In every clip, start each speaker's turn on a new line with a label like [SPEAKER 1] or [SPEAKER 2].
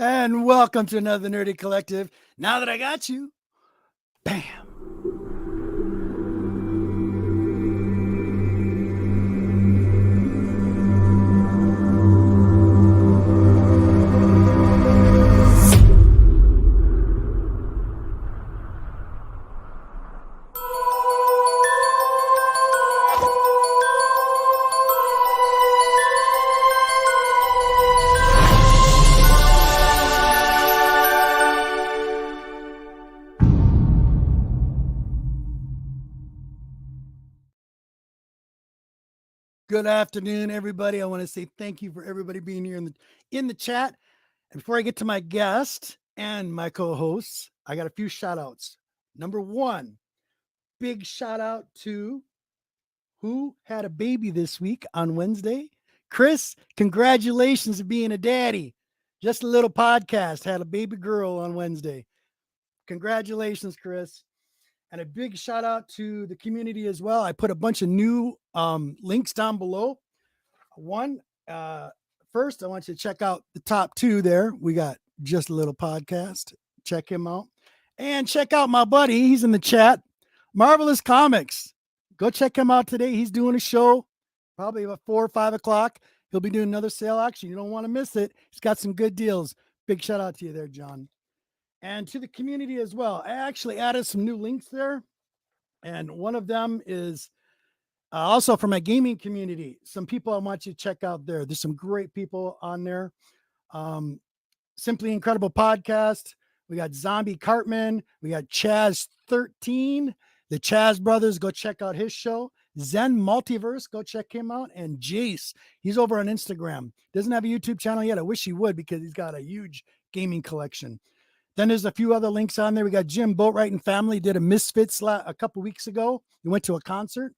[SPEAKER 1] And welcome to another Nerdy Collective. Now that I got you, bam. Good afternoon, everybody. I want to say thank you for everybody being here in the chat. And before I get to my guest and my co-hosts, I got a few shout outs. Number one, big shout out to who had a baby this week on Wednesday. Chris, congratulations to being a daddy. Just a little podcast had a baby girl on Wednesday. Congratulations, Chris. And a big shout out to the community as well. I put a bunch of new links down below. One, first, I want you to check out the top two there. We got Just a Little Podcast. Check him out. And check out my buddy. He's in the chat. Marvelous Comics. Go check him out today. He's doing a show probably about 4 or 5 o'clock. He'll be doing another sale action. You don't want to miss it. He's got some good deals. Big shout out to you there, John. And to the community as well. I actually added some new links there. And one of them is also for my gaming community. Some people I want you to check out there. There's some great people on there. Simply Incredible Podcast. We got Zombie Cartman. We got Chaz 13. The Chaz brothers. Go check out his show. Zen Multiverse. Go check him out. And Jace. He's over on Instagram. Doesn't have a YouTube channel yet. I wish he would because he's got a huge gaming collection. Then there's a few other links on there. We got Jim Boatwright and family did a Misfits a couple weeks ago. We went to a concert.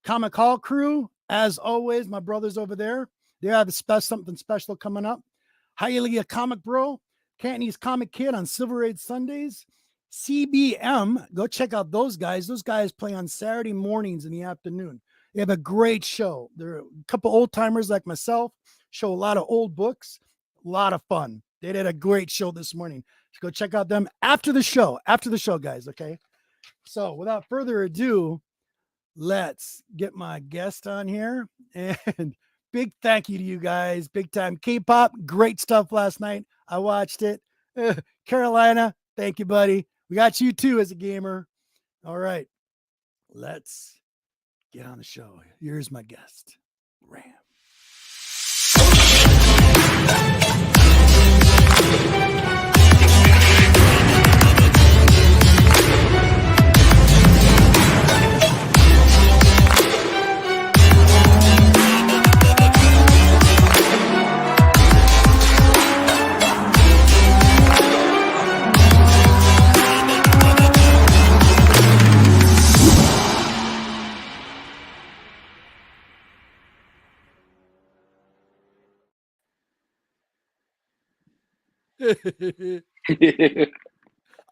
[SPEAKER 1] Comic Hall crew, as always, my brothers over there. They have something special coming up. Highly a Comic Bro, Cantonese Comic Kid on Silver Age Sundays. CBM, go check out those guys. Those guys play on Saturday mornings in the afternoon. They have a great show. They're a couple old timers like myself, show a lot of old books, a lot of fun. They did a great show this morning. So go check out them after the show, guys. Okay. So without further ado, let's get my guest on here. And big thank you to you guys. Big time K-pop. Great stuff last night. I watched it. Carolina, thank you, buddy. We got you too as a gamer. All right. Let's get on the show. Here's my guest, Ram.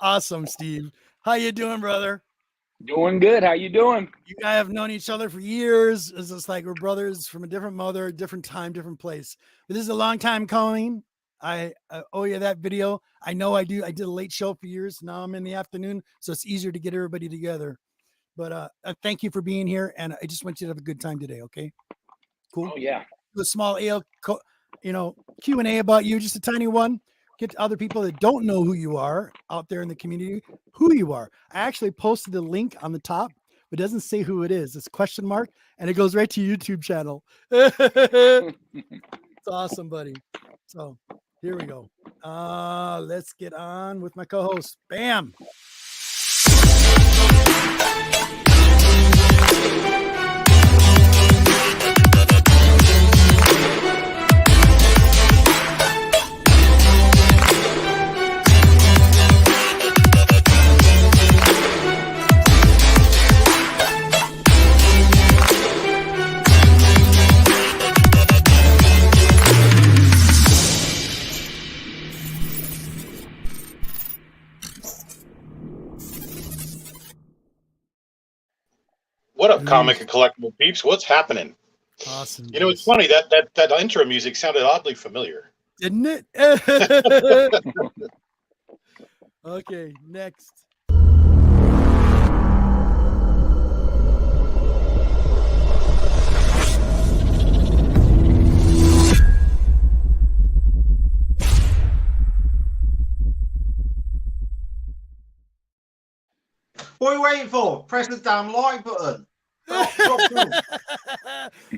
[SPEAKER 1] Awesome, Steve. How you doing, brother?
[SPEAKER 2] Doing good. How you doing?
[SPEAKER 1] You guys have known each other for years. It's just like we're brothers from a different mother, different time, different place. But this is a long time coming. I owe you that video. I know I do. I did a late show for years. Now I'm in the afternoon, so it's easier to get everybody together. But thank you for being here, and I just want you to have a good time today. Okay? Cool.
[SPEAKER 2] Oh yeah.
[SPEAKER 1] Do a small Q&A about you, just a tiny one. Get to other people that don't know who you are out there in the community, who you are. I actually posted the link on the top, but it doesn't say who it is. It's question mark, and it goes right to your YouTube channel. It's awesome, buddy. So here we go. Let's get on with my co-host. Bam.
[SPEAKER 3] What up, comic and collectible peeps? What's happening?
[SPEAKER 1] Awesome.
[SPEAKER 3] You know, it's funny that intro music sounded oddly familiar.
[SPEAKER 1] Didn't it? Okay, next.
[SPEAKER 3] What are you waiting for? Press the damn like button. Drop in.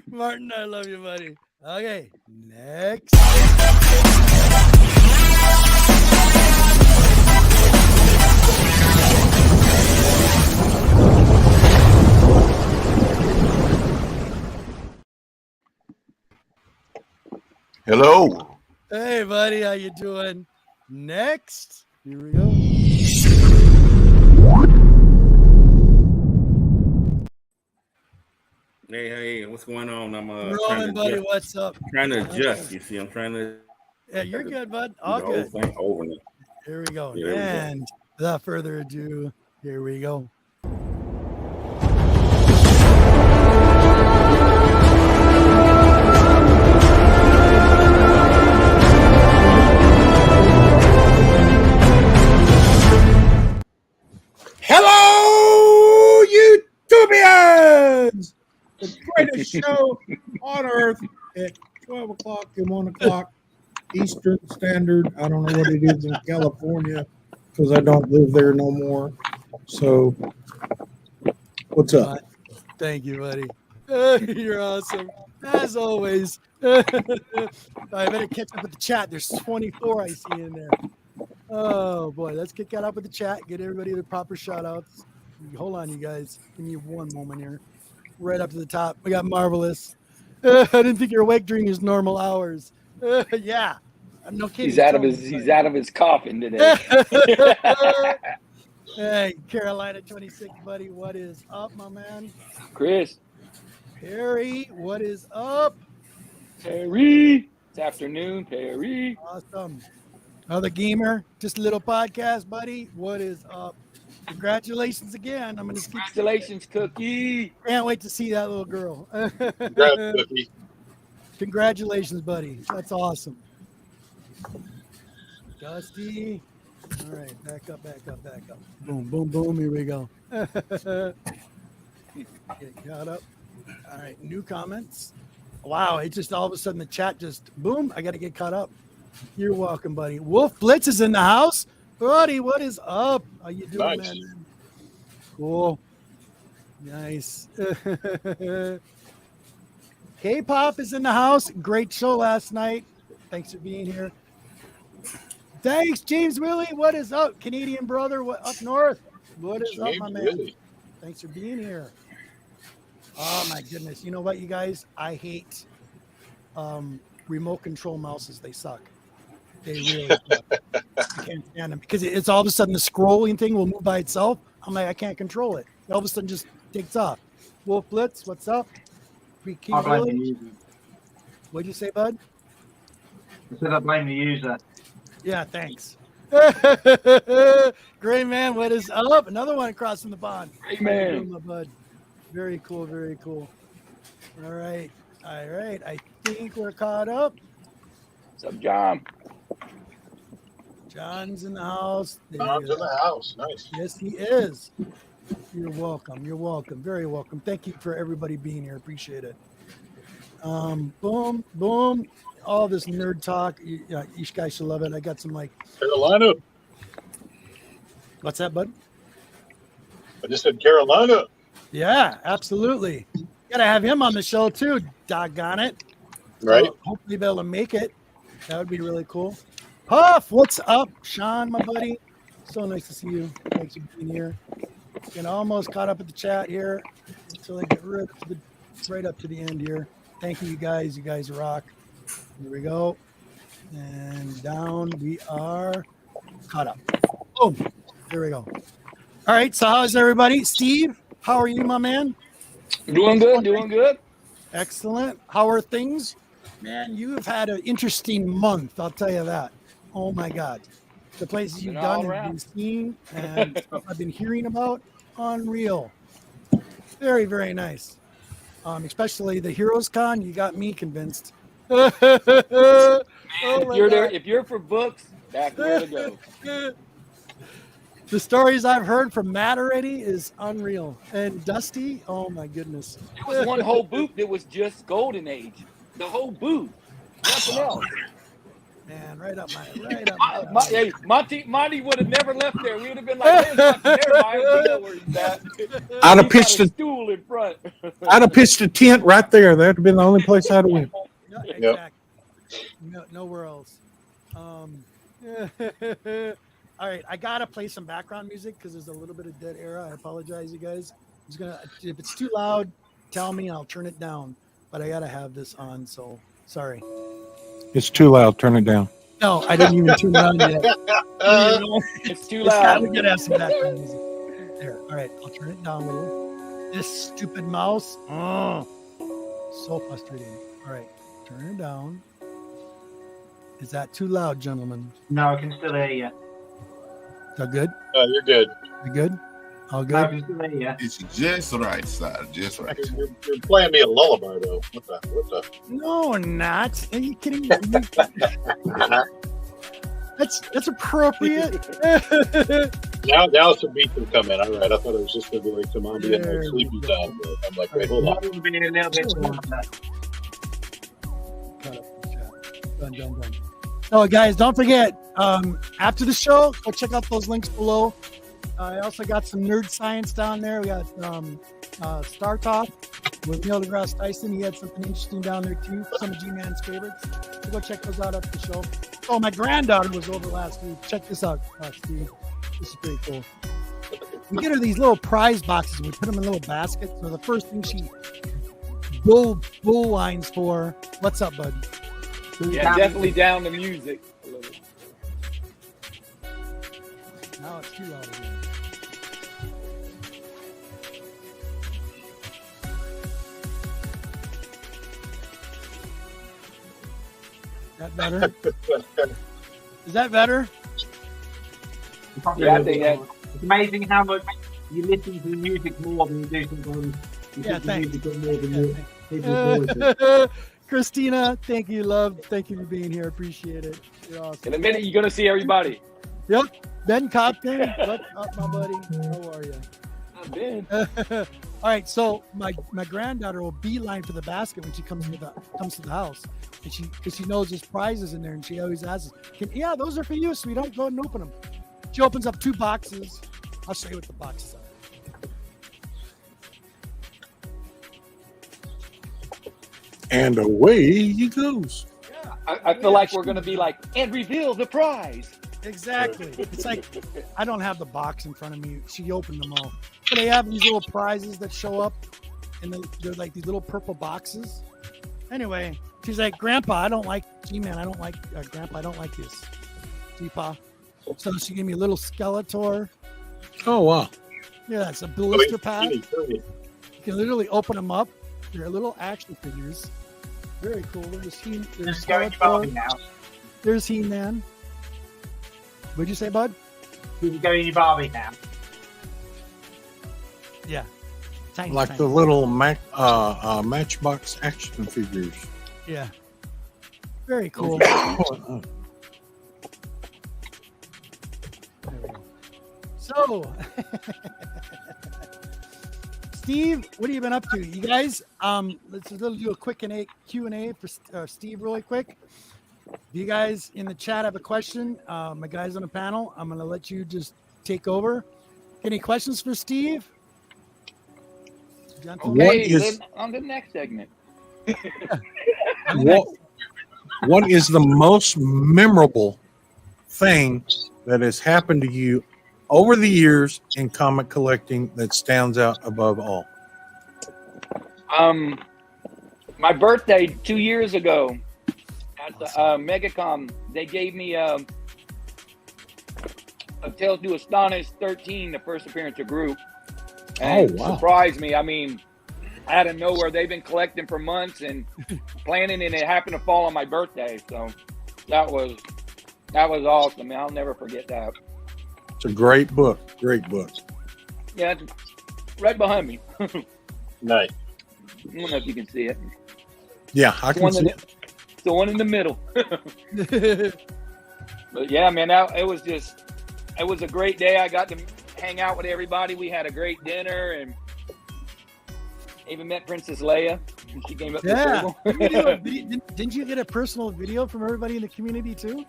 [SPEAKER 1] Martin, I love you, buddy. Okay, next.
[SPEAKER 4] Hello.
[SPEAKER 1] Hey, buddy, how you doing? Next. Here we go.
[SPEAKER 5] Hey, what's going on? I'm
[SPEAKER 1] Rolling, buddy. What's up?
[SPEAKER 5] trying to adjust. You see, I'm trying to.
[SPEAKER 1] Yeah, you're good, bud. All
[SPEAKER 5] the whole
[SPEAKER 1] good.
[SPEAKER 5] thing over now.
[SPEAKER 1] Here we go.
[SPEAKER 5] Yeah, there we go.
[SPEAKER 1] And without further ado, here we go.
[SPEAKER 6] Hello, YouTubians! The greatest show on earth at 12 o'clock and 1 o'clock Eastern Standard. I don't know what it is in California because I don't live there no more. So, what's up?
[SPEAKER 1] Thank you, buddy. You're awesome. As always. I better catch up with the chat. There's 24 I see in there. Oh, boy. Let's kick that up with the chat. Get everybody the proper shout-outs. Hold on, you guys. Give me one moment here. Right up to the top. We got Marvelous. I didn't think you're awake during his normal hours. Yeah. No kidding.
[SPEAKER 2] He's out of his coffin today.
[SPEAKER 1] Hey, Carolina 26, buddy. What is up, my man?
[SPEAKER 2] Chris,
[SPEAKER 1] Perry, what is up?
[SPEAKER 2] Perry. It's afternoon, Perry.
[SPEAKER 1] Awesome. Another gamer, just a little podcast, buddy. What is up? Congratulations again. I'm gonna
[SPEAKER 2] Congratulations, Cookie.
[SPEAKER 1] Can't wait to see that little girl.
[SPEAKER 4] Congrats, Cookie.
[SPEAKER 1] Congratulations, buddy. That's awesome. Dusty. All right, back up. Boom, boom, boom. Here we go. Get caught up. All right, new comments. Wow, it just all of a sudden the chat just boom. I got to get caught up. You're welcome, buddy. Wolf Blitz is in the house. Buddy, what is up? How you doing,
[SPEAKER 4] Nice.
[SPEAKER 1] man? Cool. Nice. K-pop is in the house. Great show last night. Thanks for being here. Thanks, James Willie. What is up, Canadian brother? What up north? What is up, my man?
[SPEAKER 4] Really?
[SPEAKER 1] Thanks for being here. Oh my goodness! You know what, you guys? I hate remote control mouses. They suck. They really suck. I can't stand them because it's all of a sudden the scrolling thing will move by itself. I'm like, I can't control it. All of a sudden, just takes off. Wolf Blitz, what's up?
[SPEAKER 3] I blame the user.
[SPEAKER 1] What'd you say, bud?
[SPEAKER 3] I said I blame the user.
[SPEAKER 1] Yeah, thanks. Great man, what is up? Another one across from the pond.
[SPEAKER 2] Great
[SPEAKER 1] How you
[SPEAKER 2] man.
[SPEAKER 1] doing, my bud? Very cool, very cool. All right. I think we're caught up.
[SPEAKER 2] What's up, John?
[SPEAKER 1] John's in the house. There you
[SPEAKER 4] Mom's
[SPEAKER 1] go.
[SPEAKER 4] in the house. Nice.
[SPEAKER 1] Yes, he is. You're welcome. You're welcome. Very welcome. Thank you for everybody being here. Appreciate it. Boom, boom. All this nerd talk. You guys should love it. I got some
[SPEAKER 4] Carolina.
[SPEAKER 1] what's that, bud?
[SPEAKER 4] I just said Carolina.
[SPEAKER 1] Yeah, absolutely. Gotta have him on the show too. Doggone it.
[SPEAKER 4] Right.
[SPEAKER 1] So hopefully be able to make it. That would be really cool. Puff, what's up, Sean, my buddy? So nice to see you. Thanks for being here. Getting almost caught up at the chat here until I get right up to the end here. Thank you, you guys. You guys rock. Here we go. And down we are caught up. Boom. There we go. All right. So how's everybody? Steve, how are you, my man?
[SPEAKER 2] Doing good.
[SPEAKER 1] Excellent. How are things? Man, you have had an interesting month. I'll tell you that. Oh my God. The places you've
[SPEAKER 2] Been all
[SPEAKER 1] done and
[SPEAKER 2] around.
[SPEAKER 1] been seen and stuff I've been hearing about. Unreal. Very, very nice. Especially the Heroes Con. You got me convinced.
[SPEAKER 2] Me
[SPEAKER 1] Oh
[SPEAKER 2] If
[SPEAKER 1] my
[SPEAKER 2] you're there,
[SPEAKER 1] God.
[SPEAKER 2] if you're for books, that's where to go.
[SPEAKER 1] The stories I've heard from Matt already is unreal. And Dusty, oh my goodness.
[SPEAKER 2] It was one whole booth that was just Golden Age. The whole booth, nothing else.
[SPEAKER 1] Man, right up my
[SPEAKER 2] Hey, Monty would have never left there. We would have been like, "There's Monty there, Mike. We know where he's at."
[SPEAKER 6] I'd have
[SPEAKER 2] He's got
[SPEAKER 6] pitched
[SPEAKER 2] a
[SPEAKER 6] a,
[SPEAKER 2] stool in front.
[SPEAKER 6] I'd have pitched a tent right there. That'd have been the only place I'd have went.
[SPEAKER 1] Yeah, exactly. Nowhere else. All right, I gotta play some background music because there's a little bit of dead air. I apologize, you guys. I'm just gonna, if it's too loud, tell me and I'll turn it down. But I gotta have this on, so sorry.
[SPEAKER 6] It's too loud. Turn it down.
[SPEAKER 1] No, I didn't even turn it on yet.
[SPEAKER 2] It's too
[SPEAKER 1] It's
[SPEAKER 2] loud.
[SPEAKER 1] we gotta have some background music. There. All right, I'll turn it down a little. This stupid mouse. Oh, so frustrating. All right, turn it down. Is that too loud, gentlemen?
[SPEAKER 3] No, I can still hear you.
[SPEAKER 1] Is that good?
[SPEAKER 4] Oh, you're good.
[SPEAKER 1] You good? All
[SPEAKER 3] I
[SPEAKER 1] good?
[SPEAKER 3] can still hear you.
[SPEAKER 7] It's just right, sir. Just right.
[SPEAKER 4] You're playing me a lullaby though. What the?
[SPEAKER 1] No, I'm not. Are you kidding me? That's appropriate.
[SPEAKER 4] Now some beats will come in. All right, I thought it was just gonna be like some ambient like sleepy time. But I'm like, wait, hold on.
[SPEAKER 3] That would be a little bit more.
[SPEAKER 1] Done. Oh, guys, don't forget, after the show, go check out those links below. I also got some nerd science down there. We got Star Talk with Neil deGrasse Tyson. He had something interesting down there, too. Some of G-Man's favorites. So go check those out after the show. Oh, my granddaughter was over last week. Check this out, Steve. This is pretty cool. We get her these little prize boxes. We put them in little baskets. So the first thing she bull lines for, what's up, bud?
[SPEAKER 2] Yeah, definitely down the music.
[SPEAKER 1] Now it's too loud again. That better? Is that better?
[SPEAKER 2] Yeah, I think that.
[SPEAKER 3] It's amazing how much you listen to the music more than you do sometimes. You
[SPEAKER 1] Yeah,
[SPEAKER 3] listen to
[SPEAKER 1] thanks.
[SPEAKER 3] music more than you people's voices.
[SPEAKER 1] Christina, thank you, love. Thank you for being here. Appreciate it. You're awesome.
[SPEAKER 2] In a minute, you're gonna see everybody.
[SPEAKER 1] Yep. Ben Copton, what's up, my buddy? How are you?
[SPEAKER 2] I've been.
[SPEAKER 1] All right, so my granddaughter will beeline for the basket when she comes to the house, and because she knows there's prizes in there, and she always asks, "Yeah, those are for you, so we don't go and open them." She opens up 2 boxes. I'll show you what the boxes are.
[SPEAKER 6] And away he goes.
[SPEAKER 2] I feel like we're gonna be like, and reveal the prize.
[SPEAKER 1] Exactly. It's like I don't have the box in front of me. She opened them all. So they have these little prizes that show up, and they're like these little purple boxes. Anyway, she's like, "Grandpa, I don't like G-Man. I don't like Grandpa. I don't like this." G-Pa. So she gave me a little Skeletor.
[SPEAKER 6] Oh wow!
[SPEAKER 1] Yeah, it's a blister pack.
[SPEAKER 4] Tiny.
[SPEAKER 1] You can literally open them up. They're little action figures. Very cool. There's
[SPEAKER 3] Just go in your Barbie
[SPEAKER 1] Skeletor.
[SPEAKER 3] now.
[SPEAKER 1] There's He-Man. What'd you say, bud?
[SPEAKER 3] You can go in your Barbie now.
[SPEAKER 1] Yeah. Tiny,
[SPEAKER 6] Like
[SPEAKER 1] tiny.
[SPEAKER 6] the little Matchbox action figures.
[SPEAKER 1] Yeah. Very cool.
[SPEAKER 6] Oh,
[SPEAKER 1] There we go. So, Steve, what have you been up to? You guys, let's do a quick Q&A for Steve really quick. If you guys in the chat have a question, my guys on the panel, I'm going to let you just take over. Any questions for Steve? Gentlemen?
[SPEAKER 6] What
[SPEAKER 2] Okay,
[SPEAKER 6] is-
[SPEAKER 2] then on the next segment.
[SPEAKER 6] what is the most memorable thing that has happened to you over the years in comic collecting that stands out above all?
[SPEAKER 2] My birthday 2 years ago at the MegaCon, they gave me a Tales to Astonish 13, the first appearance of Group. And
[SPEAKER 6] Oh, wow.
[SPEAKER 2] surprised me. I mean, out of nowhere, they've been collecting for months and planning, and it happened to fall on my birthday. So that was awesome. I'll never forget that.
[SPEAKER 6] It's a great book. Great book.
[SPEAKER 2] Yeah, it's right behind me. I
[SPEAKER 4] Nice.
[SPEAKER 2] don't know if you can see it.
[SPEAKER 6] Yeah, I
[SPEAKER 2] It's
[SPEAKER 6] can
[SPEAKER 2] one
[SPEAKER 6] see.
[SPEAKER 2] of the one in the middle. But yeah, man, it was a great day. I got to hang out with everybody. We had a great dinner and even met Princess Leia. She came up to the table.
[SPEAKER 1] Didn't you get a personal video from everybody in the community too?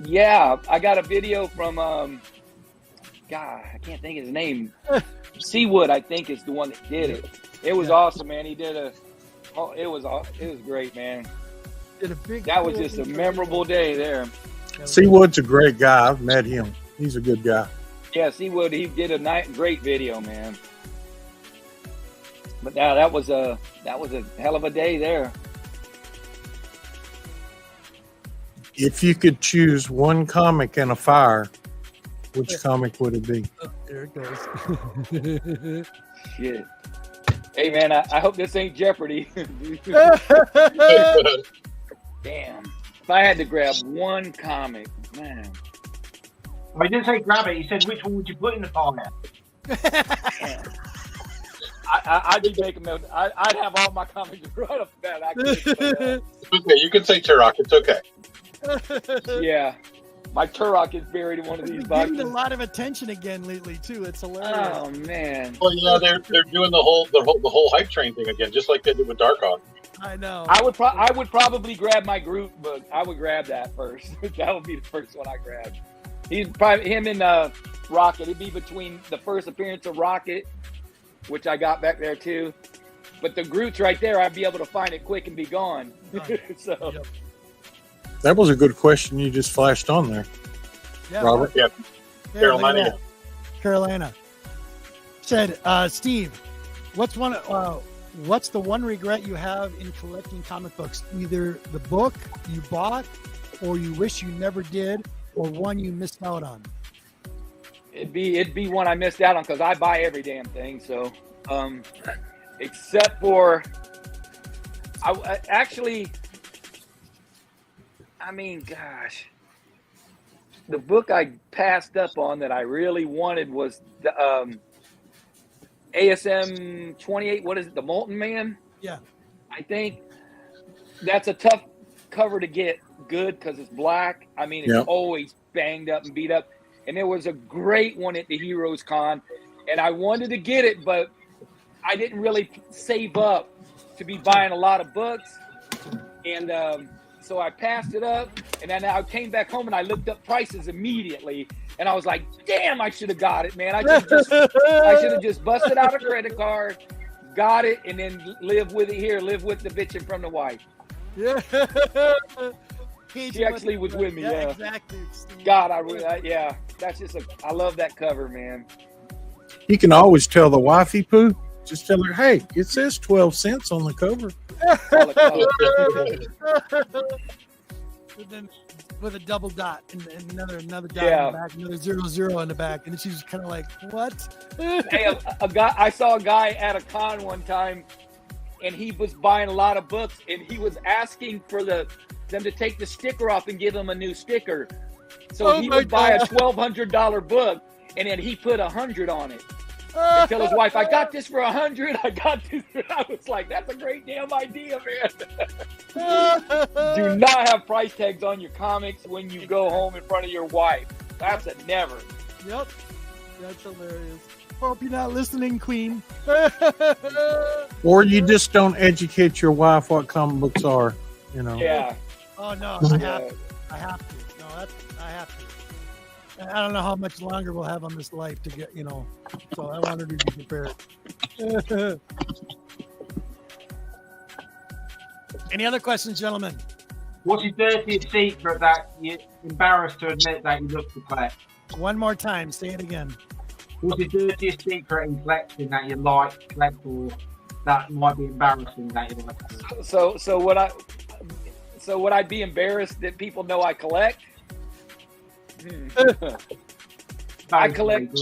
[SPEAKER 2] Yeah, I got a video from God, I can't think of his name. Seawood, I think, is the one that did it. It was awesome, man. He did it was great, man. That was just a memorable day there.
[SPEAKER 6] Seawood's a great guy. I've met him. He's a good guy.
[SPEAKER 2] Yeah, Seawood, he did a great video, man. But now that was a hell of a day there.
[SPEAKER 6] If you could choose one comic and a fire, which comic would it be?
[SPEAKER 1] Oh, there it goes.
[SPEAKER 2] Shit. Hey, man, I hope this ain't Jeopardy. Damn. If I had to grab one comic, man.
[SPEAKER 3] Well, he didn't say grab it. He said, which one would you put in the fire?
[SPEAKER 2] I'd be making I'd have all my comics right off the bat.
[SPEAKER 4] Okay, you can say Turok. It's okay.
[SPEAKER 2] Yeah. My Turok is buried in one of these boxes.
[SPEAKER 1] Getting a lot of attention again lately too. It's hilarious.
[SPEAKER 2] Oh man.
[SPEAKER 4] Well, yeah, they're doing the whole hype train thing again, just like they did with Darkhawk.
[SPEAKER 1] I know.
[SPEAKER 2] I would probably grab my Groot book. I would grab that first. That would be the first one I grabbed. He's probably him and Rocket. It'd be between the first appearance of Rocket, which I got back there too. But the Groot's right there. I'd be able to find it quick and be gone. So.
[SPEAKER 1] Yep.
[SPEAKER 6] That was a good question you just flashed on there,
[SPEAKER 1] Yeah,
[SPEAKER 6] Robert.
[SPEAKER 4] Yeah, Carolina.
[SPEAKER 1] Carolina. Said, Steve, what's the one regret you have in collecting comic books? Either the book you bought, or you wish you never did, or one you missed out on.
[SPEAKER 2] It'd be one I missed out on because I buy every damn thing. So, except for, gosh, the book I passed up on that I really wanted was the ASM 28. What is it? The Molten Man.
[SPEAKER 1] Yeah.
[SPEAKER 2] I think that's a tough cover to get good because it's black. I mean, it's always banged up and beat up. And there was a great one at the Heroes Con, and I wanted to get it, but I didn't really save up to be buying a lot of books. And so I passed it up, and then I came back home and I looked up prices immediately, and I was like, damn, I should have got it, man. I should have just busted out a credit card, got it, and then live with it here, live with the bitching from the wife.
[SPEAKER 1] Yeah.
[SPEAKER 2] She actually was with me, yeah.
[SPEAKER 1] Exactly.
[SPEAKER 2] God, that's just I love that cover, man.
[SPEAKER 6] You can always tell the wifey poo. Just tell her, hey, it says 12 cents on the cover.
[SPEAKER 1] With a double dot and another dot in the back, another 00 in the back, and she's kind of like, "What?"
[SPEAKER 2] Hey, I saw a guy at a con one time, and he was buying a lot of books, and he was asking for them to take the sticker off and give him a new sticker. So he would buy a $1,200 book, and then he put 100 on it. And tell his wife, I got this for 100. I got this. I was like, that's a great damn idea, man. Do not have price tags on your comics when you go home in front of your wife. That's a never.
[SPEAKER 1] Yep. That's hilarious. Hope you're not listening, Queen.
[SPEAKER 6] Or you just don't educate your wife what comic books are, you know.
[SPEAKER 2] Yeah.
[SPEAKER 1] Oh, no. I have to. I have to. I don't know how much longer we'll have on this life to get, so I wanted to be prepared. Any other questions, gentlemen?
[SPEAKER 3] What's your dirtiest secret that you're embarrassed to admit that you love to collect?
[SPEAKER 1] One more time. Say it again.
[SPEAKER 3] What's your dirtiest secret in collecting that you like to collect, or that might be embarrassing that you like to collect?
[SPEAKER 2] So would I be embarrassed that people know I collect? I collect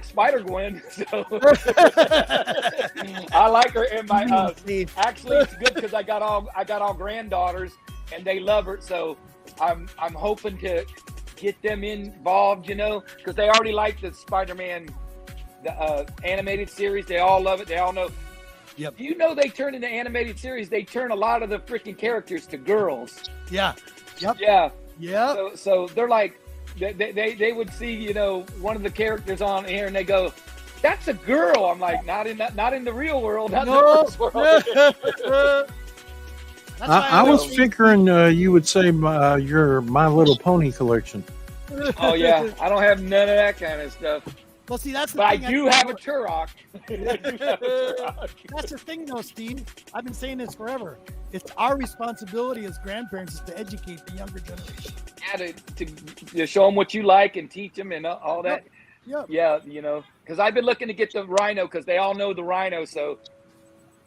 [SPEAKER 2] Spider-Gwen, so I like her. And my actually, it's good because I got all granddaughters, and they love her. So I'm hoping to get them involved, because they already like the Spider-Man, the animated series. They all love it. They all know.
[SPEAKER 1] Yep.
[SPEAKER 2] You know, they turn in the animated series. They turn a lot of the freaking characters to girls.
[SPEAKER 1] Yeah. Yep.
[SPEAKER 2] Yeah.
[SPEAKER 1] Yep.
[SPEAKER 2] So they're like, they would see, you know, one of the characters on here, and they go, "That's a girl." I'm like, not in the real world, not in the first world.
[SPEAKER 6] I was figuring you would say your My Little Pony collection.
[SPEAKER 2] Oh yeah, I don't have none of that kind of stuff.
[SPEAKER 1] Well, see, that's the
[SPEAKER 2] But I
[SPEAKER 1] thing.
[SPEAKER 2] do have a Turok.
[SPEAKER 1] That's the thing, though, Steve. I've been saying this forever. It's our responsibility as grandparents is to educate the younger generation.
[SPEAKER 2] Yeah, to show them what you like and teach them and all that.
[SPEAKER 1] Yep.
[SPEAKER 2] Yeah, you know, because I've been looking to get the Rhino because they all know the Rhino. So,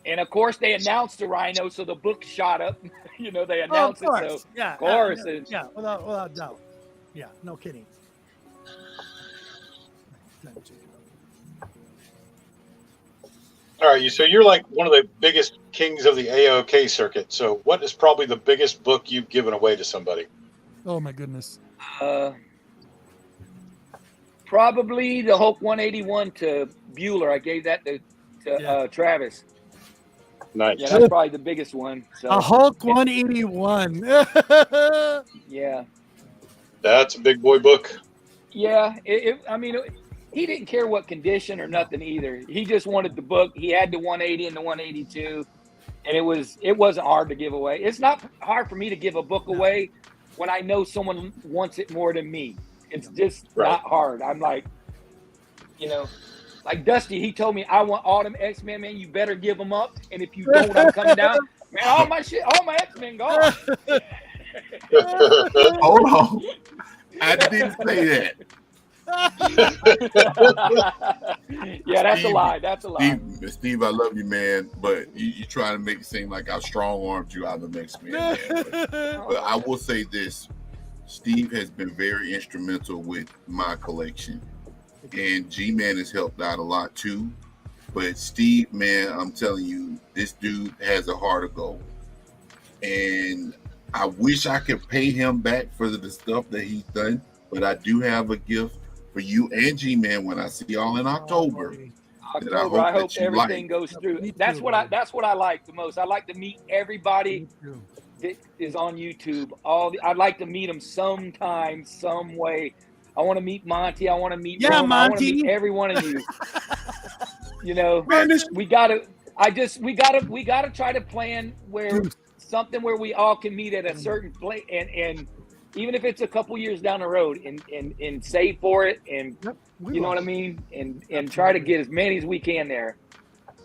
[SPEAKER 2] and of course they announced the Rhino, so the book shot up. You know, they announced it. So
[SPEAKER 1] yeah,
[SPEAKER 2] of course,
[SPEAKER 1] yeah, without doubt. Yeah, no kidding.
[SPEAKER 4] All right, so you're like one of the biggest kings of the AOK circuit. So, what is probably the biggest book you've given away to somebody?
[SPEAKER 1] Oh my goodness.
[SPEAKER 2] Probably the Hulk 181 to Bueller. I gave that to Travis.
[SPEAKER 4] Nice.
[SPEAKER 2] Yeah, that's probably the biggest one. So
[SPEAKER 1] a Hulk 181.
[SPEAKER 2] Yeah.
[SPEAKER 4] That's a big boy book.
[SPEAKER 2] Yeah. I mean, he didn't care what condition or nothing either. He just wanted the book. He had the 180 and the 182, and it wasn't hard to give away. It's not hard for me to give a book away when I know someone wants it more than me. It's just not hard. I'm like, you know, like Dusty, he told me, I want all them X-Men, man. You better give them up. And if you don't, I'm coming down. Man, all my X-Men gone.
[SPEAKER 7] Hold on. I didn't say that.
[SPEAKER 2] Yeah, that's a lie. That's a lie.
[SPEAKER 7] Steve, I love you, man, but you trying to make it seem like I strong-armed you out of the X-Men, man. But I will say this. Steve has been very instrumental with my collection, and G-Man has helped out a lot too. But Steve, man, I'm telling you, this dude has a heart of gold, and I wish I could pay him back for the stuff that he's done. But I do have a gift for you and G-Man when I see y'all in October.
[SPEAKER 2] I hope everything goes through. That's what I like the most. I like to meet everybody that is on YouTube. I'd like to meet them sometime, some way. I want to meet Monty. I want to meet Rome.
[SPEAKER 1] Monty.
[SPEAKER 2] I want to meet every one of you. You know, we gotta try to plan something where we all can meet at a certain place, and even if it's a couple years down the road, and save for it, and you know what I mean, and try to get as many as we can there.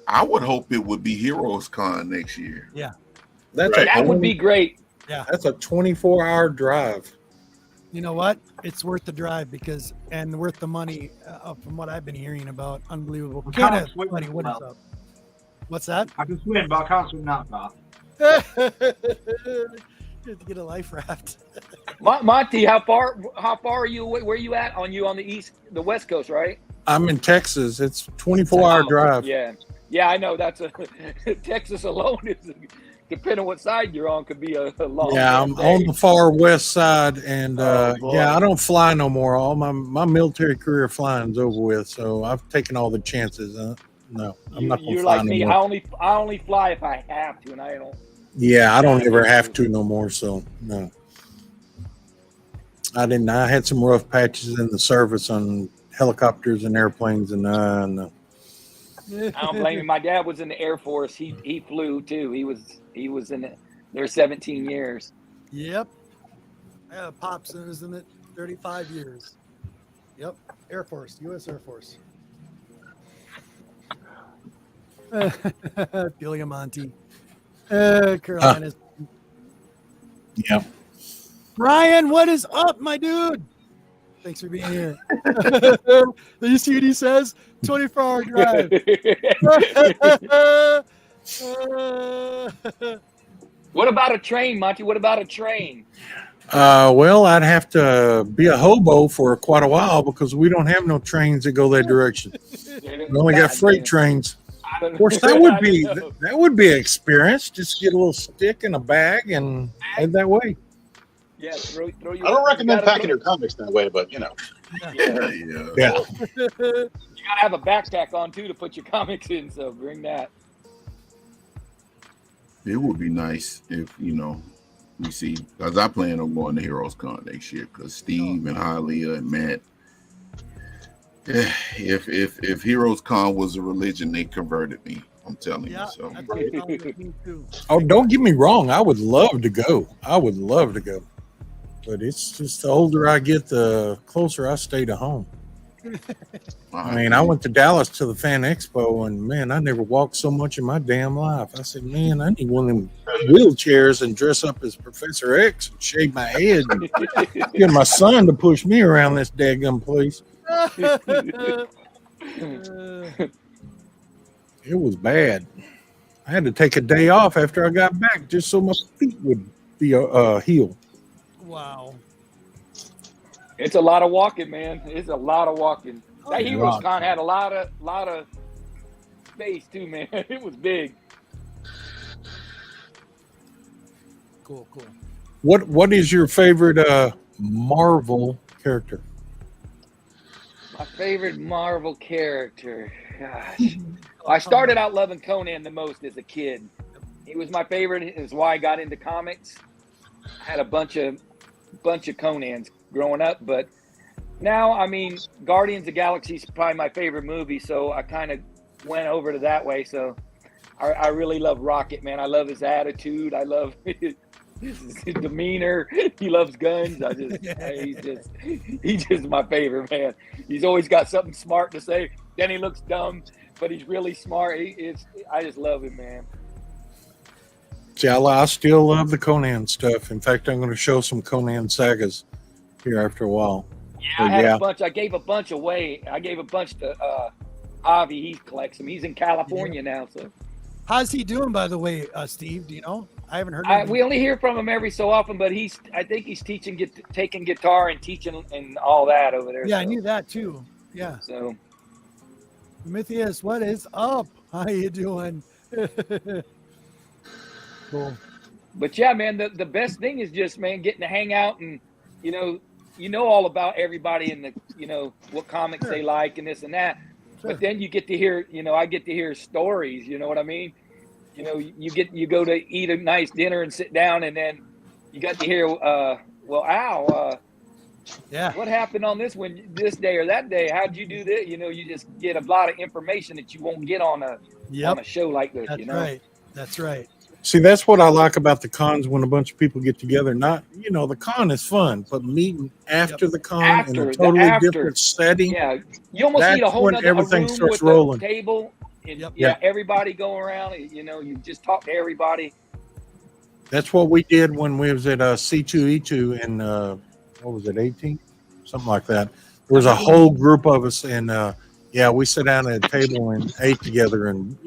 [SPEAKER 7] I would hope it would be Heroes Con next year.
[SPEAKER 1] Yeah.
[SPEAKER 2] That would be great.
[SPEAKER 1] Yeah.
[SPEAKER 6] That's a 24-hour drive.
[SPEAKER 1] You know what? It's worth the drive and worth the money from what I've been hearing about. Unbelievable. Money, what is up? What's that?
[SPEAKER 3] I can swim, but I can't swim that far.
[SPEAKER 1] You have to get a life raft.
[SPEAKER 2] Monty, how far are you? Where are you at? On the West Coast, right?
[SPEAKER 6] I'm in Texas. It's 24-hour drive.
[SPEAKER 2] Yeah, I know. That's Texas alone is, depending on what side you're on, could be a long.
[SPEAKER 6] Yeah, I'm on the far west side, and I don't fly no more. All my military career flying's over with, so I've taken all the chances. No, I'm not.
[SPEAKER 2] You're like me. I only fly if I have to, and I don't.
[SPEAKER 6] Yeah, I don't ever have to no more. So no, I didn't. I had some rough patches in the service on helicopters and airplanes, and no.
[SPEAKER 2] I don't blame him. My dad was in the Air Force. He flew too. He was in it. There 17 years.
[SPEAKER 1] Yep. Yeah, Pops isn't it? 35 years. Yep. Air Force, U.S. Air Force. Billy Monty. Carolina.
[SPEAKER 6] Yeah.
[SPEAKER 1] Brian, what is up, my dude? Thanks for being here. Do you see what he says? 24-hour drive.
[SPEAKER 2] What about a train, Monty? What about a train?
[SPEAKER 6] Well, I'd have to be a hobo for quite a while because we don't have no trains that go that direction. We only got freight trains. Of course, that would be an experience. Just get a little stick in a bag and head that way.
[SPEAKER 2] Yeah, throw
[SPEAKER 4] I don't recommend packing your comics that way, but you know.
[SPEAKER 7] Yeah.
[SPEAKER 2] You gotta have a backpack on too to put your comics in, so bring that.
[SPEAKER 7] It would be nice if we see, because I plan on going to Heroes Con next year. Because Steve and Hialeah and Matt, if Heroes Con was a religion, they converted me. I'm telling you. So.
[SPEAKER 1] That's what I'm with me too.
[SPEAKER 6] Oh, don't get me wrong. I would love to go. But it's just the older I get, the closer I stay to home. I mean, I went to Dallas to the Fan Expo, and man, I never walked so much in my damn life. I said, man, I need one of them wheelchairs and dress up as Professor X and shave my head and get my son to push me around this daggum place. It was bad. I had to take a day off after I got back just so my feet would be healed.
[SPEAKER 1] Wow.
[SPEAKER 2] It's a lot of walking, man. It's a lot of walking. That
[SPEAKER 1] yeah.
[SPEAKER 2] Heroes Con had a lot of space too, man. It was big.
[SPEAKER 1] Cool.
[SPEAKER 6] What is your favorite Marvel character?
[SPEAKER 2] My favorite Marvel character. Gosh. I started out loving Conan the most as a kid. He was my favorite. Is why I got into comics. I had a bunch of Conans growing up, but now, I mean, Guardians of the Galaxy is probably my favorite movie, so I kind of went over to that way. So I really love Rocket, man. I love his attitude. I love his demeanor. He loves guns. He's just my favorite, man. He's always got something smart to say. Then he looks dumb, but he's really smart. I just love him, man.
[SPEAKER 6] See, I still love the Conan stuff. In fact, I'm going to show some Conan sagas here after a while.
[SPEAKER 2] Yeah, I had a bunch. I gave a bunch away. I gave a bunch to Avi. He collects them. He's in California now. So,
[SPEAKER 1] how's he doing, by the way, Steve? Do you know? I haven't heard.
[SPEAKER 2] We only hear from him every so often, but I think he's taking guitar and teaching and all that over there.
[SPEAKER 1] Yeah,
[SPEAKER 2] so.
[SPEAKER 1] I knew that too. Yeah.
[SPEAKER 2] So,
[SPEAKER 1] Prometheus, what is up? How you doing? Cool.
[SPEAKER 2] But yeah, man, the best thing is just, man, getting to hang out and you know all about everybody and what comics they like and this and that. Sure. But then you get to hear, I get to hear stories. You know what I mean? You go to eat a nice dinner and sit down, and then you got to hear,
[SPEAKER 1] yeah,
[SPEAKER 2] what happened on this day or that day? How'd you do this? You just get a lot of information that you won't get on a show like this.
[SPEAKER 1] That's right. That's right.
[SPEAKER 6] See, that's what I like about the cons when a bunch of people get together. Not, the con is fun, but meeting after the con in a totally different setting.
[SPEAKER 2] Yeah, you almost need a whole other
[SPEAKER 6] everything
[SPEAKER 2] room
[SPEAKER 6] starts
[SPEAKER 2] with
[SPEAKER 6] rolling.
[SPEAKER 2] A table. And, everybody go around. You just talk to everybody.
[SPEAKER 6] That's what we did when we was at C2E2 in what was it, 18, something like that. There was a whole group of us, and we sat down at a table and ate together, and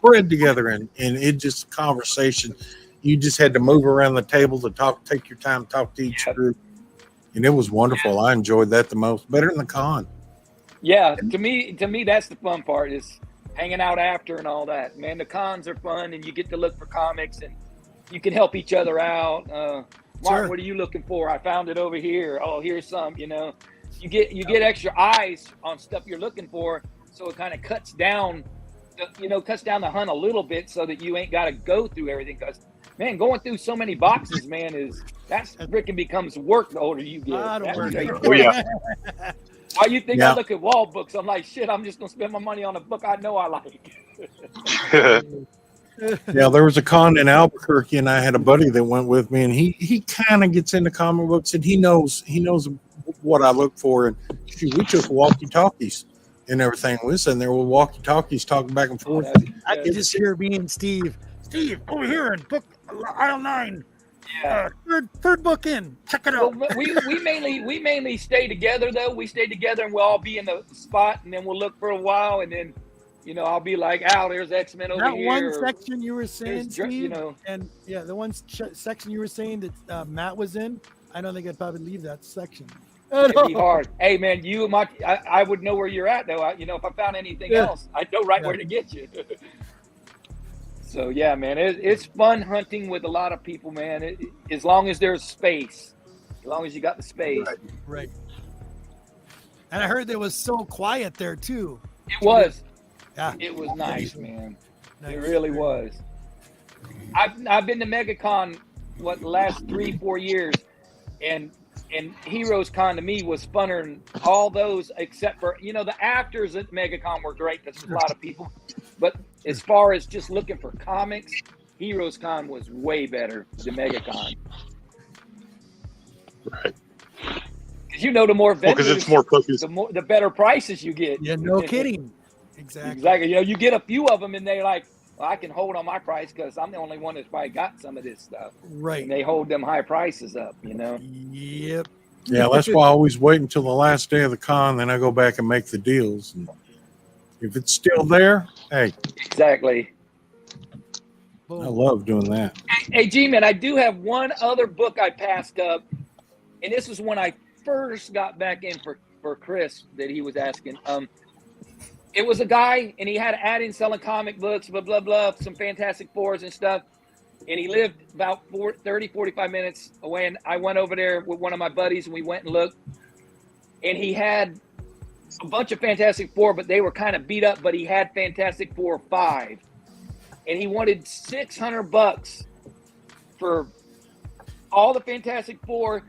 [SPEAKER 6] read together, and it just conversation. You just had to move around the table to talk, take your time, talk to each group, and it was wonderful. I enjoyed that the most, better than the con.
[SPEAKER 2] Yeah, to me, that's the fun part is hanging out after and all that. Man, the cons are fun, and you get to look for comics, and you can help each other out. Mark, what are you looking for? I found it over here. Oh, here's some. You get extra eyes on stuff you're looking for, so it kind of cuts down the hunt a little bit, so that you ain't got to go through everything. Because man, going through so many boxes, man, that's freaking becomes work the older you get. Why you think I look at wall books? I'm like, shit, I'm just gonna spend my money on a book I know I like.
[SPEAKER 6] Yeah, there was a con in Albuquerque, and I had a buddy that went with me, and he kind of gets into comic books, and he knows what I look for. And we took walkie-talkies and everything. We were sitting there with walkie-talkies talking back and forth.
[SPEAKER 1] I can just hear me and Steve over here in book aisle 9.
[SPEAKER 2] Yeah,
[SPEAKER 1] third book in. Check it out.
[SPEAKER 2] Well, we mainly stay together though. We stay together and we'll all be in the spot, and then we'll look for a while, and then I'll be like, there's X-Men over here.
[SPEAKER 1] That one section you were saying, Steve,
[SPEAKER 2] and
[SPEAKER 1] the one section you were saying that Matt was in, I don't think I'd probably leave that section.
[SPEAKER 2] It'd be hard. Hey man, I would know where you're at though. If I found anything else, I'd know where to get you. So yeah, man, it's fun hunting with a lot of people, man. As long as there's space, as long as you got the space.
[SPEAKER 1] Right. And I heard it was so quiet there too.
[SPEAKER 2] It was.
[SPEAKER 1] Yeah.
[SPEAKER 2] It was nice, man. It really was. I've been to MegaCon the last 3-4 years, and Heroes Con to me was funner than all those except for the afters at MegaCon were great because there's a lot of people, but as far as just looking for comics, Heroes Con was way better than MegaCon.
[SPEAKER 4] Right.
[SPEAKER 2] Because the more vendors,
[SPEAKER 4] because it's more focused.
[SPEAKER 2] the better prices you get.
[SPEAKER 1] Yeah, no kidding. Exactly.
[SPEAKER 2] Exactly. You get a few of them, and they're like, well, I can hold on my price because I'm the only one that's probably got some of this stuff.
[SPEAKER 1] Right.
[SPEAKER 2] And they hold them high prices up,
[SPEAKER 1] Yep.
[SPEAKER 6] Yeah, that's why I always wait until the last day of the con, then I go back and make the deals. And if it's still there, hey.
[SPEAKER 2] Exactly.
[SPEAKER 6] I love doing that.
[SPEAKER 2] Hey, G-Man, I do have one other book I passed up, and this was when I first got back in for Chris that he was asking. It was a guy, and he had an ad in selling comic books, blah, blah, blah, some Fantastic Fours and stuff. And he lived about 45 minutes away. And I went over there with one of my buddies, and we went and looked. And he had a bunch of Fantastic Four, but they were kind of beat up. But he had Fantastic Four 5. And he wanted $600 for all the Fantastic Four.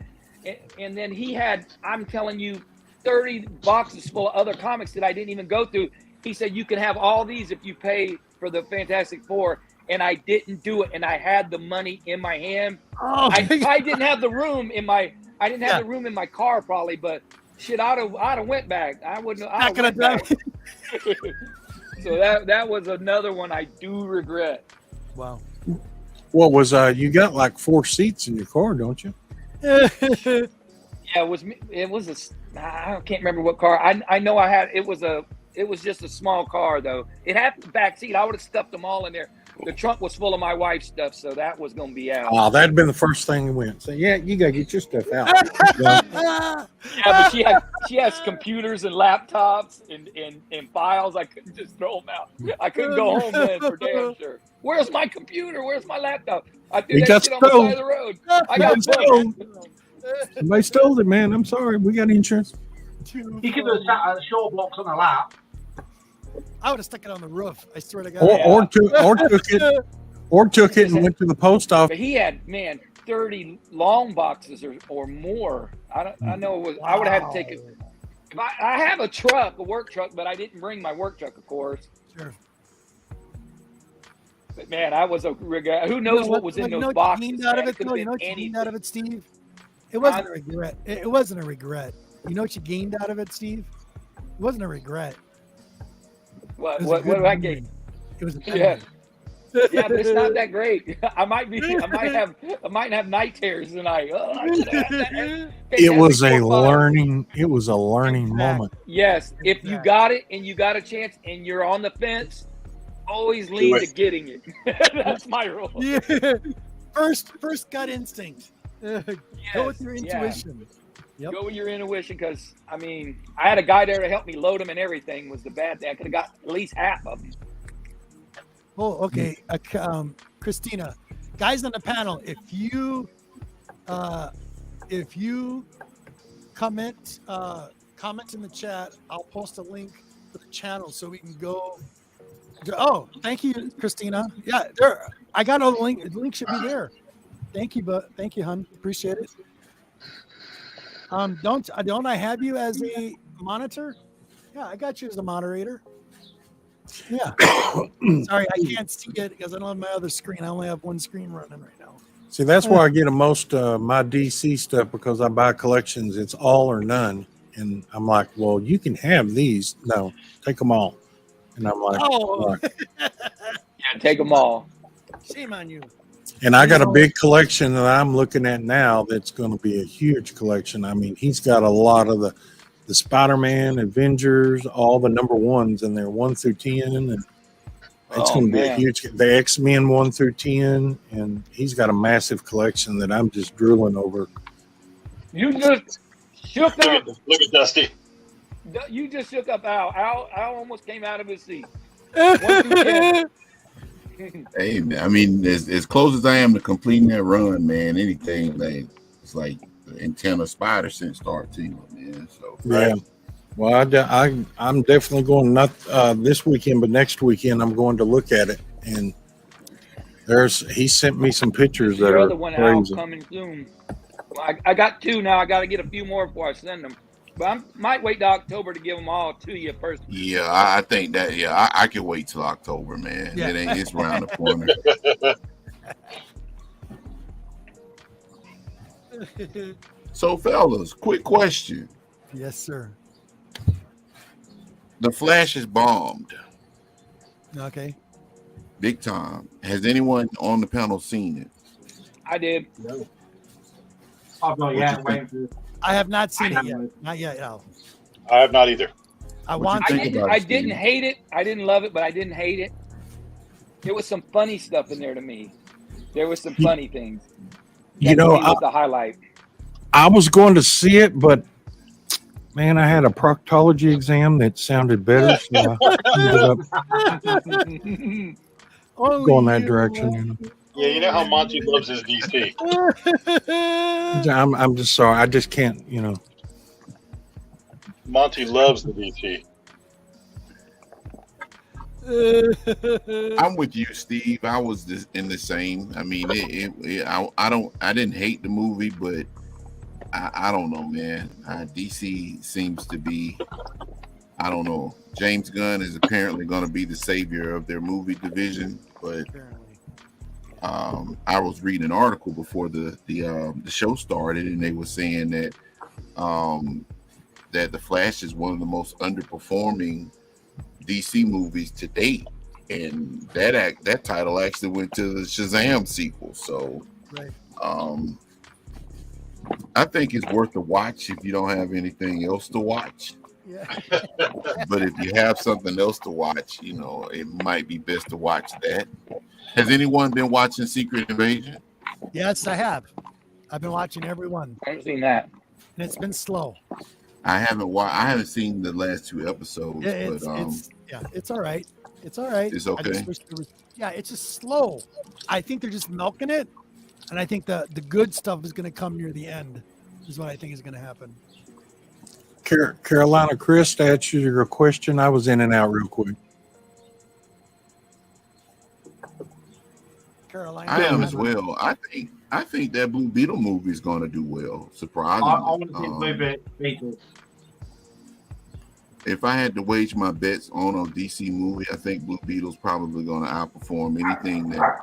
[SPEAKER 2] And then he had, I'm telling you, 30 boxes full of other comics that I didn't even go through. He said, you can have all these if you pay for the Fantastic Four. And I didn't do it. And I had the money in my hand.
[SPEAKER 1] Oh,
[SPEAKER 2] I didn't have the room in my, the room in my car probably, but shit, I'd have went back. I wouldn't.
[SPEAKER 1] Not gonna
[SPEAKER 2] back. So that was another one I do regret.
[SPEAKER 1] Wow.
[SPEAKER 6] What was you got like 4 seats in your car, don't you?
[SPEAKER 2] Yeah, it was I can't remember what car. I know I had. It was just a small car though. It had the back seat. I would have stuffed them all in there. The trunk was full of my wife's stuff, so that was going to be out.
[SPEAKER 6] Oh, that'd been the first thing that went. So yeah, you gotta get your stuff out.
[SPEAKER 2] Yeah, but she has computers and laptops and files. I couldn't just throw them out. I couldn't go home then for damn sure. Where's my computer? Where's my laptop? I threw that shit on the side of the road. I got booked.
[SPEAKER 6] Somebody stole it, man. I'm sorry. We got insurance.
[SPEAKER 3] You could have sat at short blocks on a lap.
[SPEAKER 1] I would have stuck it on the roof. I swear to God.
[SPEAKER 6] Or took it and went to the post office.
[SPEAKER 2] But he had 30 long boxes or more. I know it was. I would have had to take it. I have a work truck, but I didn't bring my work truck, of course.
[SPEAKER 1] Sure.
[SPEAKER 2] But man, I was a regret. Who knows what was in those boxes?
[SPEAKER 1] You know what you gained out of it, Steve? It wasn't a regret. It wasn't a regret. You know what you gained out of it, Steve? It wasn't a regret.
[SPEAKER 2] What did I gain?
[SPEAKER 1] It was a
[SPEAKER 2] yeah, but it's not that great. I might have night terrors tonight.
[SPEAKER 6] It was a learning moment.
[SPEAKER 2] Yes, if you got it and you got a chance and you're on the fence, always lean to getting it. That's my rule.
[SPEAKER 1] Yeah. First gut instinct. Go with your intuition. Yep.
[SPEAKER 2] Go with your intuition, because I had a guy there to help me load them and everything. Was the bad thing. I could have got at least half of them.
[SPEAKER 1] Oh, okay. Christina, guys on the panel, if you comment in the chat, I'll post a link to the channel so we can go. Oh, thank you, Christina. Yeah, there. I got all the link. The link should be there. Thank you, hon. Appreciate it. Don't I have you as a monitor? Yeah, I got you as a moderator. Yeah. Sorry, I can't see it because I don't have my other screen. I only have one screen running right now.
[SPEAKER 6] See, that's why I get most my DC stuff, because I buy collections. It's all or none, and I'm like, well, you can have these. No, take them all. And I'm like,
[SPEAKER 1] oh,
[SPEAKER 2] yeah, take them all.
[SPEAKER 1] Shame on you.
[SPEAKER 6] And I got a big collection that I'm looking at now that's going to be a huge collection. I mean, he's got a lot of the Spider-Man, Avengers, all the number ones in there, 1 through 10. And it's going to be a huge, the X-Men 1 through 10. And he's got a massive collection that I'm just drooling over.
[SPEAKER 2] You just shook up.
[SPEAKER 4] Look at Dusty.
[SPEAKER 2] You just shook up Al. Al almost came out of his seat. 1 through 10.
[SPEAKER 7] Hey, man, as close as I am to completing that run, man, anything like it's like the antenna spider sense start to you, man. So
[SPEAKER 6] yeah, well, I'm definitely going not this weekend, but next weekend I'm going to look at it, and He sent me some pictures that
[SPEAKER 2] Your
[SPEAKER 6] are
[SPEAKER 2] other one out
[SPEAKER 6] crazy.
[SPEAKER 2] coming soon. I got 2 now. I got to get a few more before I send them. But I might wait to October to give them all to you first.
[SPEAKER 7] Yeah, I think that. Yeah, I can wait till October, man.
[SPEAKER 1] Yeah.
[SPEAKER 7] It's around the corner. So, fellas, quick question:
[SPEAKER 1] Yes, sir.
[SPEAKER 7] The Flash is bombed,
[SPEAKER 1] Okay.
[SPEAKER 7] big time. Has anyone on the panel seen it?
[SPEAKER 2] I did.
[SPEAKER 3] I've not yet. Waiting for.
[SPEAKER 1] I have not seen
[SPEAKER 3] I
[SPEAKER 1] it yet.
[SPEAKER 3] haven't.
[SPEAKER 1] Not yet. No.
[SPEAKER 4] I have not either.
[SPEAKER 1] I
[SPEAKER 7] What
[SPEAKER 1] want
[SPEAKER 7] you
[SPEAKER 1] to.
[SPEAKER 7] think about it,
[SPEAKER 2] I
[SPEAKER 7] Steve?
[SPEAKER 2] didn't hate it. I didn't love it, but I didn't hate it. There was some funny stuff in there to me. There was some funny things.
[SPEAKER 6] You
[SPEAKER 2] That to
[SPEAKER 6] know,
[SPEAKER 2] me was the highlight.
[SPEAKER 6] I was going to see it, but man, I had a proctology exam that sounded better, so I ended up
[SPEAKER 1] Only
[SPEAKER 6] going that
[SPEAKER 1] you,
[SPEAKER 6] direction.
[SPEAKER 1] man.
[SPEAKER 6] You know?
[SPEAKER 4] Yeah, you know how Monty loves his DC.
[SPEAKER 6] I'm just sorry. I just can't. You know.
[SPEAKER 4] Monty loves the DC.
[SPEAKER 7] I'm with you, Steve. I was in the same. I mean, I didn't hate the movie, but I don't know, man. DC seems to be, I don't know. James Gunn is apparently going to be the savior of their movie division, but I was reading an article before the show started, and they were saying that that The Flash is one of the most underperforming DC movies to date, and that title actually went to the Shazam sequel. So,
[SPEAKER 1] Right.
[SPEAKER 7] I think it's worth a watch if you don't have anything else to watch.
[SPEAKER 1] Yeah.
[SPEAKER 7] But if you have something else to watch, you know, it might be best to watch that. Has anyone been watching Secret Invasion?
[SPEAKER 1] Yes, I have. I've been watching every one,
[SPEAKER 2] I haven't seen that.
[SPEAKER 1] and it's been slow.
[SPEAKER 7] I haven't seen the last 2 episodes,
[SPEAKER 1] Yeah,
[SPEAKER 7] but
[SPEAKER 1] it's all right. It's all right.
[SPEAKER 7] It's
[SPEAKER 1] I
[SPEAKER 7] okay.
[SPEAKER 1] just wish there was, it's just slow. I think they're just milking it, and I think the good stuff is going to come near the end. Is what I think is going to happen.
[SPEAKER 6] Carolina Chris, to answer your question, I was in and out real quick.
[SPEAKER 1] Carolina.
[SPEAKER 7] I am as well. I think that Blue Beetle movie is going to do well. Surprisingly,
[SPEAKER 3] I want to see Blue Beetle.
[SPEAKER 7] if I had to wage my bets on a DC movie, I think Blue Beetle's probably going to outperform anything that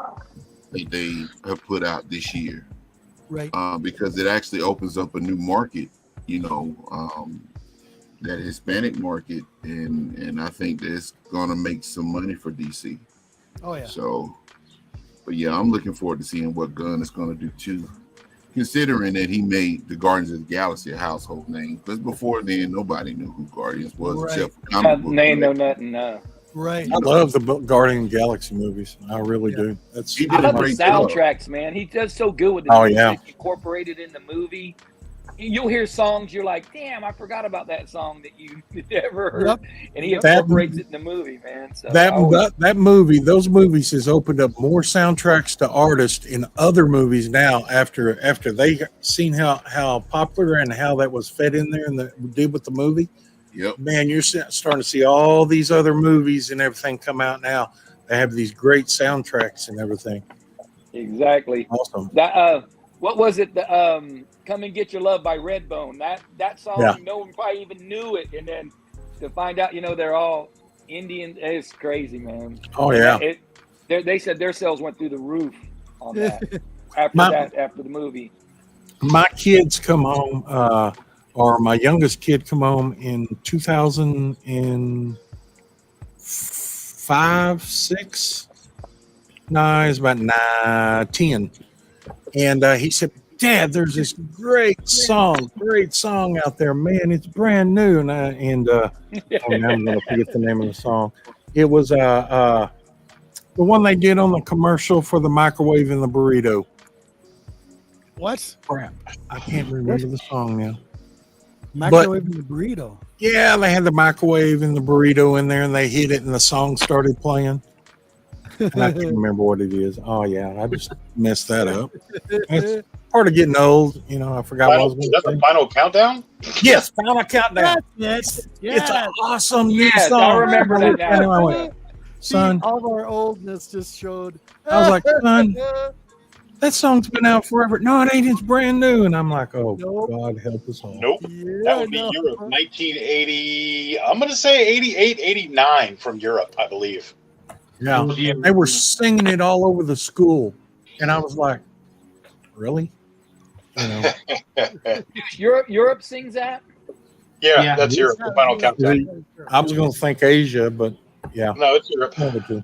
[SPEAKER 7] they have put out this year.
[SPEAKER 1] Right.
[SPEAKER 7] Because it actually opens up a new market, you know, that Hispanic market, and I think that it's going to make some money for DC.
[SPEAKER 1] Oh yeah.
[SPEAKER 7] So, but yeah, I'm looking forward to seeing what Gunn is going to do too, considering that he made the Guardians of the Galaxy a household name. Because before then, nobody knew who Guardians was
[SPEAKER 1] Right.
[SPEAKER 7] except for comic book
[SPEAKER 2] Name no
[SPEAKER 7] fans.
[SPEAKER 2] nothing.
[SPEAKER 1] Right.
[SPEAKER 6] I love the Guardian Galaxy movies. I really
[SPEAKER 1] Yeah.
[SPEAKER 6] do. That's
[SPEAKER 7] He
[SPEAKER 2] I
[SPEAKER 7] did a
[SPEAKER 2] love the
[SPEAKER 7] great job.
[SPEAKER 2] soundtracks, man. He does so good with the
[SPEAKER 6] Oh,
[SPEAKER 2] music
[SPEAKER 6] yeah.
[SPEAKER 2] incorporated in the movie. You'll hear songs, you're like, damn, I forgot about that song that you never heard.
[SPEAKER 1] Yep.
[SPEAKER 2] And he
[SPEAKER 6] That-
[SPEAKER 2] incorporates it in the movie, man. So
[SPEAKER 6] that movie, those movies has opened up more soundtracks to artists in other movies now after they seen how popular and how that was fed in there and the did with the movie.
[SPEAKER 7] Yep.
[SPEAKER 6] Man, you're starting to see all these other movies and everything come out now. They have these great soundtracks and everything.
[SPEAKER 2] exactly.
[SPEAKER 6] Awesome.
[SPEAKER 2] That what was it? The "Come and Get Your Love" by Redbone. That song,
[SPEAKER 6] Yeah.
[SPEAKER 2] no one probably even knew it, and then to find out, you know, they're all Indian. It's crazy, man.
[SPEAKER 6] Oh yeah.
[SPEAKER 2] They said their sales went through the roof on that after the movie.
[SPEAKER 6] My kids come home, or my youngest kid come home in 2005, 6. No, he's about 10. And he said, "Dad, there's this great song out there, man. It's brand new." And now I'm going to forget the name of the song. It was the one they did on the commercial for the microwave and the burrito.
[SPEAKER 1] What?
[SPEAKER 6] Crap, I can't remember the song now.
[SPEAKER 1] Microwave and the burrito.
[SPEAKER 6] Yeah, they had the microwave and the burrito in there, and they hit it, and the song started playing. And I can't remember what it is. Oh yeah, I just messed that up. It's part of getting old, you know. I forgot what I was
[SPEAKER 4] Is
[SPEAKER 6] going
[SPEAKER 4] that
[SPEAKER 6] to
[SPEAKER 4] the
[SPEAKER 6] say.
[SPEAKER 4] final countdown?
[SPEAKER 6] Yes, Final Countdown.
[SPEAKER 1] Yes.
[SPEAKER 6] It's an awesome new
[SPEAKER 2] Yes,
[SPEAKER 6] song.
[SPEAKER 2] I remember that now.
[SPEAKER 6] And I went, son.
[SPEAKER 1] All of our oldness just showed.
[SPEAKER 6] I was like, son, that song's been out forever. No, it ain't. It's brand new. And I'm like, oh,
[SPEAKER 1] Nope.
[SPEAKER 6] God help us all.
[SPEAKER 4] Nope.
[SPEAKER 1] Yeah,
[SPEAKER 4] That would be
[SPEAKER 1] no.
[SPEAKER 4] Europe, 1980. I'm going to say 88, 89 from Europe, I believe.
[SPEAKER 6] Yeah,
[SPEAKER 3] Yeah.
[SPEAKER 6] they were singing it all over the school, and I was like, really? You know,
[SPEAKER 2] Europe sings that.
[SPEAKER 4] Yeah, that's Europe. The final countdown.
[SPEAKER 6] I was going to think Asia, but yeah,
[SPEAKER 4] No, it's Europe.
[SPEAKER 6] one of the two.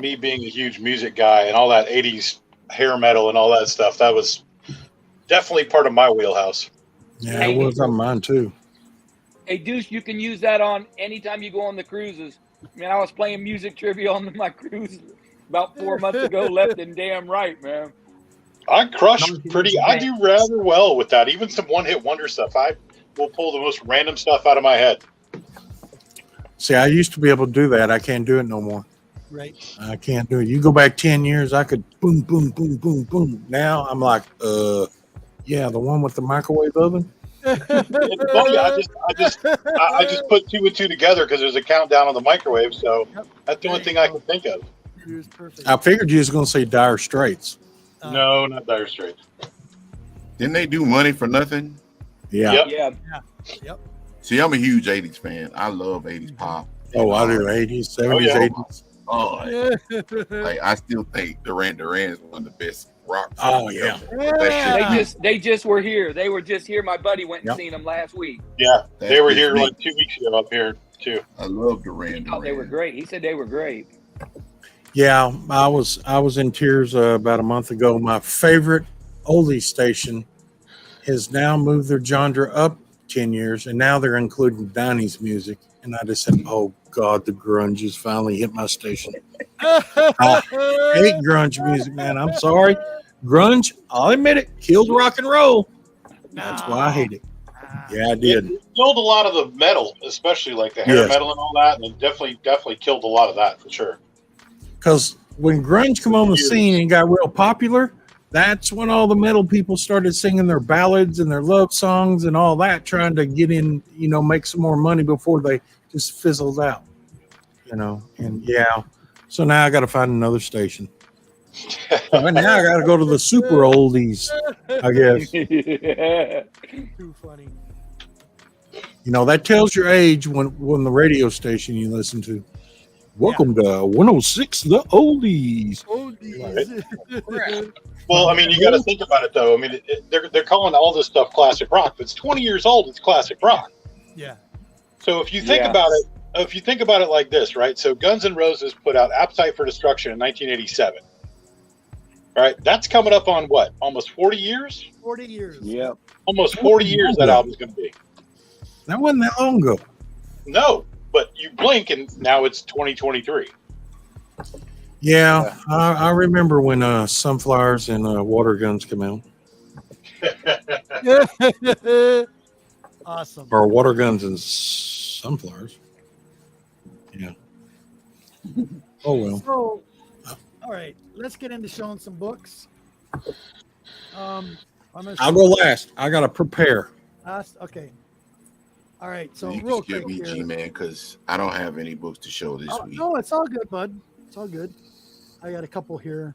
[SPEAKER 4] Me being a huge music guy and all that 80s hair metal and all that stuff, that was definitely part of my wheelhouse.
[SPEAKER 6] Yeah, it was on mine too.
[SPEAKER 2] Hey, Deuce, you can use that on anytime you go on the cruises. I mean, I was playing music trivia on my cruise about 4 months ago, left and damn right, man.
[SPEAKER 4] I do rather well with that. Even some one-hit wonder stuff. I will pull the most random stuff out of my head.
[SPEAKER 6] See, I used to be able to do that. I can't do it no more.
[SPEAKER 1] Right.
[SPEAKER 6] I can't do it. You go back 10 years, I could boom, boom, boom, boom, boom. Now I'm like, yeah, the one with the microwave oven.
[SPEAKER 4] It's funny. I just put two and two together because there's a countdown on the microwave. So that's the only thing I can think of.
[SPEAKER 1] It was perfect.
[SPEAKER 6] I figured you was going to say Dire Straits.
[SPEAKER 4] No, not Dire Straits.
[SPEAKER 7] Didn't they do Money for Nothing?
[SPEAKER 6] Yeah.
[SPEAKER 4] Yep.
[SPEAKER 2] Yeah.
[SPEAKER 7] See, I'm a huge 80s fan. I love 80s pop.
[SPEAKER 6] Oh, I do 80s, 70s,
[SPEAKER 4] Oh, yeah.
[SPEAKER 6] 80s.
[SPEAKER 7] Oh, like I still think Duran Duran is one of the best rock.
[SPEAKER 6] Oh, yeah.
[SPEAKER 2] They just were here. They were just here. My buddy went and
[SPEAKER 6] Yep.
[SPEAKER 2] seen them last week.
[SPEAKER 4] Yeah, they were
[SPEAKER 7] That's
[SPEAKER 4] here
[SPEAKER 7] me.
[SPEAKER 4] like 2 weeks ago up here too.
[SPEAKER 7] I love Duran
[SPEAKER 2] Oh,
[SPEAKER 7] Duran.
[SPEAKER 2] they were great. He said they were great.
[SPEAKER 6] Yeah, I was in tears about a month ago. My favorite oldie station has now moved their genre up 10 years, and now they're including Donnie's music. And I just said, oh, God, the grunge has finally hit my station. I hate grunge music, man. I'm sorry. Grunge, I'll admit it, killed rock and roll. That's why I hate it. Yeah, I did.
[SPEAKER 4] It killed a lot of the metal, especially like the hair
[SPEAKER 6] Yes.
[SPEAKER 4] metal and all that, and it definitely killed a lot of that for sure.
[SPEAKER 6] Because when grunge come on the scene and got real popular, that's when all the metal people started singing their ballads and their love songs and all that, trying to get in, make some more money before they just fizzled out, and yeah. So now I got to find another station. So now I got to go to the super oldies, I guess.
[SPEAKER 1] Too funny.
[SPEAKER 6] That tells your age when the radio station you listen to. Welcome to 106 The Oldies.
[SPEAKER 1] Oldies.
[SPEAKER 4] Well, I mean, you got to think about it though. I mean, they're calling all this stuff classic rock, but it's 20 years old. It's classic rock.
[SPEAKER 1] Yeah.
[SPEAKER 4] So if you think about it like this, right? So Guns N' Roses put out Appetite for Destruction in 1987. Right? That's coming up on what? Almost 40 years?
[SPEAKER 1] 40 years.
[SPEAKER 2] Yeah.
[SPEAKER 4] Almost 40 years that album's going to be.
[SPEAKER 6] That wasn't that long ago.
[SPEAKER 4] No, but you blink and now it's 2023.
[SPEAKER 6] Yeah, I remember when Sunflowers and Water Guns come out.
[SPEAKER 1] Awesome.
[SPEAKER 6] Or Water Guns and Sunflowers. Yeah. Oh, well.
[SPEAKER 1] So, all right, let's get into showing some books.
[SPEAKER 6] I'll go last. I got to prepare.
[SPEAKER 1] Okay. All right, so
[SPEAKER 7] You
[SPEAKER 1] real
[SPEAKER 7] can skip
[SPEAKER 1] quick
[SPEAKER 7] me,
[SPEAKER 1] here.
[SPEAKER 7] G-Man, because I don't have any books to show this week.
[SPEAKER 1] No, it's all good, bud. It's all good. I got a couple here.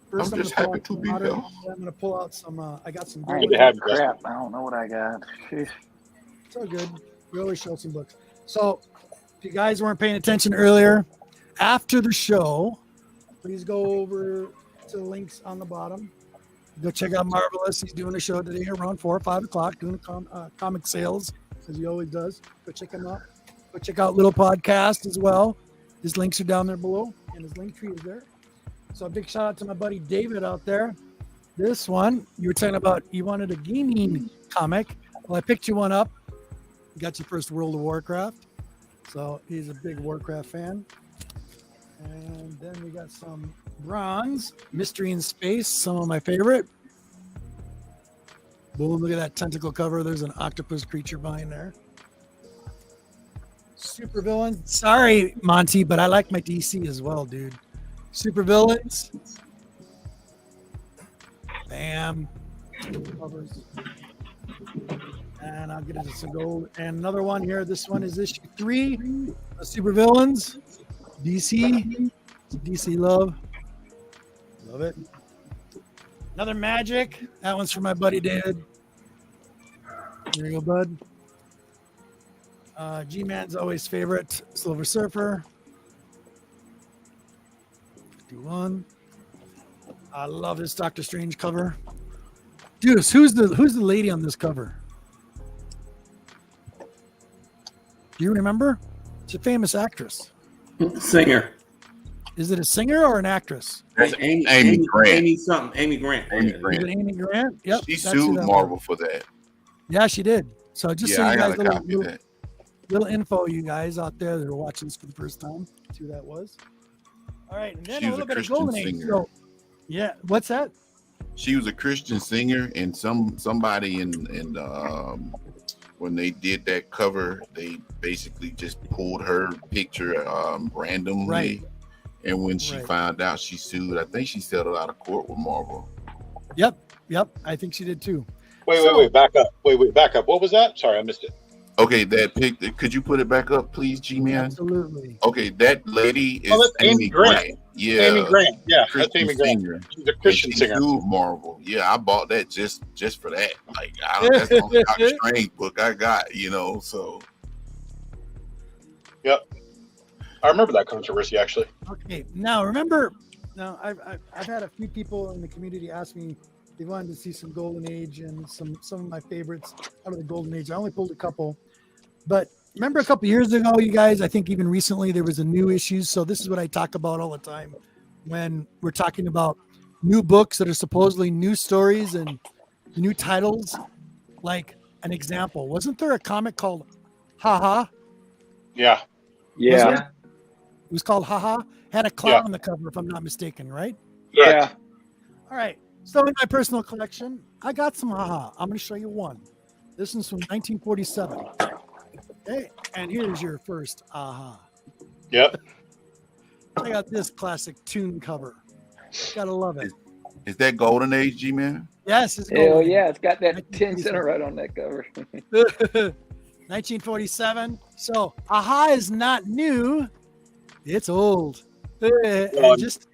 [SPEAKER 1] First,
[SPEAKER 7] I'm just
[SPEAKER 1] gonna pull
[SPEAKER 7] happy
[SPEAKER 1] out
[SPEAKER 7] to
[SPEAKER 1] some
[SPEAKER 7] be
[SPEAKER 1] modern-
[SPEAKER 7] here.
[SPEAKER 1] I'm going to pull out some. I got some.
[SPEAKER 2] I
[SPEAKER 4] Good to have you,
[SPEAKER 2] crap. I don't know what I got. Sheesh.
[SPEAKER 1] It's all good. We always show some books. So, if you guys weren't paying attention earlier, after the show, please go over to the links on the bottom. Go check out Marvelous. He's doing a show today around 4 or 5 o'clock, doing comic sales, as he always does. Go check him out. Go check out Little Podcast as well. His links are down there below, and his link tree is there. So a big shout out to my buddy David out there. This one, you were talking about you wanted a gaming comic. Well, I picked you one up. You got your first World of Warcraft. So he's a big Warcraft fan. And then we got some bronze, Mystery in Space, some of my favorite. Boom, look at that tentacle cover. There's an octopus creature behind there. Super villains. Sorry, Monty, but I like my DC as well, dude. Super villains. Bam. Covers. And I'll get into some gold. And another one here. This one is issue 3. The Super Villains. DC. DC love. Love it. Another Magic. That one's for my buddy David. There you go, bud. G-Man's always favorite. Silver Surfer. 51. I love this Doctor Strange cover. Deuce, who's the lady on this cover? Do you remember? It's a famous actress.
[SPEAKER 5] Singer.
[SPEAKER 1] Is it a singer or an actress?
[SPEAKER 7] Amy Grant.
[SPEAKER 5] Amy something. Amy Grant.
[SPEAKER 7] Amy
[SPEAKER 1] Is it
[SPEAKER 7] Grant.
[SPEAKER 1] Amy Grant? Yep.
[SPEAKER 7] She
[SPEAKER 1] that's who
[SPEAKER 7] sued
[SPEAKER 1] that
[SPEAKER 7] Marvel
[SPEAKER 1] was.
[SPEAKER 7] for that.
[SPEAKER 1] Yeah, she did. So just so
[SPEAKER 7] Yeah, I
[SPEAKER 1] you
[SPEAKER 7] got
[SPEAKER 1] guys
[SPEAKER 7] a copy of that.
[SPEAKER 1] little info, you guys out there that are watching this for the first time, see who that was. All right, and then
[SPEAKER 7] She
[SPEAKER 1] a
[SPEAKER 7] was
[SPEAKER 1] little
[SPEAKER 7] a
[SPEAKER 1] bit of
[SPEAKER 7] Christian
[SPEAKER 1] Golden Age.
[SPEAKER 7] singer.
[SPEAKER 1] So, yeah, what's that?
[SPEAKER 7] She was a Christian singer, and somebody in when they did that cover, they basically just pulled her picture randomly.
[SPEAKER 1] Right.
[SPEAKER 7] And when she
[SPEAKER 1] Right.
[SPEAKER 7] found out, she sued. I think she settled out of court with Marvel.
[SPEAKER 1] Yep. I think she did too.
[SPEAKER 4] Wait, back up. Wait, back up. What was that? Sorry, I missed it.
[SPEAKER 7] Okay, that pic. Could you put it back up, please, G-Man?
[SPEAKER 1] Absolutely.
[SPEAKER 7] Okay, that lady is
[SPEAKER 4] that's
[SPEAKER 7] Amy Grant. Yeah,
[SPEAKER 4] Amy Grant. Yeah, that's
[SPEAKER 7] Christian
[SPEAKER 4] Amy Grant.
[SPEAKER 7] singer.
[SPEAKER 4] She's a Christian
[SPEAKER 7] And she
[SPEAKER 4] singer.
[SPEAKER 7] sued Marvel. Yeah, I bought that just for that. Like, that's the only Doctor Strange book I got. So.
[SPEAKER 4] Yep. I remember that controversy actually.
[SPEAKER 1] Okay. Now remember, I've had a few people in the community ask me they wanted to see some Golden Age and some of my favorites out of the Golden Age. I only pulled a couple, but remember a couple years ago, you guys, I think even recently there was a new issue. So this is what I talk about all the time when we're talking about new books that are supposedly new stories and new titles. Like an example, wasn't there a comic called Haha?
[SPEAKER 4] Yeah.
[SPEAKER 2] Yeah.
[SPEAKER 1] It was called Haha. Had a clown on the cover, if I'm not mistaken, right?
[SPEAKER 2] Yeah.
[SPEAKER 1] All right. So in my personal collection, I got some Haha. I'm going to show you one. This one's from 1947. Okay, and here's your first Aha.
[SPEAKER 4] Yep.
[SPEAKER 1] Check out this classic tune cover. Gotta love it.
[SPEAKER 7] Is that Golden Age, G-Man?
[SPEAKER 1] Yes, it's
[SPEAKER 2] Hell
[SPEAKER 1] Golden.
[SPEAKER 2] yeah, it's got that 10 center right on that cover.
[SPEAKER 1] 1947. So Aha is not new. It's old.
[SPEAKER 4] Well,
[SPEAKER 1] just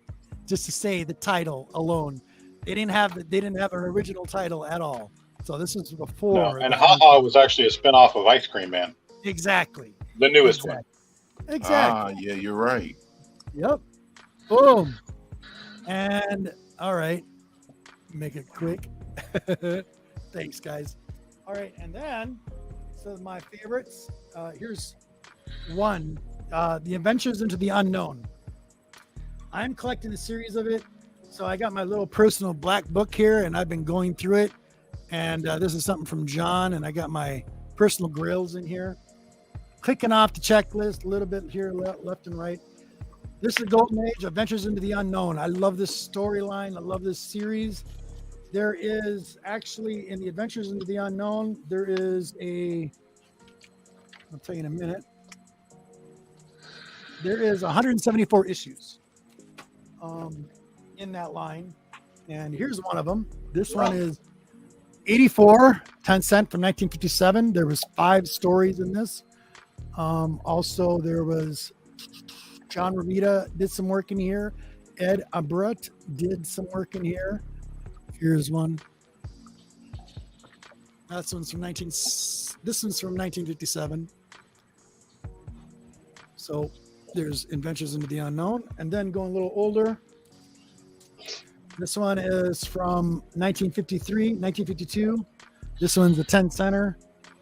[SPEAKER 1] to say the title alone, they didn't have an original title at all. So this is before.
[SPEAKER 4] No, and Haha was actually a spinoff of Ice Cream Man,
[SPEAKER 1] Exactly.
[SPEAKER 4] the newest one.
[SPEAKER 1] Exactly.
[SPEAKER 7] Yeah, you're right.
[SPEAKER 1] Yep. Boom. And all right. Make it quick. Thanks, guys. All right. And then, so my favorites. Here's one. The Adventures into the Unknown. I'm collecting a series of it. So I got my little personal black book here, and I've been going through it. And this is something from John, and I got my personal grails in here. Clicking off the checklist a little bit here, left and right. This is Golden Age, Adventures into the Unknown. I love this storyline. I love this series. There is actually, in the Adventures into the Unknown, there is I'll tell you in a minute. There is 174 issues in that line. And here's one of them. This one is 84, 10 cent from 1957. There was 5 stories in this. Also, there was John Romita did some work in here. Ed Abrutt did some work in here. Here's one. This one's from 1957. So there's Adventures into the Unknown. And then going a little older. This one is from 1953, 1952. This one's a 10 center.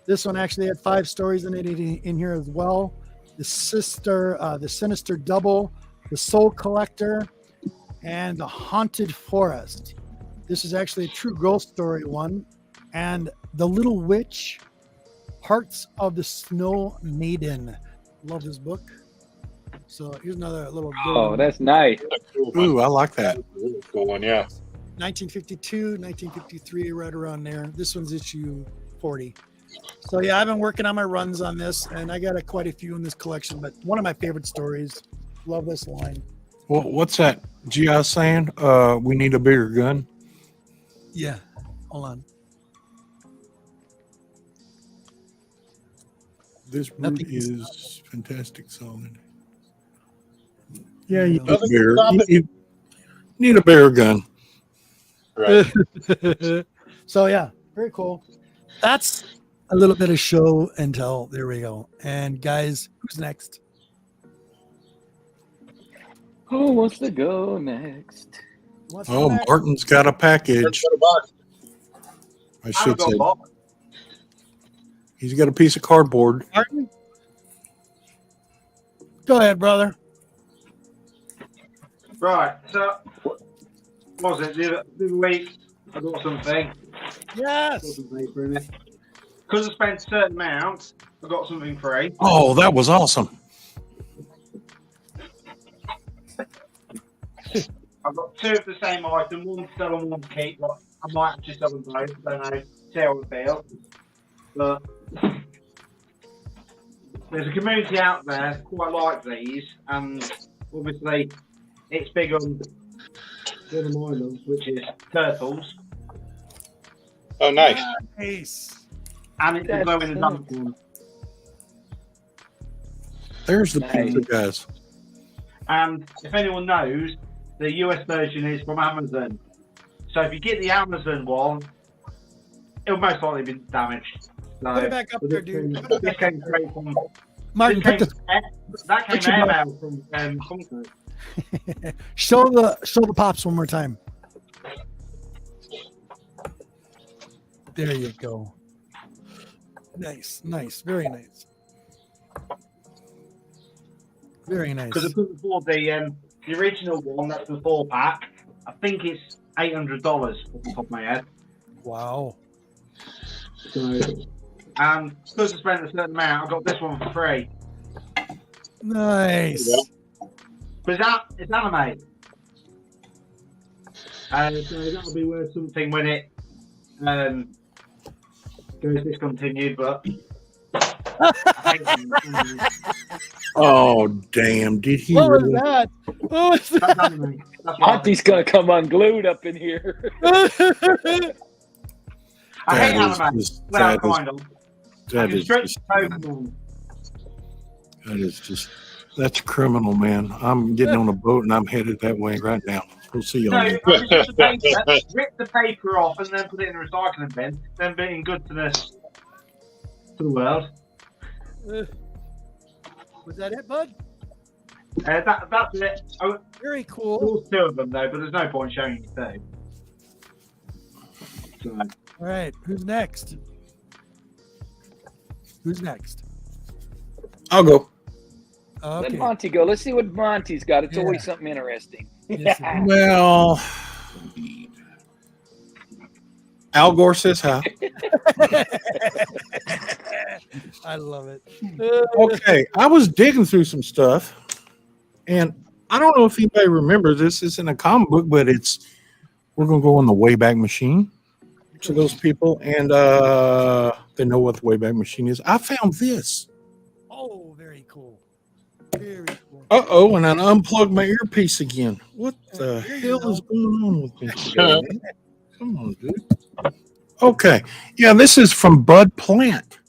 [SPEAKER 1] This one actually had 5 stories in it in here as well. The Sinister Double, The Soul Collector, and The Haunted Forest. This is actually a true ghost story one. And The Little Witch, Hearts of the Snow Maiden. Love this book. So here's another little.
[SPEAKER 2] Oh, that's nice.
[SPEAKER 8] Ooh, I like that.
[SPEAKER 4] Cool one, yeah.
[SPEAKER 1] 1952, 1953, right around there. This one's issue 40. So yeah, I've been working on my runs on this, and I got quite a few in this collection. But one of my favorite stories. Love this line.
[SPEAKER 8] Well, what's that GI saying? We need a bigger gun.
[SPEAKER 1] Yeah. Hold on.
[SPEAKER 8] This brute
[SPEAKER 1] Nothing is
[SPEAKER 8] is fantastic solid. Yeah, you need
[SPEAKER 4] Nothing
[SPEAKER 8] a bear.
[SPEAKER 4] can stop
[SPEAKER 8] You need a bear gun.
[SPEAKER 4] Right.
[SPEAKER 1] So yeah, very cool. That's a little bit of show and tell. There we go. And guys, who's next?
[SPEAKER 2] Who wants to go next?
[SPEAKER 1] What's
[SPEAKER 8] Oh,
[SPEAKER 1] next?
[SPEAKER 8] Martin's got a package.
[SPEAKER 4] Put a box.
[SPEAKER 8] I
[SPEAKER 3] I
[SPEAKER 8] should
[SPEAKER 3] got
[SPEAKER 8] say.
[SPEAKER 3] box.
[SPEAKER 8] He's got a piece of cardboard.
[SPEAKER 1] Martin? Go ahead, brother.
[SPEAKER 3] Right, so what was it the other week? I got something. Got
[SPEAKER 1] Yes.
[SPEAKER 3] some paper in it. Because I spent a certain amount, I got something free.
[SPEAKER 8] Oh, that was awesome.
[SPEAKER 3] I've got two of the same item, one still and one to keep. But I might actually sell them both. I don't know. See how it feels. But there's a community out there that quite like these, and obviously it's big on one of my loves, which is turtles,
[SPEAKER 4] Oh, nice.
[SPEAKER 1] Nice.
[SPEAKER 3] and it's a glow in the dark one.
[SPEAKER 8] There's the
[SPEAKER 2] Nice.
[SPEAKER 8] pizza, guys.
[SPEAKER 3] And if anyone knows, the US version is from Amazon. So if you get the Amazon one, it'll most likely be damaged. So,
[SPEAKER 1] Put it back up
[SPEAKER 3] but
[SPEAKER 1] there,
[SPEAKER 3] this
[SPEAKER 1] dude.
[SPEAKER 3] came-
[SPEAKER 1] Put it
[SPEAKER 3] This
[SPEAKER 1] back
[SPEAKER 3] came
[SPEAKER 1] up
[SPEAKER 3] straight from.
[SPEAKER 1] Martin,
[SPEAKER 3] This
[SPEAKER 1] put
[SPEAKER 3] came,
[SPEAKER 1] the,
[SPEAKER 3] that came
[SPEAKER 1] put your
[SPEAKER 3] airmail from Comfort.
[SPEAKER 1] show the pops one more time. There you go. Nice, nice, very nice. Very nice.
[SPEAKER 3] Because I couldn't afford the original one, that's the 4-pack. I think it's $800 off the top of my head.
[SPEAKER 1] Wow.
[SPEAKER 3] So, and because I spent a certain amount, I got this one for free.
[SPEAKER 1] Nice.
[SPEAKER 4] Yeah.
[SPEAKER 3] But it's anime. So that'll be worth something when it goes discontinued, but I hate them.
[SPEAKER 8] Oh, damn. Did he
[SPEAKER 1] What was
[SPEAKER 8] really?
[SPEAKER 1] that? What was
[SPEAKER 3] That's anime. That's what I
[SPEAKER 2] Monty's
[SPEAKER 3] think.
[SPEAKER 2] gonna come unglued up in here.
[SPEAKER 1] that?
[SPEAKER 3] I hate
[SPEAKER 8] That is
[SPEAKER 3] anime.
[SPEAKER 8] just-
[SPEAKER 3] Well,
[SPEAKER 8] that is-
[SPEAKER 3] kind of. I
[SPEAKER 8] That
[SPEAKER 3] can
[SPEAKER 8] is
[SPEAKER 3] stretch
[SPEAKER 8] just,
[SPEAKER 3] Pokemon.
[SPEAKER 8] that's criminal, man. I'm getting on a boat and I'm headed that way right now. We'll see you
[SPEAKER 3] No,
[SPEAKER 8] on
[SPEAKER 3] I just use the paper, rip the paper off, and then put it in the recycling bin. Then being good to the world.
[SPEAKER 1] Was that it, bud?
[SPEAKER 3] That's it. Oh,
[SPEAKER 1] Very cool.
[SPEAKER 3] there's 2 of them though, but there's no point showing you 2. So,
[SPEAKER 1] All right, who's next? Who's next?
[SPEAKER 8] I'll go.
[SPEAKER 2] Let
[SPEAKER 1] Okay.
[SPEAKER 2] Monty go. Let's see what Monty's got. It's
[SPEAKER 1] Yeah.
[SPEAKER 2] always something interesting.
[SPEAKER 1] Yes, it is.
[SPEAKER 8] Well, Al Gore says hi.
[SPEAKER 1] I love it.
[SPEAKER 8] Okay, I was digging through some stuff, and I don't know if anybody remembers this. It's in a comic book, but we're gonna go on the Wayback Machine to those people, and they know what the Wayback Machine is. I found this.
[SPEAKER 1] Oh, very cool. Very cool.
[SPEAKER 8] And I unplugged my earpiece again. What the hell is going on with me today, man? Come on, dude. Okay, yeah, this is from Bud Plant.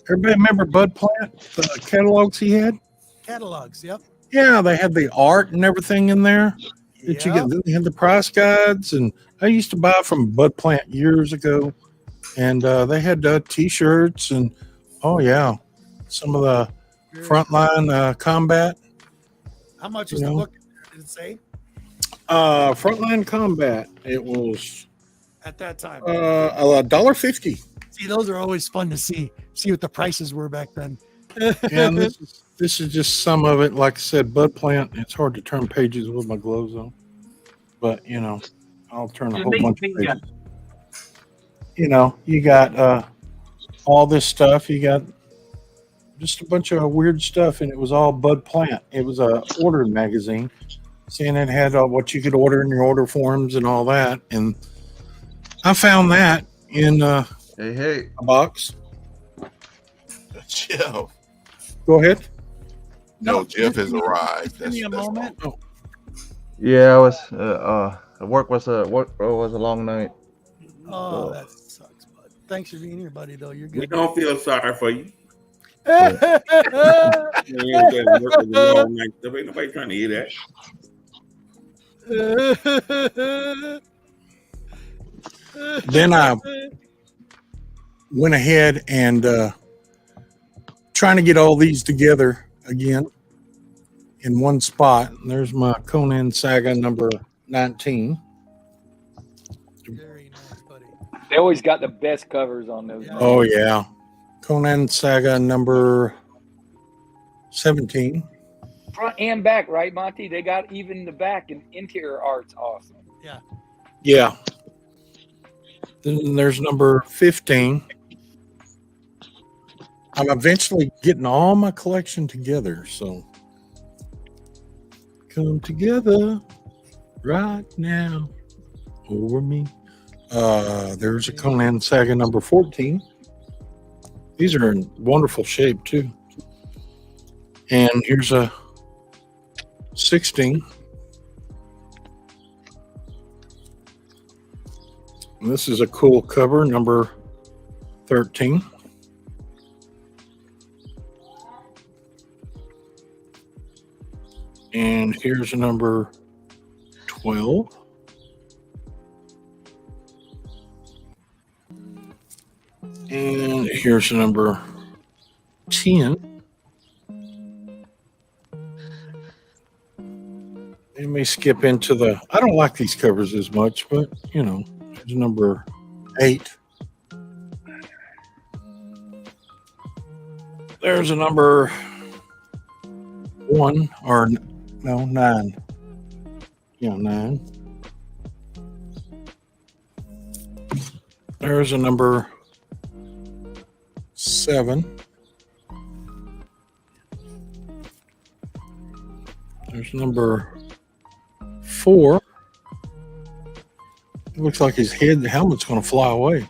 [SPEAKER 8] Everybody remember Bud Plant? The catalogs he had.
[SPEAKER 1] Catalogs, yep.
[SPEAKER 8] Yeah, they had the art and everything in there. Did you
[SPEAKER 1] Yep.
[SPEAKER 8] get? They had the price guides, and I used to buy from Bud Plant years ago, and they had T-shirts and some of the
[SPEAKER 1] Very
[SPEAKER 8] frontline combat.
[SPEAKER 1] How much
[SPEAKER 8] you
[SPEAKER 1] was the
[SPEAKER 8] know.
[SPEAKER 1] book? Did it say
[SPEAKER 8] Frontline combat. It was
[SPEAKER 1] at that time?
[SPEAKER 8] $1.50.
[SPEAKER 1] See, those are always fun to see. See what the prices were back then.
[SPEAKER 8] And this is just some of it. Like I said, Bud Plant. It's hard to turn pages with my gloves on, but I'll turn a
[SPEAKER 3] Just
[SPEAKER 8] whole
[SPEAKER 3] leave
[SPEAKER 8] bunch of
[SPEAKER 3] finger.
[SPEAKER 8] pages. You got all this stuff. You got just a bunch of weird stuff, and it was all Bud Plant. It was a order magazine, saying it had what you could order in your order forms and all that. And I found that in
[SPEAKER 9] Hey,
[SPEAKER 8] a box.
[SPEAKER 7] Jeff.
[SPEAKER 8] Go ahead.
[SPEAKER 7] No, Jeff has arrived.
[SPEAKER 1] Give me a moment.
[SPEAKER 8] Oh,
[SPEAKER 9] yeah, I was work was a long night.
[SPEAKER 1] Oh, that sucks, bud. Thanks for being here, buddy. Though you're
[SPEAKER 5] We
[SPEAKER 1] good.
[SPEAKER 5] don't feel sorry for you. Nobody trying to hear that.
[SPEAKER 8] Then I went ahead and trying to get all these together again in one spot. And there's my Conan Saga number 19.
[SPEAKER 1] Very nice, buddy.
[SPEAKER 2] They always got the best covers on those.
[SPEAKER 1] Yeah.
[SPEAKER 8] Oh, yeah. Conan Saga number 17.
[SPEAKER 2] Front and back, right, Monty? They got even the back and interior art's awesome.
[SPEAKER 8] Yeah. Then there's number 15. I'm eventually getting all my collection together, so come together right now over me. There's a Conan Saga number 14. These are in wonderful shape too. And here's a 16. And this is a cool cover, number 13. And here's a number 12. And here's a number 10. Let me skip into the, I don't like these covers as much, but you know, here's number 8. There's a number 1, or no, 9. Yeah, 9. There's a number 7. There's number 4. It looks like his head, the helmet's going to fly away.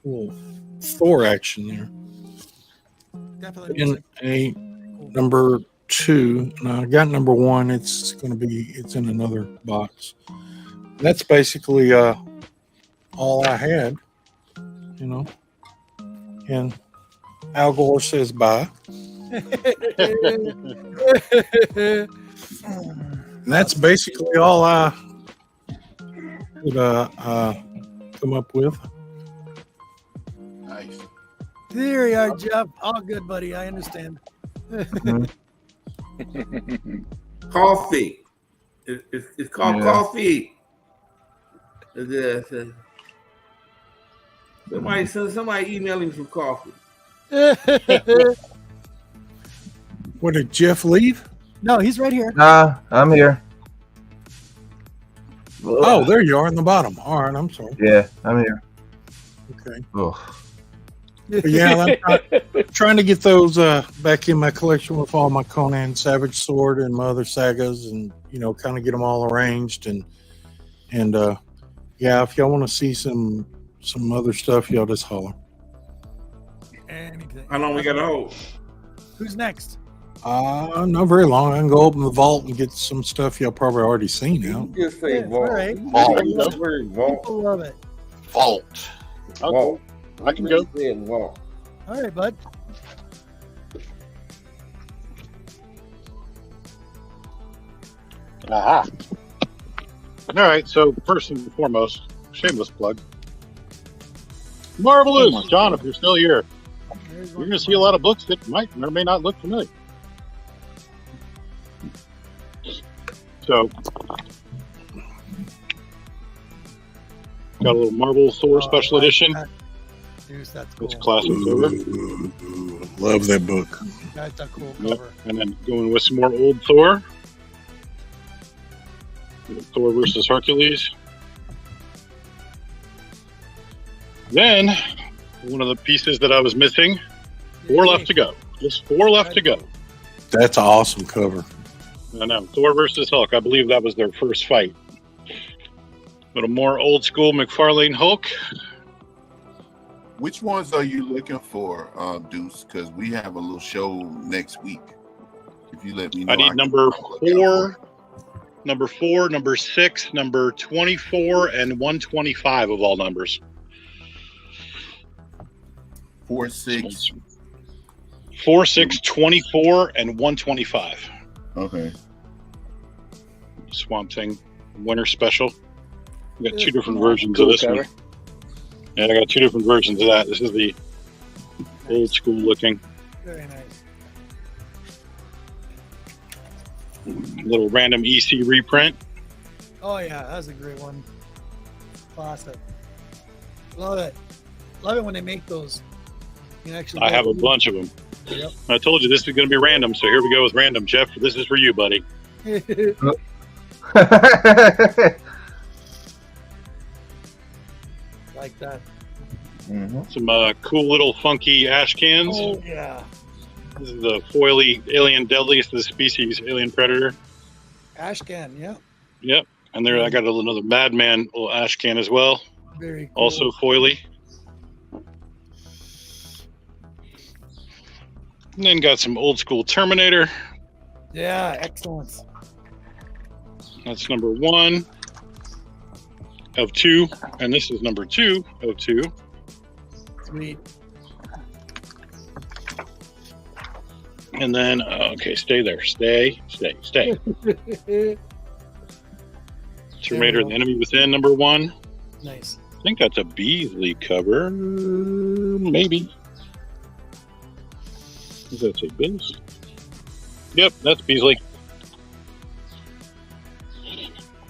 [SPEAKER 8] Cool Thor action there.
[SPEAKER 1] Definitely.
[SPEAKER 8] In a number 2, and I got number 1. It's going to be, it's in another box. That's basically all I had, you know. And Al Gore says bye. And that's basically all I could come up with.
[SPEAKER 7] Nice.
[SPEAKER 1] There you are, Jeff. All good, buddy. I understand.
[SPEAKER 5] Coffee. It's called coffee. Somebody email him some coffee.
[SPEAKER 8] What, did Jeff leave?
[SPEAKER 1] No, he's right here.
[SPEAKER 9] Nah, I'm here.
[SPEAKER 8] Oh, there you are in the bottom. All right, I'm sorry.
[SPEAKER 9] Yeah, I'm here.
[SPEAKER 8] Okay.
[SPEAKER 9] Ugh.
[SPEAKER 8] But yeah, I'm trying to get those back in my collection with all my Conan Savage Sword and my other sagas, and you know, kind of get them all arranged. And yeah, if y'all want to see some other stuff, y'all just holler.
[SPEAKER 1] Anything.
[SPEAKER 5] How long we got to hold?
[SPEAKER 1] Who's next?
[SPEAKER 8] Not very long. I can go open the vault and get some stuff y'all probably already seen now.
[SPEAKER 5] Just say
[SPEAKER 1] Yeah,
[SPEAKER 5] vault.
[SPEAKER 1] all right.
[SPEAKER 5] Vault.
[SPEAKER 1] People love it.
[SPEAKER 4] Vault.
[SPEAKER 5] Vault.
[SPEAKER 4] I can go.
[SPEAKER 5] Vault.
[SPEAKER 1] All right, bud.
[SPEAKER 4] Aha. All right. So first and foremost, shameless plug. Marvelous, John. If you're still here, you're going to see a lot of books that might or may not look familiar. So, got a little Marvel Thor special edition.
[SPEAKER 1] That's cool.
[SPEAKER 4] It's classic cover.
[SPEAKER 8] Love that book.
[SPEAKER 1] That's a cool
[SPEAKER 4] Yep.
[SPEAKER 1] cover.
[SPEAKER 4] And then going with some more old Thor. Thor versus Hercules. Then, one of the pieces that I was missing, 4 left to go. Just 4 left to go.
[SPEAKER 8] That's an awesome cover.
[SPEAKER 4] I know. Thor versus Hulk. I believe that was their first fight. A little more old school McFarlane Hulk.
[SPEAKER 7] Which ones are you looking for, Deuce? Because we have a little show next week. If you let me know.
[SPEAKER 4] I need number 4, number 4, number 6, number 24, and 125 of all numbers.
[SPEAKER 7] 4, 6,
[SPEAKER 4] 4, 6, 24, and 125.
[SPEAKER 7] Okay.
[SPEAKER 4] Swamp Thing winter special. We got 2 different
[SPEAKER 2] Cool
[SPEAKER 4] versions of this
[SPEAKER 2] cover.
[SPEAKER 4] one. Yeah, I got 2 different versions of that. This is the old school looking
[SPEAKER 1] Very nice.
[SPEAKER 4] little random EC reprint.
[SPEAKER 1] Oh yeah, that's a great one. Classic. Love it. Love it when they make those. You can actually
[SPEAKER 4] I have a bunch of them.
[SPEAKER 1] Yep.
[SPEAKER 4] I told you this is going to be random, so here we go with random. Jeff, this is for you, buddy.
[SPEAKER 1] Like that.
[SPEAKER 4] Some cool little funky ash cans.
[SPEAKER 1] Oh yeah.
[SPEAKER 4] This is the foily alien deadliest of the species, alien predator.
[SPEAKER 1] Ash can, yeah.
[SPEAKER 4] Yep. And there I got another Madman little ash can as well.
[SPEAKER 1] Very cool.
[SPEAKER 4] Also foily. And then got some old school Terminator.
[SPEAKER 1] Yeah, excellent.
[SPEAKER 4] That's number 1 of 2. And this is number 2 of 2.
[SPEAKER 1] Sweet.
[SPEAKER 4] And then, okay, stay there. Stay. Terminator, the Enemy Within, number 1.
[SPEAKER 1] Nice.
[SPEAKER 4] I think that's a Beasley cover. Maybe. Does that say Biz? Yep, that's Beasley.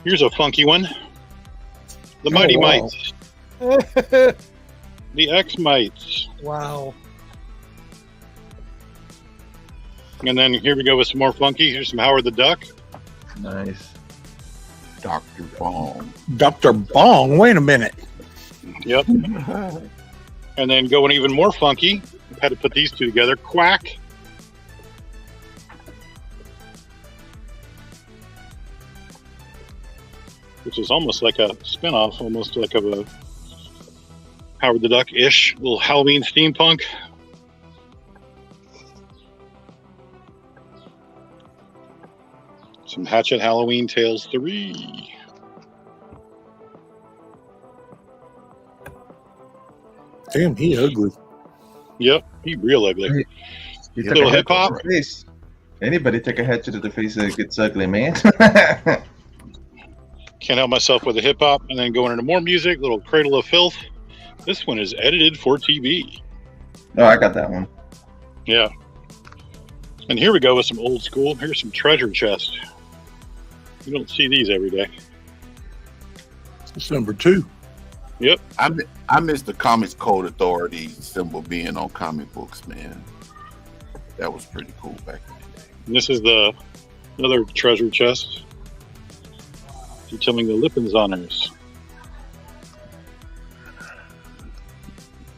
[SPEAKER 4] Here's a funky one. The Mighty
[SPEAKER 1] wow.
[SPEAKER 4] Mites. The X-Mites.
[SPEAKER 1] Wow.
[SPEAKER 4] And then here we go with some more funky. Here's some Howard the Duck.
[SPEAKER 9] Nice.
[SPEAKER 7] Dr. Bong.
[SPEAKER 8] Dr. Bong. Wait a minute.
[SPEAKER 4] Yep. And then going even more funky, had to put these 2 together. Quack. Which is almost like a spinoff, almost like of a Howard the Duck-ish, little Halloween steampunk. Some Hatchet Halloween Tales 3.
[SPEAKER 8] Damn, he ugly.
[SPEAKER 4] Yep, he real ugly.
[SPEAKER 9] You
[SPEAKER 4] Little hip hop.
[SPEAKER 9] Face. Anybody take a headshot to the face that gets ugly, man.
[SPEAKER 4] Can't help myself with the hip hop. And then going into more music, little Cradle of Filth. This one is edited for TV.
[SPEAKER 9] Oh, I got that one.
[SPEAKER 4] Yeah. And here we go with some old school. Here's some treasure chest. You don't see these every day.
[SPEAKER 8] It's number 2.
[SPEAKER 4] Yep.
[SPEAKER 7] I miss the Comics Code Authority symbol being on comic books, man. That was pretty cool back in the day.
[SPEAKER 4] And this is the another treasure chest. Detailing the Lippens honors.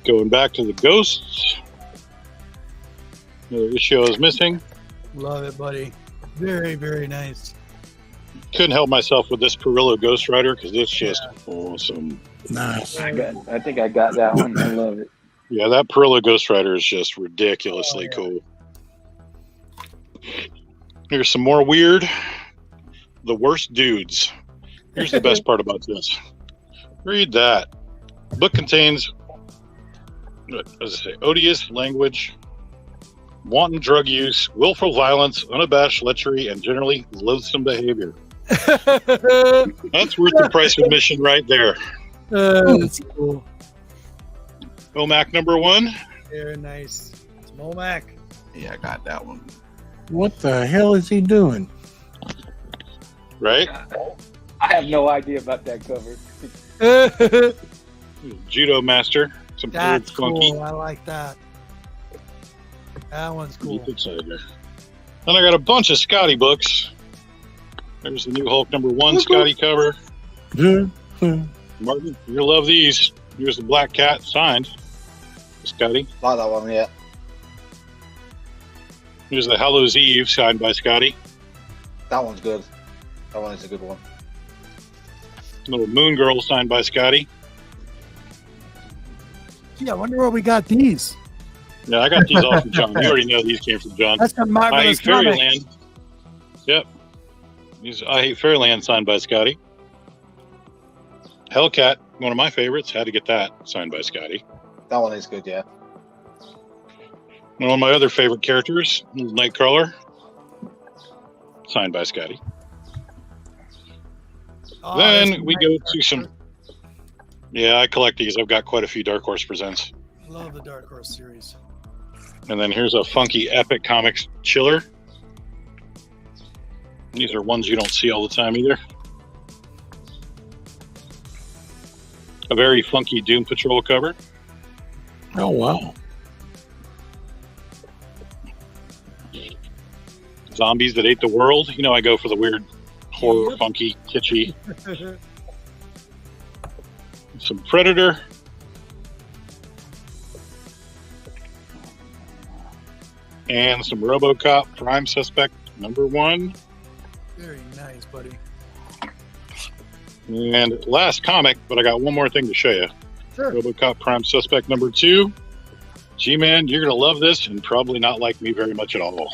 [SPEAKER 4] Going back to the ghosts. Another issue I was missing.
[SPEAKER 1] Love it, buddy. Very, very nice.
[SPEAKER 4] Couldn't help myself with this Perillo Ghost Rider because it's just awesome.
[SPEAKER 8] Nice.
[SPEAKER 2] I think I got that one. I love it.
[SPEAKER 4] Yeah, that Perillo Ghost Rider is just ridiculously cool. Here's some more weird. The Worst Dudes. Here's the best part about this. Read that. Book contains, what does it say? Odious language, wanton drug use, willful violence, unabashed lechery, and generally loathsome behavior. That's worth the price of admission right there.
[SPEAKER 1] That's cool.
[SPEAKER 4] OMAC number 1.
[SPEAKER 1] Very nice. It's Momac.
[SPEAKER 7] Yeah, I got that one.
[SPEAKER 8] What the hell is he doing?
[SPEAKER 4] Right?
[SPEAKER 2] I have no idea about that cover.
[SPEAKER 4] Judo Master. Some
[SPEAKER 1] That's
[SPEAKER 4] funky.
[SPEAKER 1] cool. I like that. That one's cool.
[SPEAKER 4] Then I got a bunch of Scotty books. There's the new Hulk number 1 Scotty cover. Martin, you'll love these. Here's the Black Cat signed. Scotty.
[SPEAKER 10] Like that one, yeah.
[SPEAKER 4] Here's the Hallows Eve signed by Scotty.
[SPEAKER 10] That one's good. That one is a good one.
[SPEAKER 4] Little Moon Girl signed by Scotty.
[SPEAKER 1] Yeah, I wonder where we got these.
[SPEAKER 4] Yeah, I got these all from John. You already know these came from John.
[SPEAKER 1] That's from
[SPEAKER 4] I Hate
[SPEAKER 1] Marvelous Comics.
[SPEAKER 4] Fairyland. Yep. These I Hate Fairyland signed by Scotty. Hellcat, one of my favorites. Had to get that signed by Scotty.
[SPEAKER 10] That one is good, yeah.
[SPEAKER 4] One of my other favorite characters, Nightcrawler, signed by Scotty.
[SPEAKER 1] Oh, that's
[SPEAKER 4] Then we
[SPEAKER 1] nice.
[SPEAKER 4] go to some. Yeah, I collect these. I've got quite a few Dark Horse Presents.
[SPEAKER 1] Love the Dark Horse series.
[SPEAKER 4] And then here's a funky Epic Comics chiller. These are ones you don't see all the time either. A very funky Doom Patrol cover.
[SPEAKER 8] Oh, wow.
[SPEAKER 4] Zombies that ate the world. You know, I go for the weird, horror, funky, kitschy. Some Predator. And some RoboCop Prime Suspect #1.
[SPEAKER 1] Very nice, buddy.
[SPEAKER 4] And last comic, but I got one more thing to show you.
[SPEAKER 1] Sure.
[SPEAKER 4] RoboCop Prime Suspect #2. G-Man, you're going to love this and probably not like me very much at all.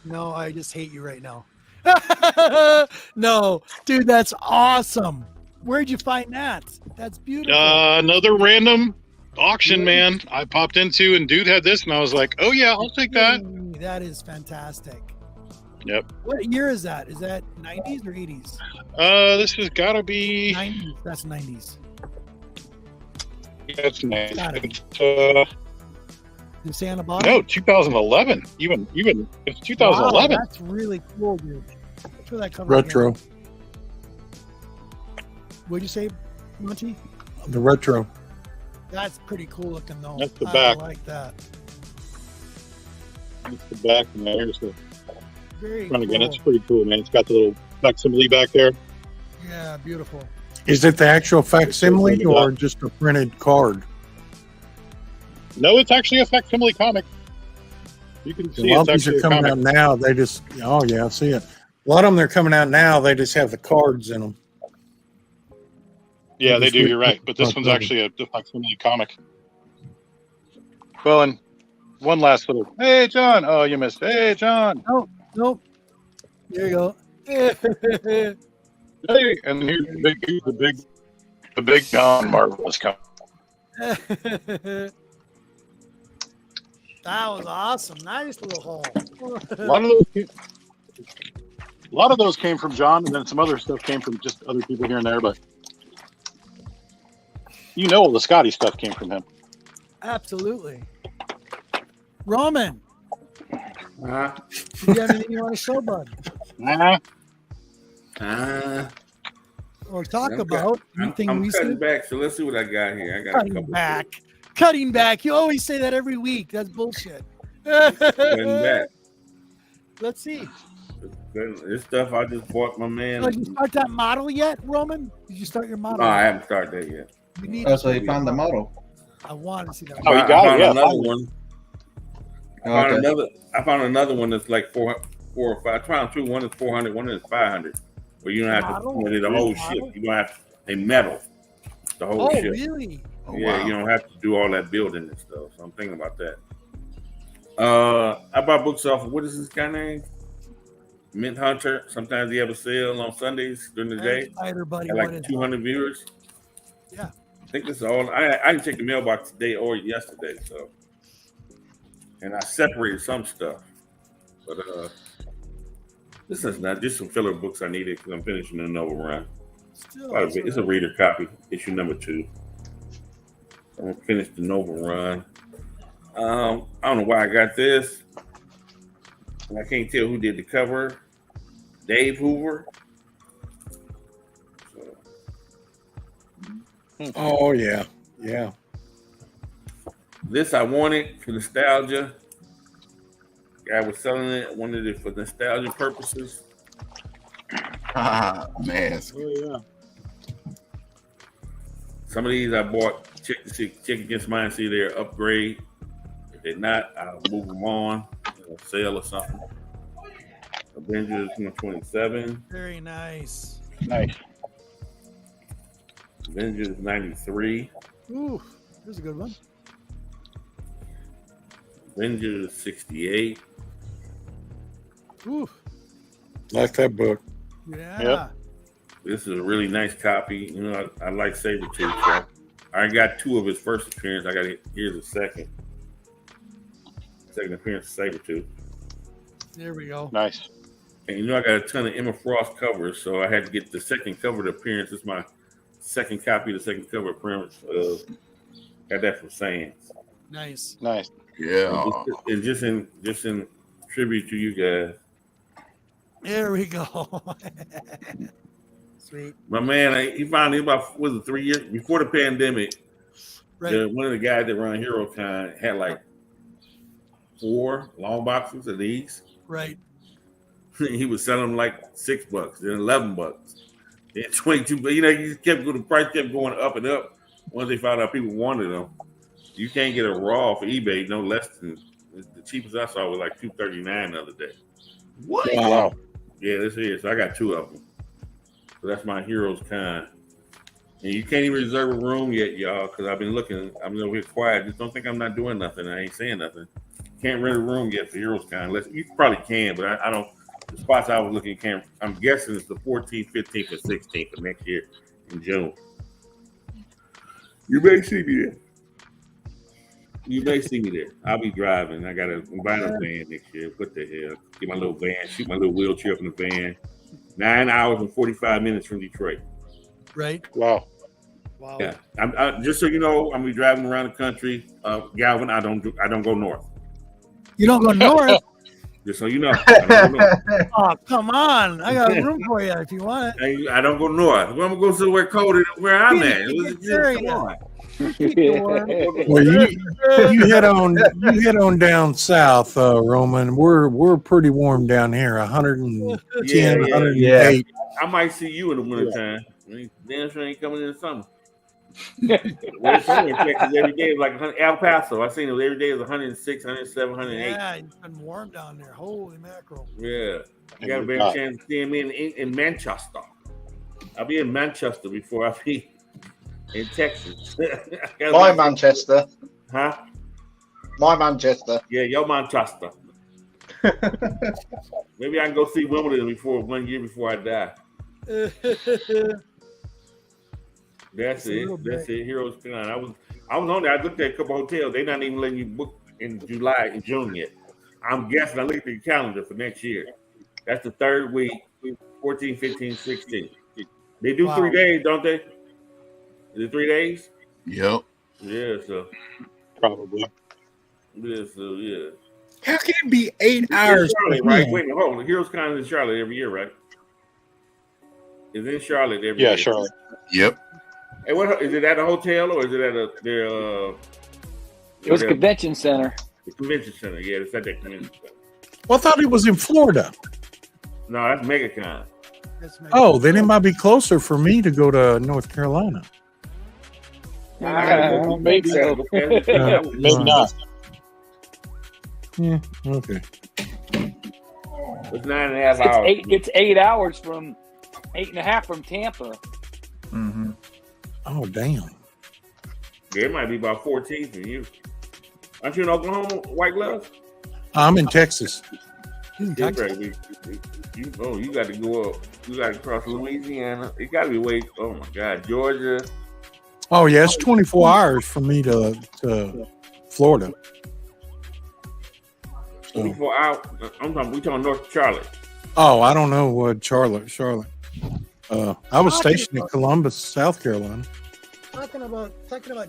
[SPEAKER 1] No, I just hate you right now. No, dude, that's awesome. Where'd you find that? That's beautiful.
[SPEAKER 4] Another random auction, man. I popped into, and dude had this, and I was like, oh, yeah, I'll take that.
[SPEAKER 1] That is fantastic.
[SPEAKER 4] Yep.
[SPEAKER 1] What year is that? Is that 90s or 80s?
[SPEAKER 4] This has got to be...
[SPEAKER 1] 90s. That's 90s.
[SPEAKER 4] Yeah, it's nice.
[SPEAKER 1] You say on the bottom?
[SPEAKER 4] No, 2011. Even it's 2011.
[SPEAKER 1] Wow, that's really cool, dude. Show that cover
[SPEAKER 8] Retro.
[SPEAKER 1] again. What'd you say, Monty?
[SPEAKER 8] The retro.
[SPEAKER 1] That's pretty cool looking, though.
[SPEAKER 4] That's the
[SPEAKER 1] I
[SPEAKER 4] back.
[SPEAKER 1] like that.
[SPEAKER 4] That's the back, and there's the
[SPEAKER 1] Very
[SPEAKER 4] front again.
[SPEAKER 1] cool.
[SPEAKER 4] It's pretty cool, man. It's got the little facsimile back there.
[SPEAKER 1] Yeah, beautiful.
[SPEAKER 8] Is it the actual facsimile or just a printed card?
[SPEAKER 4] No, it's actually a facsimile comic. You can see
[SPEAKER 8] A lot
[SPEAKER 4] it's
[SPEAKER 8] of these
[SPEAKER 4] actually
[SPEAKER 8] are
[SPEAKER 4] a
[SPEAKER 8] coming
[SPEAKER 4] comic.
[SPEAKER 8] out now. They just, oh yeah, I see it. A lot of them, they're coming out now. They just have the cards in them.
[SPEAKER 4] Yeah, they
[SPEAKER 8] Just
[SPEAKER 4] do. You're right. But this
[SPEAKER 8] oh,
[SPEAKER 4] one's
[SPEAKER 8] okay.
[SPEAKER 4] actually a facsimile comic. Well, and one last little. Hey, John. Oh, you missed. Hey, John.
[SPEAKER 1] Nope. There you go.
[SPEAKER 4] Hey, and here's the big John Marvelous comic.
[SPEAKER 1] That was awesome. Nice little haul.
[SPEAKER 4] A lot of those came from John, and then some other stuff came from just other people here and there. But you know, all the Scotty stuff came from him.
[SPEAKER 1] Absolutely. Roman,
[SPEAKER 5] Uh,
[SPEAKER 1] do you have anything you want to show, bud? Or talk about anything
[SPEAKER 5] I'm cutting
[SPEAKER 1] recent?
[SPEAKER 5] back, so let's see what I got here. I got a
[SPEAKER 1] Cutting
[SPEAKER 5] couple
[SPEAKER 1] back. Cutting back. You always say that every week. That's bullshit.
[SPEAKER 5] cutting back.
[SPEAKER 1] Let's see.
[SPEAKER 5] This stuff I just bought my man.
[SPEAKER 1] Did you start that model yet, Roman? Did you start your model?
[SPEAKER 5] No, I haven't started that yet.
[SPEAKER 1] We need
[SPEAKER 10] Oh, so you found the model.
[SPEAKER 1] I want to see that.
[SPEAKER 4] Oh, you
[SPEAKER 5] I
[SPEAKER 4] got
[SPEAKER 5] found
[SPEAKER 4] it. Yeah,
[SPEAKER 5] another
[SPEAKER 4] finally.
[SPEAKER 5] one.
[SPEAKER 10] Okay.
[SPEAKER 5] I found another one that's like four or five. I found two. One is 400. One is 500. Where you don't have
[SPEAKER 1] Model?
[SPEAKER 5] to put the whole
[SPEAKER 1] Model?
[SPEAKER 5] ship. You don't have to. They metal. The whole
[SPEAKER 1] Oh,
[SPEAKER 5] ship.
[SPEAKER 1] really?
[SPEAKER 10] Oh,
[SPEAKER 5] Yeah,
[SPEAKER 10] wow.
[SPEAKER 5] you don't have to do all that building and stuff. So I'm thinking about that. I buy books off of, what is this guy name? Mint Hunter. Sometimes they have a sale on Sundays during the day.
[SPEAKER 1] Spider Buddy.
[SPEAKER 5] Got
[SPEAKER 1] What
[SPEAKER 5] like
[SPEAKER 1] is
[SPEAKER 5] 200 viewers.
[SPEAKER 1] Yeah.
[SPEAKER 5] I think this is all. I didn't check the mailbox today or yesterday, so. And I separated some stuff, but this is not just some filler books I needed because I'm finishing an overrun.
[SPEAKER 1] Still,
[SPEAKER 5] Quite a bit. It's a reader copy, issue number 2. I'm gonna finish the Nova run. I don't know why I got this, and I can't tell who did the cover. Dave Hoover. So,
[SPEAKER 8] Oh yeah, yeah.
[SPEAKER 5] this I wanted for nostalgia. Guy was selling it. Wanted it for nostalgia purposes.
[SPEAKER 7] Mask.
[SPEAKER 4] Oh, yeah.
[SPEAKER 5] Some of these I bought. Check against mine. See their upgrade. If they're not, I'll move them on. Sale or something. Avengers 127.
[SPEAKER 1] Very nice.
[SPEAKER 4] Nice.
[SPEAKER 5] Avengers 93.
[SPEAKER 1] Ooh, here's a good one.
[SPEAKER 5] Avengers 68.
[SPEAKER 1] Ooh,
[SPEAKER 8] Like that book.
[SPEAKER 1] yeah.
[SPEAKER 4] Yep.
[SPEAKER 5] This is a really nice copy. You know, I like Sabretooth. So I got 2 of his first appearance. Here's a second. second appearance of Sabretooth.
[SPEAKER 1] There we go.
[SPEAKER 4] Nice.
[SPEAKER 5] And you know, I got a ton of Emma Frost covers, so I had to get the second cover appearance. It's my second copy of the second cover appearance. Got that from Sands.
[SPEAKER 1] Nice.
[SPEAKER 4] Nice.
[SPEAKER 7] Yeah.
[SPEAKER 5] And just in tribute to you guys.
[SPEAKER 1] There we go. Sweet.
[SPEAKER 5] My man, he finally about 3 years before the pandemic.
[SPEAKER 1] Right.
[SPEAKER 5] One of the guys that run HeroCon had like 4 long boxes of these.
[SPEAKER 1] Right.
[SPEAKER 5] He was selling them like $6, then $11, then 22. But you know, the price kept going up and up. Once they found out people wanted them, you can't get a raw for eBay no less than the cheapest I saw was like $239 the other day.
[SPEAKER 1] What?
[SPEAKER 4] Wow.
[SPEAKER 5] Yeah, this is. So I got 2 of them. So that's my Heroes Con. And you can't even reserve a room yet, y'all, because I've been looking. I'm a little bit quiet. Just don't think I'm not doing nothing. I ain't saying nothing. Can't rent a room yet for Heroes Con. Unless you probably can, but I don't. The spots I was looking can't. I'm guessing it's the 14th, 15th, and 16th of next year in June. You may see me there. You may see me there. I'll be driving. I'm buying a van next year. What the hell? Get my little van, shoot my little wheelchair up in the van. 9 hours and 45 minutes from Detroit.
[SPEAKER 1] Right.
[SPEAKER 4] Wow.
[SPEAKER 1] Wow.
[SPEAKER 5] Yeah. I'm just so you know, I'm gonna be driving around the country. Galvin, I don't go north.
[SPEAKER 1] You don't go north?
[SPEAKER 5] Just so you know. I don't go north.
[SPEAKER 1] Oh, come on. I got a room for you if you want it.
[SPEAKER 5] I don't go north. I'm gonna go somewhere colder than where I'm at. Come on.
[SPEAKER 8] Well, you head on down south, Roman. We're pretty warm down here. 110, 108.
[SPEAKER 5] I might see you in the wintertime. Damn sure ain't coming in the summer. Well, somewhere in Texas every day is like El Paso. I seen it every day is 106, 107, 108.
[SPEAKER 1] Yeah, it's been warm down there. Holy mackerel.
[SPEAKER 5] Yeah. I got a better chance of seeing me in Manchester. I'll be in Manchester before I be in Texas.
[SPEAKER 10] My Manchester.
[SPEAKER 5] Huh?
[SPEAKER 10] My Manchester.
[SPEAKER 5] Yeah, your Manchester. Maybe I can go see Wimbledon 1 year before I die. That's it. Heroes Con. I was on there. I looked at a couple hotels. They're not even letting you book in June yet. I'm guessing. I looked at the calendar for next year. That's the third week, 14, 15, 16. They do 3 days, don't they? Is it 3 days?
[SPEAKER 7] Yep.
[SPEAKER 5] Yeah, so
[SPEAKER 4] probably.
[SPEAKER 5] Yeah, so yeah.
[SPEAKER 6] How can it be 8 hours?
[SPEAKER 5] Charlotte, right? Wait, hold on. Heroes Con is in Charlotte every year, right? It's in Charlotte every year.
[SPEAKER 4] Yeah, Charlotte.
[SPEAKER 7] Yep.
[SPEAKER 5] And what is it at a hotel or is it at
[SPEAKER 2] it was a convention center.
[SPEAKER 5] The convention center, yeah, it's at that convention center.
[SPEAKER 8] Well, I thought it was in Florida.
[SPEAKER 5] No, that's MegaCon.
[SPEAKER 8] Oh, then it might be closer for me to go to North Carolina.
[SPEAKER 2] I don't think so.
[SPEAKER 4] Maybe not.
[SPEAKER 8] Yeah, okay.
[SPEAKER 5] It's 9.5 hours.
[SPEAKER 2] It's 8 hours from 8.5 from Tampa.
[SPEAKER 6] Mm-hmm.
[SPEAKER 8] Oh, damn.
[SPEAKER 5] Yeah, it might be about 14 for you. Aren't you in Oklahoma, White Gloves?
[SPEAKER 8] I'm in Texas.
[SPEAKER 5] You got to go up. You got to cross Louisiana. It got to be way. Oh my God, Georgia.
[SPEAKER 8] Oh yeah, it's 24 hours from me to Florida.
[SPEAKER 5] 24 hours. We talking North Charlotte.
[SPEAKER 8] Oh, I don't know what Charlotte. I was stationed in Columbus, South Carolina.
[SPEAKER 1] Talking about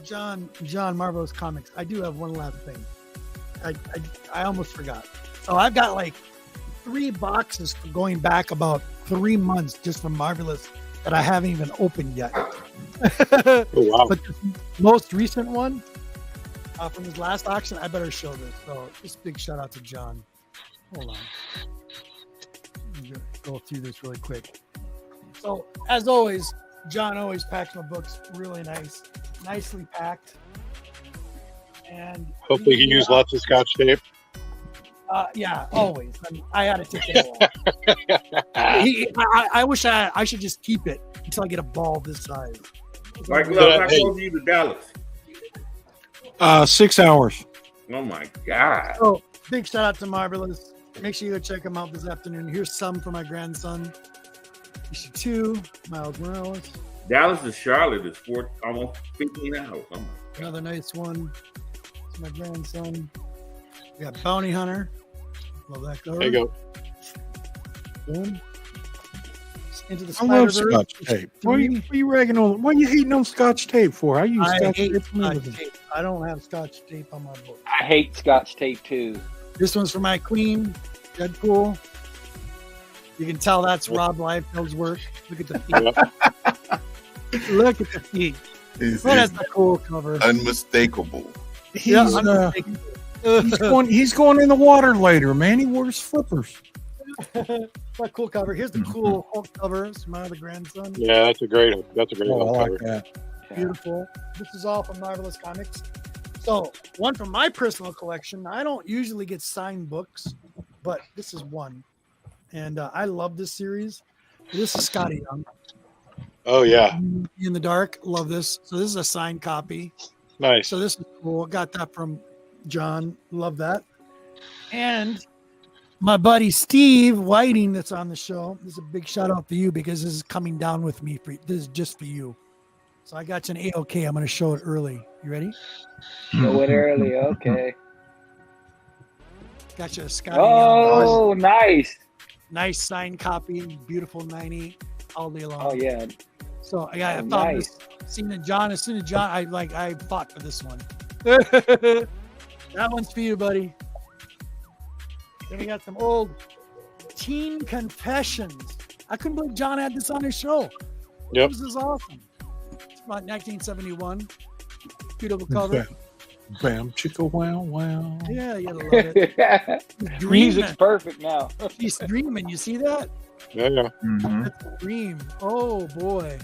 [SPEAKER 1] John Marvel's comics. I do have one last thing. I almost forgot. So I've got like 3 boxes going back about 3 months just from Marvelous that I haven't even opened yet.
[SPEAKER 4] Oh wow!
[SPEAKER 1] But the most recent one from his last auction, I better show this. So just big shout out to John. Hold on. Let me go through this really quick. So as always, John always packs my books really nicely packed. And
[SPEAKER 4] hopefully he used lots of Scotch tape.
[SPEAKER 1] Yeah, always. I had to take it away. I wish I should just keep it until I get a ball this size.
[SPEAKER 5] Like, how close are you to Dallas?
[SPEAKER 8] 6 hours.
[SPEAKER 5] Oh my God!
[SPEAKER 1] So big shout out to Marvelous. Make sure you go check them out this afternoon. Here's some for my grandson. Issue 2, Miles Morales.
[SPEAKER 5] Dallas to Charlotte is almost 15 hours. Oh
[SPEAKER 1] Another nice one. It's my grandson. We got Bounty Hunter. Love that cover.
[SPEAKER 4] There you go.
[SPEAKER 1] Boom. Into the
[SPEAKER 8] I love
[SPEAKER 1] Spider-Verse.
[SPEAKER 8] Scotch tape. What are you ragging on? What are you hating on Scotch tape for? I use
[SPEAKER 1] I
[SPEAKER 8] Scotch
[SPEAKER 1] hate
[SPEAKER 8] tape for
[SPEAKER 1] Scotch
[SPEAKER 8] everything.
[SPEAKER 1] tape. I don't have Scotch tape on my book.
[SPEAKER 2] I hate Scotch tape too.
[SPEAKER 1] This one's for my queen, Deadpool. You can tell that's Rob Liefeld's work. Look at the feet. Look at the feet. That's a cool cover.
[SPEAKER 7] Unmistakable.
[SPEAKER 8] He's going in the water later, man. He wears flippers.
[SPEAKER 1] What a cool cover. Here's the cool Hulk cover. It's my other grandson.
[SPEAKER 4] Yeah, that's a great
[SPEAKER 8] Oh,
[SPEAKER 4] Hulk
[SPEAKER 8] I
[SPEAKER 4] cover.
[SPEAKER 8] like that.
[SPEAKER 1] Beautiful. This is all from Marvelous Comics. So one from my personal collection. I don't usually get signed books, but this is one. And I love this series. This is Scotty Young.
[SPEAKER 4] Oh yeah,
[SPEAKER 1] In the Dark. Love this. So this is a signed copy.
[SPEAKER 4] nice.
[SPEAKER 1] So this is cool. Got that from John. Love that. And my buddy Steve Whiting that's on the show. This is a big shout out for you because this is coming down with me. This is just for you. So I got you an A-OK. I'm going to show it early. You ready?
[SPEAKER 2] Show it early. Okay.
[SPEAKER 1] Got you a Scotty.
[SPEAKER 2] Oh, nice.
[SPEAKER 1] Nice signed copy. Beautiful 90 all day long.
[SPEAKER 2] Oh yeah.
[SPEAKER 1] So I found
[SPEAKER 2] nice.
[SPEAKER 1] this. Seen it, John. As soon as John, I fought for this one. That one's for you, buddy. Then we got some old Teen Confessions. I couldn't believe John had this on his show.
[SPEAKER 4] Yep.
[SPEAKER 1] This is awesome. It's about 1971. Beautiful cover.
[SPEAKER 8] Bam, chicka, wow, wow.
[SPEAKER 1] Yeah, you gotta love it.
[SPEAKER 2] Music's perfect now.
[SPEAKER 1] He's dreaming. You see that?
[SPEAKER 4] Yeah, yeah.
[SPEAKER 1] That's a dream. Oh boy.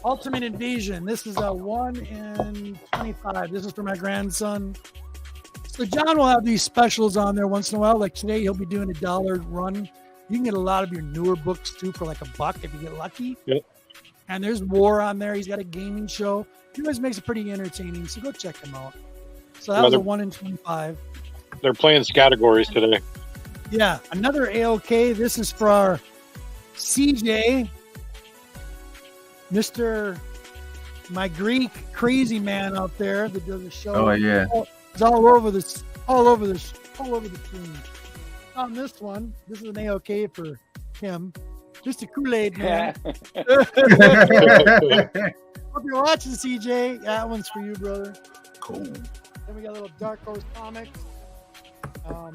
[SPEAKER 1] Ultimate Invasion. This is a 1 in 25. This is for my grandson. So John will have these specials on there once in a while. Like today, he'll be doing $1 run. You can get a lot of your newer books too for like $1 if you get lucky.
[SPEAKER 4] Yep.
[SPEAKER 1] And there's War on there. He's got a gaming show. He always makes it pretty entertaining. So go check him out. So that was a 1 in 25.
[SPEAKER 4] They're playing categories today.
[SPEAKER 1] Yeah, another A-OK. This is for our CJ, Mr. My Greek crazy man out there that does a show.
[SPEAKER 9] Oh yeah.
[SPEAKER 1] It's all over the screen. On this one, this is an A-OK for him. Mr. Kool-Aid man. Hope you're watching, CJ. That one's for you, brother.
[SPEAKER 7] Cool.
[SPEAKER 1] Then we got a little Dark Horse Comics.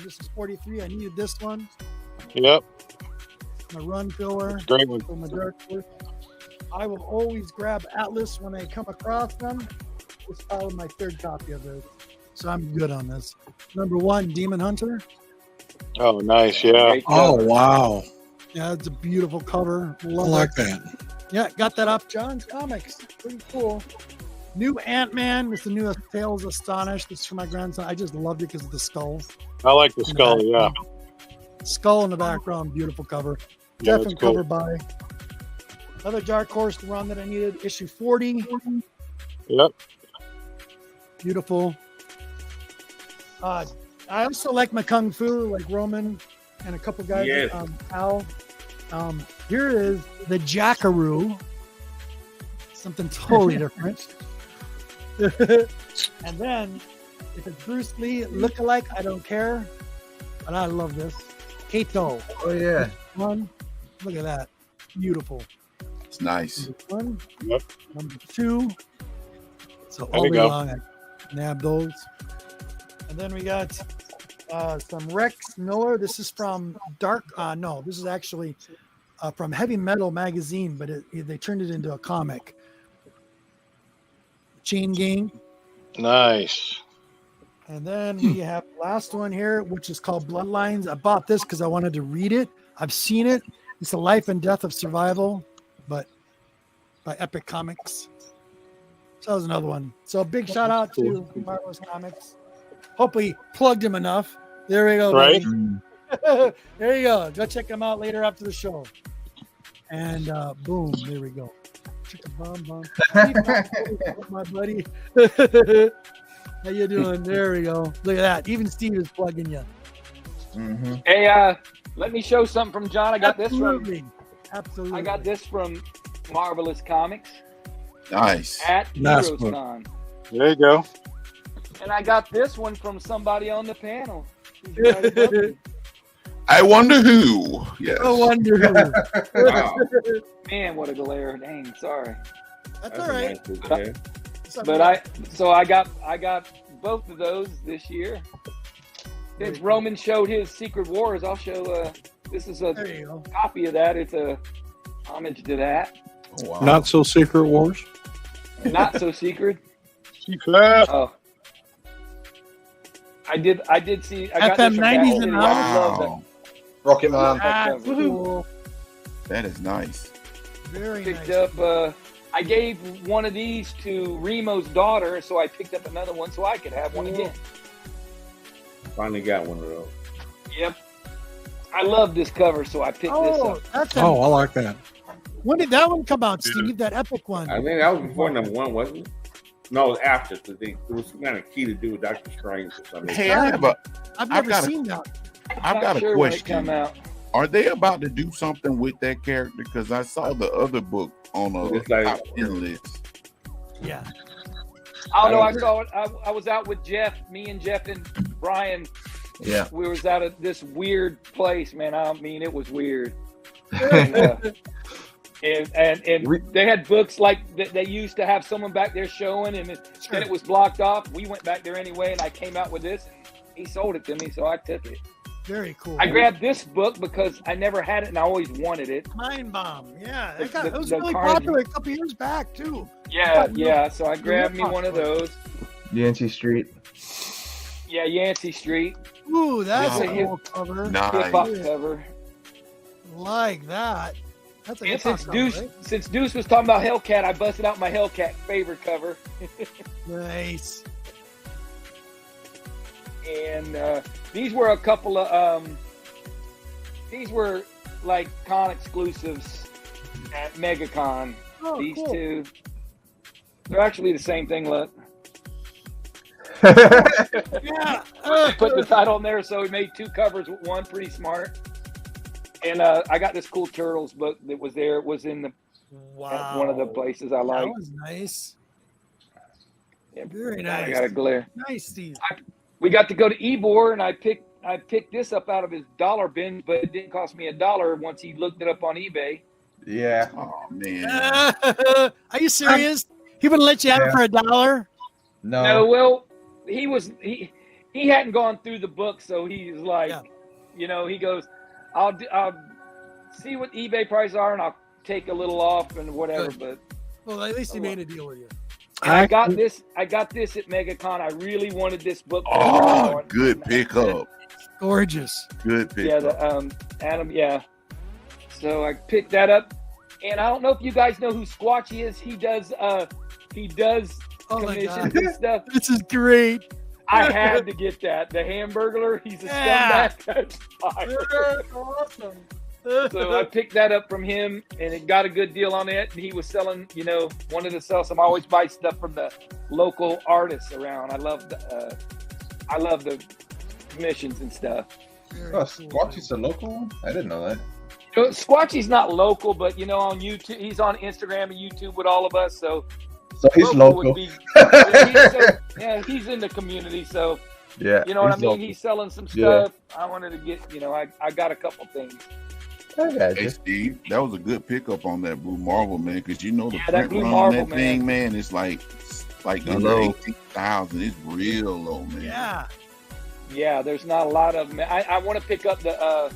[SPEAKER 1] This is 43. I needed this one.
[SPEAKER 4] Yep.
[SPEAKER 1] My run filler.
[SPEAKER 4] Great one.
[SPEAKER 1] For my Dark Horse. I will always grab Atlas when I come across them. This is probably my third copy of this. So I'm good on this. Number 1, Demon Hunter.
[SPEAKER 4] Oh, nice. Yeah.
[SPEAKER 8] Oh, wow.
[SPEAKER 1] Yeah, it's a beautiful cover. Love
[SPEAKER 8] I like
[SPEAKER 1] it.
[SPEAKER 8] that.
[SPEAKER 1] Yeah, got that off John's Comics. Pretty cool. New Ant-Man. It's the newest Tales Astonished. This is for my grandson. I just loved it because of the skull.
[SPEAKER 4] I like the skull. Yeah.
[SPEAKER 1] Skull in the background. Beautiful cover.
[SPEAKER 4] Yeah,
[SPEAKER 1] Definitely
[SPEAKER 4] that's cool.
[SPEAKER 1] cover by. Another Dark Horse run that I needed. Issue 40.
[SPEAKER 4] Yep.
[SPEAKER 1] Beautiful. I also like my Kung Fu, like Roman and a couple guys.
[SPEAKER 5] Yes.
[SPEAKER 1] Al. Here is the Jackaroo. Something totally different. And then, if it's Bruce Lee look-alike, I don't care. But I love this. Kato.
[SPEAKER 9] Oh yeah.
[SPEAKER 1] One. Look at that. Beautiful.
[SPEAKER 7] It's nice.
[SPEAKER 1] Number 1.
[SPEAKER 4] Yep.
[SPEAKER 1] Number 2. So
[SPEAKER 4] There
[SPEAKER 1] all
[SPEAKER 4] we
[SPEAKER 1] day
[SPEAKER 4] go.
[SPEAKER 1] long, I nab those. And then we got some Rex Miller. This is from this is actually from Heavy Metal magazine, but they turned it into a comic. Chain Gang.
[SPEAKER 4] Nice.
[SPEAKER 1] And then we have the last one here, which is called Bloodlines. I bought this because I wanted to read it. I've seen it. It's The Life and Death of Survival, but by Epic Comics. So that was another one. So a big shout out to Marvelous Comics. Hope we plugged him enough. There we go.
[SPEAKER 4] Right.
[SPEAKER 1] Buddy. There you go. Go check him out later after the show. And boom, there we go. Chicka bomb bomb. My buddy. How you doing? There we go. Look at that. Even Steve is plugging you.
[SPEAKER 6] Mm-hmm.
[SPEAKER 2] Hey, let me show something from John. I got
[SPEAKER 1] Absolutely. Absolutely.
[SPEAKER 2] I got this from Marvelous Comics
[SPEAKER 7] Nice.
[SPEAKER 2] at
[SPEAKER 8] Nice
[SPEAKER 2] HeroesCon.
[SPEAKER 4] There you go.
[SPEAKER 2] And I got this one from somebody on the panel. She's right above me.
[SPEAKER 7] I wonder who. Yes.
[SPEAKER 1] I wonder who.
[SPEAKER 5] Wow.
[SPEAKER 2] Man, what a glare! Dang, sorry.
[SPEAKER 1] That's
[SPEAKER 5] That's
[SPEAKER 1] all
[SPEAKER 5] a
[SPEAKER 1] right.
[SPEAKER 5] nice book there.
[SPEAKER 2] But I got both of those this year. Since Roman showed his Secret Wars, I'll show. This is a
[SPEAKER 1] There you go.
[SPEAKER 2] copy of that. It's a homage to that.
[SPEAKER 7] Oh, wow.
[SPEAKER 8] Not so secret wars.
[SPEAKER 2] Not so secret.
[SPEAKER 4] Secret.
[SPEAKER 2] Oh, I did see. I got
[SPEAKER 1] FM
[SPEAKER 2] this from
[SPEAKER 1] 90s
[SPEAKER 2] Back
[SPEAKER 1] and
[SPEAKER 2] City.
[SPEAKER 1] now?
[SPEAKER 2] I love that.
[SPEAKER 7] Wow.
[SPEAKER 10] Rocket Man.
[SPEAKER 1] That's
[SPEAKER 2] Woohoo.
[SPEAKER 1] cool.
[SPEAKER 7] That is nice.
[SPEAKER 1] Very
[SPEAKER 2] Picked
[SPEAKER 1] nice.
[SPEAKER 2] up. I gave one of these to Remo's daughter, so I picked up another one so I could have one again.
[SPEAKER 5] Finally got one of those.
[SPEAKER 2] Yep. I love this cover, so I picked this
[SPEAKER 1] Oh,
[SPEAKER 2] up.
[SPEAKER 1] that's
[SPEAKER 8] Oh, I like that.
[SPEAKER 1] when did that one come out, Steve? That epic one.
[SPEAKER 5] I think that was before number one, wasn't it? No, it was after. So it was some kind of key to do with Doctor Strange or something.
[SPEAKER 7] Hey, I've
[SPEAKER 1] Never
[SPEAKER 7] got a-
[SPEAKER 1] seen that.
[SPEAKER 7] I've got a
[SPEAKER 2] sure when it come
[SPEAKER 7] question.
[SPEAKER 2] out.
[SPEAKER 7] Are they about to do something with that character? Because I saw the other book on a
[SPEAKER 5] It's like-
[SPEAKER 7] top 10 list.
[SPEAKER 1] Yeah.
[SPEAKER 2] Oh no, I saw it. I was out with Jeff. Me and Jeff and Brian.
[SPEAKER 9] Yeah.
[SPEAKER 2] We was out of this weird place, man. I mean, it was weird. And, and they had books like that. They used to have someone back there showing, and then it was blocked off. We went back there anyway, and I came out with this. And he sold it to me, so I took it.
[SPEAKER 1] Very cool.
[SPEAKER 2] I grabbed this book because I never had it, and I always wanted it.
[SPEAKER 1] Mind Bomb. Yeah.
[SPEAKER 2] The-
[SPEAKER 1] It was
[SPEAKER 2] the
[SPEAKER 1] really
[SPEAKER 2] Carnage.
[SPEAKER 1] popular a couple years back, too.
[SPEAKER 2] Yeah. So I grabbed me one of those.
[SPEAKER 9] Yancey Street.
[SPEAKER 2] Yeah, Yancey Street.
[SPEAKER 1] Ooh, that's
[SPEAKER 7] Wow.
[SPEAKER 1] a cool cover.
[SPEAKER 2] Hip hop
[SPEAKER 7] Nice.
[SPEAKER 2] cover.
[SPEAKER 1] Like that. That's a
[SPEAKER 2] And
[SPEAKER 1] hip hop
[SPEAKER 2] since
[SPEAKER 1] cover,
[SPEAKER 2] Deuce,
[SPEAKER 1] right?
[SPEAKER 2] since Deuce was talking about Hellcat, I busted out my Hellcat favorite cover.
[SPEAKER 1] Nice.
[SPEAKER 2] And these were a couple of these were like con exclusives at MegaCon.
[SPEAKER 1] Oh,
[SPEAKER 2] These
[SPEAKER 1] cool.
[SPEAKER 2] two, they're actually the same thing. Look,
[SPEAKER 1] Yeah.
[SPEAKER 2] put the title in there, so we made two covers with one. Pretty smart. And I got this cool Turtles book that was there. It was in the
[SPEAKER 1] Wow.
[SPEAKER 2] at one of the places I
[SPEAKER 1] That
[SPEAKER 2] like.
[SPEAKER 1] was nice.
[SPEAKER 2] Yeah,
[SPEAKER 1] Very
[SPEAKER 2] I
[SPEAKER 1] nice.
[SPEAKER 2] got a glare.
[SPEAKER 1] Nice, Steve.
[SPEAKER 2] We got to go to Ebor, and I picked this up out of his dollar bin, but it didn't cost me $1 once he looked it up on eBay.
[SPEAKER 9] Yeah.
[SPEAKER 7] Oh, man.
[SPEAKER 1] Are you serious? He wouldn't let you have it for $1?
[SPEAKER 2] No, well, he hadn't gone through the book, so he's like, he goes, I'll see what eBay prices are, and I'll take a little off and whatever.
[SPEAKER 1] Good.
[SPEAKER 2] But
[SPEAKER 1] Well, at least he made a deal with you.
[SPEAKER 2] and I got this at MegaCon. I really wanted this book.
[SPEAKER 7] Oh, good pickup.
[SPEAKER 1] Gorgeous.
[SPEAKER 7] Good
[SPEAKER 2] Yeah,
[SPEAKER 7] pickup.
[SPEAKER 2] the Adam. Yeah. So I picked that up, and I don't know if you guys know who Squatchy is. He does
[SPEAKER 1] Oh my
[SPEAKER 2] commissions
[SPEAKER 1] God.
[SPEAKER 2] and stuff.
[SPEAKER 1] This is great.
[SPEAKER 2] I had to get that. The Hamburglar. He's a
[SPEAKER 1] Yeah.
[SPEAKER 2] scumbag. That's fire.
[SPEAKER 1] Awesome.
[SPEAKER 2] So I picked that up from him, and it got a good deal on it. And he was selling, wanted to sell some. I always buy stuff from the local artists around. I love the commissions and stuff.
[SPEAKER 9] Oh, Squatchy's a local one? I didn't know that.
[SPEAKER 2] Squatchy's not local, but on YouTube, he's on Instagram and YouTube with all of us. So
[SPEAKER 9] he's
[SPEAKER 2] local.
[SPEAKER 9] local.
[SPEAKER 2] He's in the community. So
[SPEAKER 9] Yeah.
[SPEAKER 2] you know what I
[SPEAKER 9] he's
[SPEAKER 2] mean.
[SPEAKER 9] local.
[SPEAKER 2] He's selling some
[SPEAKER 9] Yeah.
[SPEAKER 2] stuff. I wanted to get. I got a couple things.
[SPEAKER 9] I got
[SPEAKER 7] Hey,
[SPEAKER 9] you.
[SPEAKER 7] Steve, that was a good pickup on that Blue Marvel, man, because the
[SPEAKER 2] that
[SPEAKER 7] print
[SPEAKER 2] Blue
[SPEAKER 7] run on
[SPEAKER 2] Marvel,
[SPEAKER 7] that thing, man, it's like under
[SPEAKER 9] Low.
[SPEAKER 7] 18,000. It's real low, man.
[SPEAKER 1] Yeah.
[SPEAKER 2] Yeah, there's not a lot of them. I want to pick up the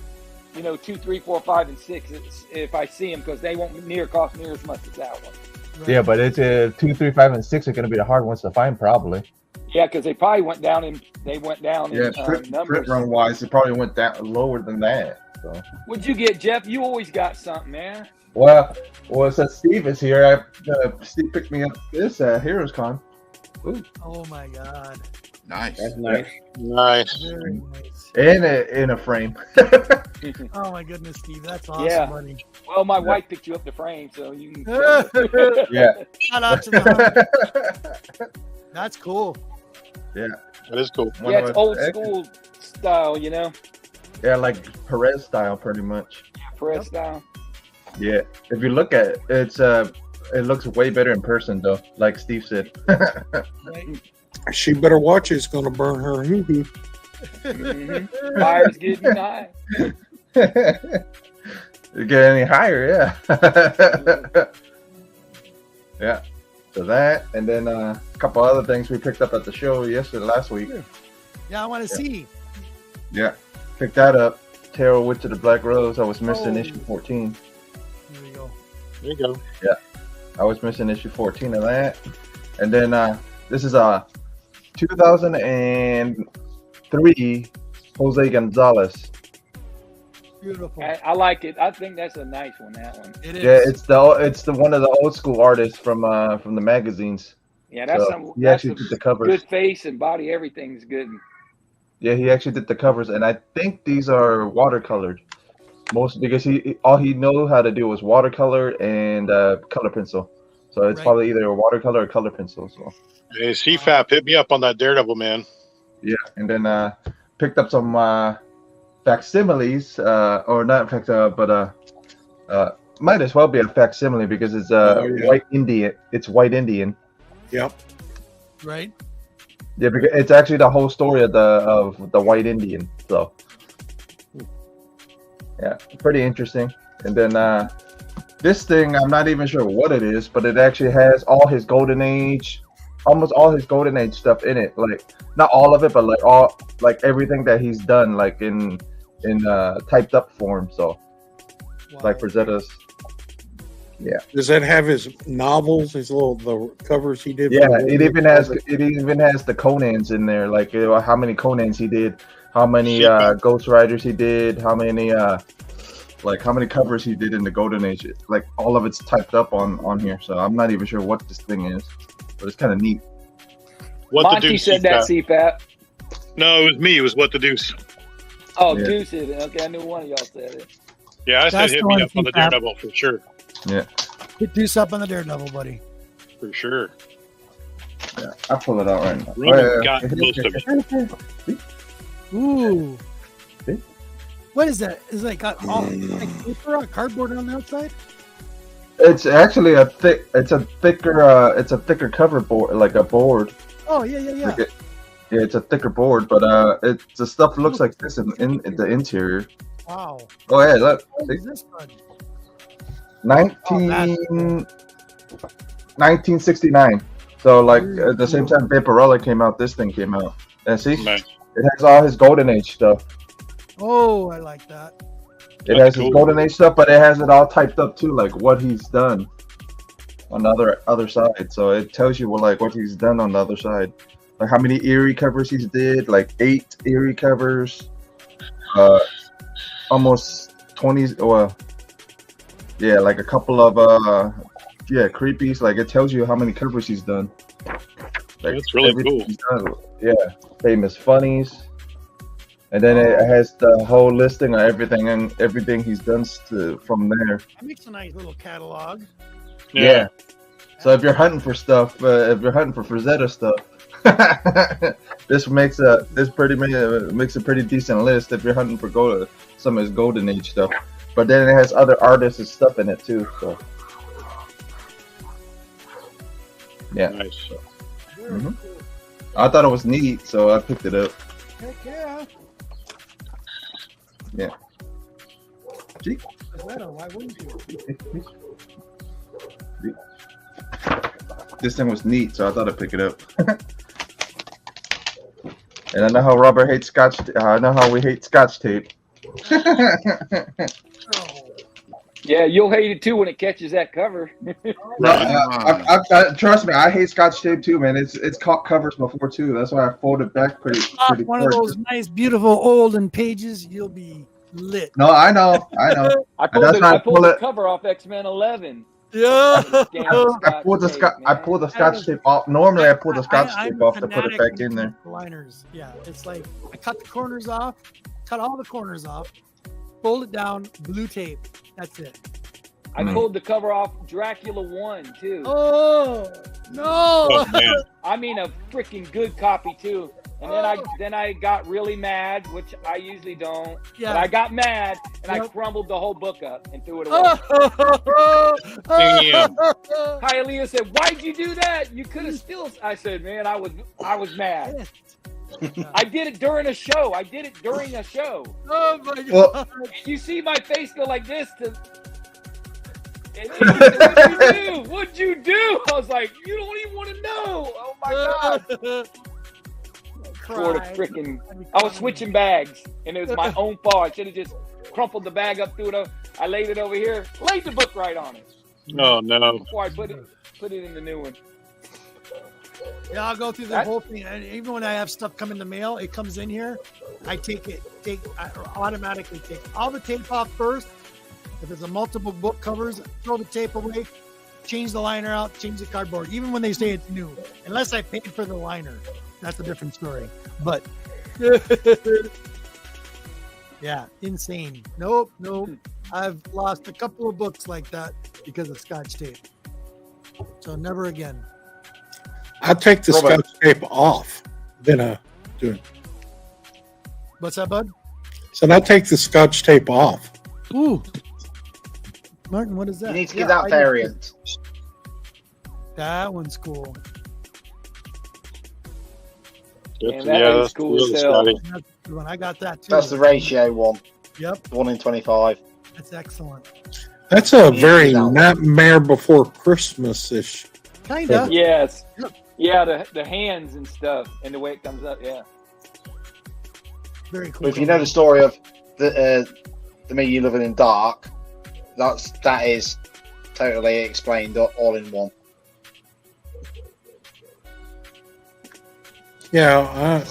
[SPEAKER 2] 2, 3, 4, 5, and 6 if I see them, because they won't cost near as much as that one.
[SPEAKER 1] Right.
[SPEAKER 9] Yeah, but it's 2, 3, 5, and 6 are going to be the hard ones to find, probably.
[SPEAKER 2] Yeah, because they probably went down in numbers.
[SPEAKER 9] print run wise, it probably went down lower than that. So.
[SPEAKER 2] What'd you get, Jeff? You always got something, man.
[SPEAKER 9] Well, since Steve is here, Steve picked me up this Heroes Con. Ooh.
[SPEAKER 1] Oh my God.
[SPEAKER 7] Nice.
[SPEAKER 5] That's nice.
[SPEAKER 4] Nice.
[SPEAKER 1] Very nice.
[SPEAKER 9] In a frame.
[SPEAKER 1] Oh my goodness, Steve. That's awesome,
[SPEAKER 2] Yeah.
[SPEAKER 1] buddy.
[SPEAKER 2] Well, my wife picked you up the frame, so you can.
[SPEAKER 9] Yeah.
[SPEAKER 1] Shout out to the That's cool.
[SPEAKER 4] That is cool.
[SPEAKER 2] Yeah, it's old school style,
[SPEAKER 9] Yeah, like Perez style, pretty much.
[SPEAKER 2] press style.
[SPEAKER 9] Yeah. If you look at it, it looks way better in person, though. Like Steve said.
[SPEAKER 1] Right?
[SPEAKER 8] She better watch it. It's going to burn her hoo-hoo.
[SPEAKER 2] Fire's getting high.
[SPEAKER 9] You get any higher, yeah. Yeah. So that, and then a couple other things we picked up at the show last week.
[SPEAKER 1] Yeah, I want to see.
[SPEAKER 9] Yeah, picked that up. Tarot Witch of the Black Rose. I was missing issue 14.
[SPEAKER 1] Here we go.
[SPEAKER 4] There you go.
[SPEAKER 9] Yeah, I was missing issue 14 of that. And then this is a 2003 Jose Gonzalez.
[SPEAKER 1] Beautiful.
[SPEAKER 2] I like it. I think that's a nice one. That one.
[SPEAKER 1] It is.
[SPEAKER 9] Yeah, it's the one of the old school artists from the magazines.
[SPEAKER 2] Yeah, that's
[SPEAKER 9] So
[SPEAKER 2] some.
[SPEAKER 9] he
[SPEAKER 2] That's
[SPEAKER 9] actually
[SPEAKER 2] some
[SPEAKER 9] did the covers.
[SPEAKER 2] good face and body. Everything's good.
[SPEAKER 9] Yeah, he actually did the covers, and I think these are watercolored. Most because all he knew how to do was watercolor and color pencil. So it's
[SPEAKER 1] Right.
[SPEAKER 9] probably either a watercolor or color pencil. So
[SPEAKER 4] Hey, CFAP, hit me up on that Daredevil, man.
[SPEAKER 9] yeah, and then picked up some facsimiles, or not fact, but might as well be a facsimile because it's
[SPEAKER 8] Oh, yeah.
[SPEAKER 9] white Indian. It's white Indian.
[SPEAKER 8] Yep.
[SPEAKER 1] Right.
[SPEAKER 9] Yeah, because it's actually the whole story of the white Indian. So yeah, pretty interesting. And then this thing, I'm not even sure what it is, but it actually has all his Golden Age, almost all his Golden Age stuff in it. Like not all of it, but like everything that he's done, like in typed up form. So like Rosetta's. Yeah.
[SPEAKER 8] Does that have his novels, the covers he did?
[SPEAKER 9] Yeah, it even has the Conans in there, like how many Conans he did, how many Ghost Riders he did, how many how many covers he did in the Golden Age. Like all of it's typed up on here, so I'm not even sure what this thing is, but it's kind of neat.
[SPEAKER 4] What
[SPEAKER 2] Monty
[SPEAKER 4] the deuce?
[SPEAKER 2] said that CPAP.
[SPEAKER 4] No, it was me. It was what the deuce.
[SPEAKER 2] Oh,
[SPEAKER 9] Yeah.
[SPEAKER 2] Deuce said it. Okay, I knew one of y'all said it.
[SPEAKER 4] Yeah, I said
[SPEAKER 1] That's
[SPEAKER 4] hit
[SPEAKER 1] the
[SPEAKER 4] me
[SPEAKER 1] one,
[SPEAKER 4] up on the
[SPEAKER 1] CFAP.
[SPEAKER 4] Daredevil for sure.
[SPEAKER 9] Yeah,
[SPEAKER 1] Deuce up on the Daredevil, buddy.
[SPEAKER 4] For sure.
[SPEAKER 9] yeah. I'll pull it out right now.
[SPEAKER 4] Roman got most of it.
[SPEAKER 1] Ooh.
[SPEAKER 9] See?
[SPEAKER 1] What is that? Is it got all like paper on cardboard on the outside?
[SPEAKER 9] It's actually it's a thicker cover board, like a board.
[SPEAKER 1] Oh yeah, yeah, yeah.
[SPEAKER 9] Like yeah, it's a thicker board, but the stuff looks like this in the interior.
[SPEAKER 1] Wow.
[SPEAKER 9] Oh yeah, look.
[SPEAKER 1] What
[SPEAKER 9] See?
[SPEAKER 1] is this one?
[SPEAKER 9] 1969. So like at the same time Vaporella came out, this thing came out. And see,
[SPEAKER 4] Nice.
[SPEAKER 9] it has all his Golden Age stuff.
[SPEAKER 1] Oh, I like that.
[SPEAKER 9] It
[SPEAKER 4] That's
[SPEAKER 9] has
[SPEAKER 4] cool.
[SPEAKER 9] his Golden Age stuff, but it has it all typed up too, like what he's done on the other side. So it tells you what he's done on the other side, like how many Eerie covers he's did, like 8 Eerie covers, almost 20. Well, yeah, like a couple of creepies. Like it tells you how many covers he's done. Like
[SPEAKER 4] That's really
[SPEAKER 9] everything
[SPEAKER 4] cool.
[SPEAKER 9] he's done. Yeah, famous funnies. And then it has the whole listing of everything he's done from there.
[SPEAKER 1] That makes a nice little catalog.
[SPEAKER 9] Yeah. So if you're hunting for stuff, if you're hunting for Frazetta stuff, this makes a pretty decent list if you're hunting for some of his Golden Age stuff. But then it has other artists and stuff in it too. So yeah,
[SPEAKER 4] Nice.
[SPEAKER 9] Mhm. I thought it was neat, so I picked it up.
[SPEAKER 1] Heck yeah.
[SPEAKER 9] Yeah. Gee.
[SPEAKER 1] Rosetta, why wouldn't you?
[SPEAKER 9] This thing was neat, so I thought I'd pick it up. And I know how Robert hates Scotch. I know how we hate Scotch tape.
[SPEAKER 2] Yeah, you'll hate it too when it catches that cover.
[SPEAKER 9] Trust me, I hate Scotch tape too, man. It's caught covers before too. That's why I folded back pretty
[SPEAKER 1] One of those nice, beautiful olden pages, you'll be lit.
[SPEAKER 9] No, I know.
[SPEAKER 2] I
[SPEAKER 9] That's why I
[SPEAKER 2] pulled
[SPEAKER 9] pull
[SPEAKER 2] the
[SPEAKER 9] it.
[SPEAKER 2] cover off X-Men 11.
[SPEAKER 1] Yeah.
[SPEAKER 9] I pulled the Scotch tape off. Normally, I pull the Scotch tape off to put it back in there.
[SPEAKER 1] Liners. Yeah, it's like I cut the corners off, cut all the corners off, fold it down, blue tape. That's it.
[SPEAKER 2] I pulled the cover off Dracula 1 too.
[SPEAKER 1] Oh no!
[SPEAKER 4] Oh, man.
[SPEAKER 2] I mean a freaking good copy too. And then I got really mad, which I usually don't.
[SPEAKER 1] Yeah.
[SPEAKER 2] But I got mad and I
[SPEAKER 1] Yep.
[SPEAKER 2] crumbled the whole book up and threw it away.
[SPEAKER 4] Damn.
[SPEAKER 2] Hialeah said, "Why'd you do that? You could have still." I said, "Man, I was mad. I did it during a show.
[SPEAKER 1] Oh my god!
[SPEAKER 10] Well,
[SPEAKER 2] You see my face go like this to." And he said, What'd you do? I was like, "You don't even want to know." Oh my god! Florida freaking! I was switching bags, and it was my own fault. I should have just crumpled the bag up, threw it. I laid it over here, laid the book right on it
[SPEAKER 4] Oh no.
[SPEAKER 2] before I put it in the new one.
[SPEAKER 1] Yeah, I'll go through the whole thing. And even when I have stuff come in the mail, it comes in here. I automatically take all the tape off first. If it's a multiple book covers, throw the tape away, change the liner out, change the cardboard. Even when they say it's new, unless I paid for the liner, that's a different story. But yeah, insane. Nope. I've lost a couple of books like that because of Scotch tape. So never again.
[SPEAKER 8] I take the
[SPEAKER 10] Robert.
[SPEAKER 8] Scotch tape off, then I do it.
[SPEAKER 1] What's that, bud?
[SPEAKER 8] So I take the Scotch tape off.
[SPEAKER 1] Ooh. Martin, what is that?
[SPEAKER 10] you need to
[SPEAKER 1] Yeah,
[SPEAKER 10] get that
[SPEAKER 1] I-
[SPEAKER 10] variant.
[SPEAKER 1] That one's cool.
[SPEAKER 2] Man, that is cool as hell.
[SPEAKER 4] Scotty.
[SPEAKER 1] That's a good one. I got that too.
[SPEAKER 10] That's the ratio one.
[SPEAKER 1] Yep,
[SPEAKER 10] 1 in 25.
[SPEAKER 1] that's excellent.
[SPEAKER 8] That's a very
[SPEAKER 10] that one.
[SPEAKER 8] Nightmare Before Christmas-ish.
[SPEAKER 1] Kinda.
[SPEAKER 2] Yes.
[SPEAKER 1] Yep.
[SPEAKER 2] Yeah, the hands and stuff and the way it comes up. Yeah.
[SPEAKER 1] Very cool.
[SPEAKER 10] But if you know the story of the Me You Living in Dark, that is totally explained all in one.
[SPEAKER 8] Yeah,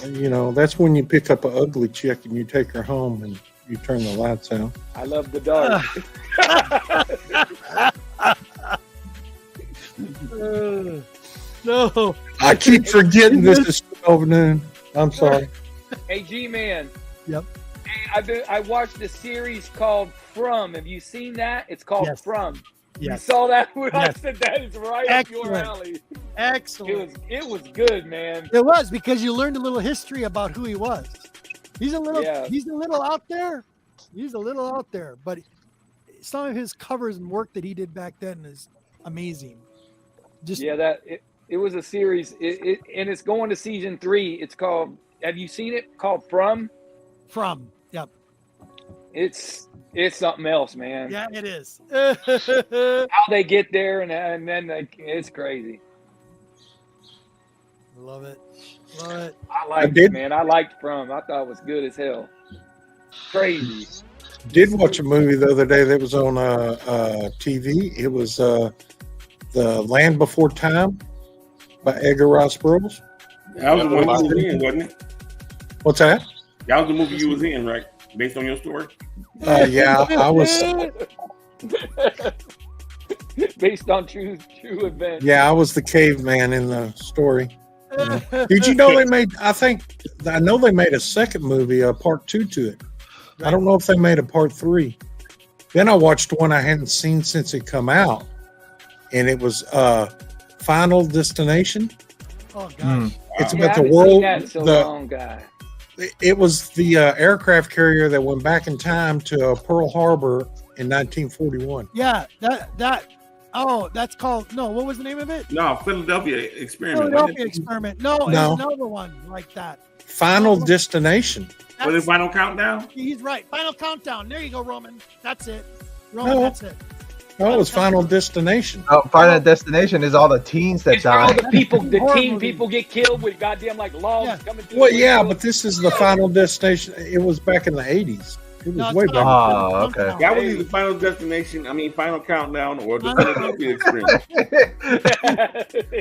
[SPEAKER 8] that's when you pick up an ugly chick and you take her home and you turn the lights out.
[SPEAKER 2] I love the dark.
[SPEAKER 1] No.
[SPEAKER 8] I keep forgetting this is 12 noon. I'm sorry.
[SPEAKER 2] Hey, G-Man.
[SPEAKER 1] Yep.
[SPEAKER 2] Hey, I watched a series called From. Have you seen that? It's called
[SPEAKER 1] Yes.
[SPEAKER 2] From. You
[SPEAKER 1] Yes.
[SPEAKER 2] saw that? When I
[SPEAKER 1] Yes.
[SPEAKER 2] said that is right up your
[SPEAKER 1] Excellent.
[SPEAKER 2] alley.
[SPEAKER 1] Excellent.
[SPEAKER 2] It was good, man.
[SPEAKER 1] It was because you learned a little history about who he was. He's a little
[SPEAKER 2] Yeah.
[SPEAKER 1] he's a little out there. But some of his covers and work that he did back then is amazing. Just
[SPEAKER 2] Yeah, it was a series. And it's going to season 3. It's called. Have you seen it? Called From.
[SPEAKER 1] Yep.
[SPEAKER 2] It's something else, man.
[SPEAKER 1] Yeah, it is.
[SPEAKER 2] How they get there and then it's crazy.
[SPEAKER 1] Love it.
[SPEAKER 2] I liked
[SPEAKER 8] did-
[SPEAKER 2] it, man. I liked From. I thought it was good as hell. Crazy.
[SPEAKER 8] Did watch a movie the other day that was on TV. It was The Land Before Time by Edgar Rice Burroughs.
[SPEAKER 5] That was the one you was in, wasn't it?
[SPEAKER 8] What's that?
[SPEAKER 5] That was the movie you was in, right? Based on your story.
[SPEAKER 8] Yeah, I was.
[SPEAKER 2] Based on true events.
[SPEAKER 8] Yeah, I was the caveman in the story. Did you know they made? I know they made a second movie, a part 2 to it. I don't know if they made a part 3. Then I watched one I hadn't seen since it come out, and it was Final Destination.
[SPEAKER 1] Oh gosh.
[SPEAKER 8] It's
[SPEAKER 2] Yeah, I
[SPEAKER 8] about the
[SPEAKER 2] haven't
[SPEAKER 8] world.
[SPEAKER 2] seen that in so
[SPEAKER 8] the-
[SPEAKER 2] long, guy.
[SPEAKER 8] It was the aircraft carrier that went back in time to Pearl Harbor in 1941.
[SPEAKER 1] Yeah, that's called what was the name of it?
[SPEAKER 5] No, Philadelphia Experiment.
[SPEAKER 1] Philadelphia Experiment. No,
[SPEAKER 8] No.
[SPEAKER 1] there's another one like that.
[SPEAKER 8] Final Destination.
[SPEAKER 5] Was it
[SPEAKER 1] That's-
[SPEAKER 5] Final Countdown?
[SPEAKER 1] He's right. Final Countdown. There you go, Roman. That's it. Roman,
[SPEAKER 8] No.
[SPEAKER 1] that's it.
[SPEAKER 8] No, it was Final Destination.
[SPEAKER 9] Oh, Final Destination is all the teens that
[SPEAKER 2] It's where all
[SPEAKER 9] die.
[SPEAKER 2] the people, the
[SPEAKER 1] Horror
[SPEAKER 2] teen
[SPEAKER 1] movie.
[SPEAKER 2] people get killed with goddamn like logs
[SPEAKER 1] Yeah.
[SPEAKER 2] coming through.
[SPEAKER 8] Well,
[SPEAKER 2] the
[SPEAKER 8] yeah,
[SPEAKER 2] window.
[SPEAKER 8] but this is the Final Destination. It was back in the 80s. It was
[SPEAKER 1] No, it's
[SPEAKER 8] way
[SPEAKER 1] not
[SPEAKER 8] back.
[SPEAKER 9] Oh, okay.
[SPEAKER 1] Countdown.
[SPEAKER 5] That was either Final Destination, Final Countdown, or the Philadelphia Experiment.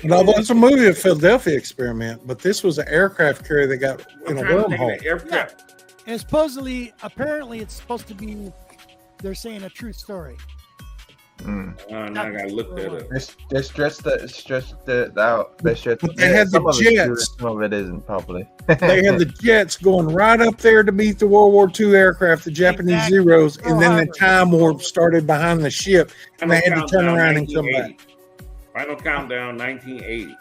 [SPEAKER 8] No, there's a movie of Philadelphia Experiment, but this was an aircraft carrier that got in
[SPEAKER 5] I'm
[SPEAKER 8] a
[SPEAKER 5] trying to think of
[SPEAKER 8] wormhole.
[SPEAKER 5] the aircraft.
[SPEAKER 1] And apparently, it's supposed to be. They're saying a true story.
[SPEAKER 9] Mm.
[SPEAKER 5] Now I gotta look that up.
[SPEAKER 9] They stretched it out. They stretched.
[SPEAKER 8] But they had the
[SPEAKER 9] some of it's true,
[SPEAKER 8] jets.
[SPEAKER 9] some of it isn't probably.
[SPEAKER 8] They had the jets going right up there to meet the World War II aircraft, the Japanese
[SPEAKER 1] Exactly.
[SPEAKER 8] Zeros, and
[SPEAKER 1] Pearl
[SPEAKER 8] then the
[SPEAKER 1] Harbor.
[SPEAKER 8] time warp started behind the ship, and they had to turn
[SPEAKER 5] Countdown,
[SPEAKER 8] around and come back.
[SPEAKER 5] 1980. Final Countdown, 1980.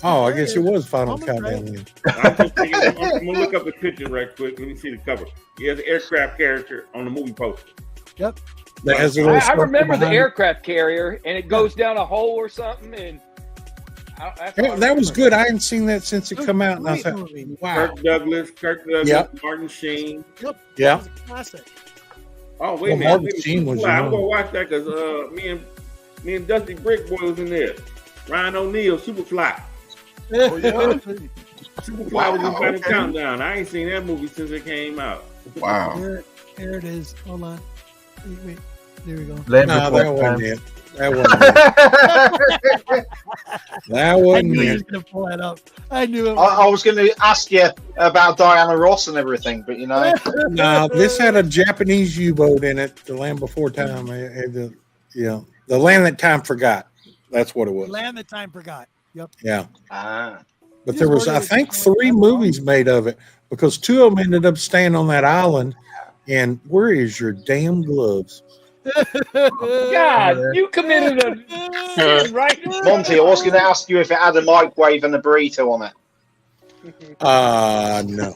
[SPEAKER 8] Oh, I guess it was Final
[SPEAKER 1] Almost
[SPEAKER 8] Countdown.
[SPEAKER 1] right.
[SPEAKER 8] Then.
[SPEAKER 5] I'm just thinking, I'm gonna look up the picture right quick. Let me see the cover. He has an aircraft character on the movie poster.
[SPEAKER 1] Yep.
[SPEAKER 8] That has a little
[SPEAKER 2] I
[SPEAKER 8] circle
[SPEAKER 2] remember the
[SPEAKER 8] behind it.
[SPEAKER 2] aircraft carrier, and it goes down a hole or something, and
[SPEAKER 8] Yeah, that was good. I hadn't seen that since it
[SPEAKER 1] Good,
[SPEAKER 8] come out, and I
[SPEAKER 1] great
[SPEAKER 8] thought,
[SPEAKER 1] movie.
[SPEAKER 8] wow.
[SPEAKER 5] Kirk Douglas,
[SPEAKER 8] Yep.
[SPEAKER 5] Martin Sheen.
[SPEAKER 1] Yep.
[SPEAKER 8] Yeah.
[SPEAKER 1] That was a classic.
[SPEAKER 5] Oh wait
[SPEAKER 8] Well,
[SPEAKER 5] a minute,
[SPEAKER 8] Martin
[SPEAKER 5] Maybe
[SPEAKER 8] Sheen was
[SPEAKER 5] Superfly. I'm
[SPEAKER 8] young.
[SPEAKER 5] gonna watch that because me and Dusty Brickboy was in there. Ryan O'Neal, Superfly.
[SPEAKER 7] Oh, yeah.
[SPEAKER 5] Superfly
[SPEAKER 7] Wow,
[SPEAKER 5] was in Final
[SPEAKER 7] okay.
[SPEAKER 5] Countdown. I ain't seen that movie since it came out.
[SPEAKER 7] Wow.
[SPEAKER 1] Here it is. Hold on. Wait. There we go.
[SPEAKER 8] No, that wasn't it. That wasn't it. That
[SPEAKER 1] I
[SPEAKER 8] wasn't
[SPEAKER 1] knew he was
[SPEAKER 8] it.
[SPEAKER 1] gonna pull that up. I knew it.
[SPEAKER 10] I was going to ask you about Diana Ross and everything, but you know,
[SPEAKER 8] No, this had a Japanese U-boat in it. The Land Before Time. It had the Land That Time Forgot. That's what it was.
[SPEAKER 1] Land that time forgot. Yep.
[SPEAKER 8] Yeah.
[SPEAKER 10] ah,
[SPEAKER 8] But there was, I think, 3 movies made of it because 2 of them ended up staying on that island. And where is your damn gloves?
[SPEAKER 2] God, you committed a sin, right?
[SPEAKER 10] Monty, I was going to ask you if it had a microwave and a burrito on it.
[SPEAKER 8] No.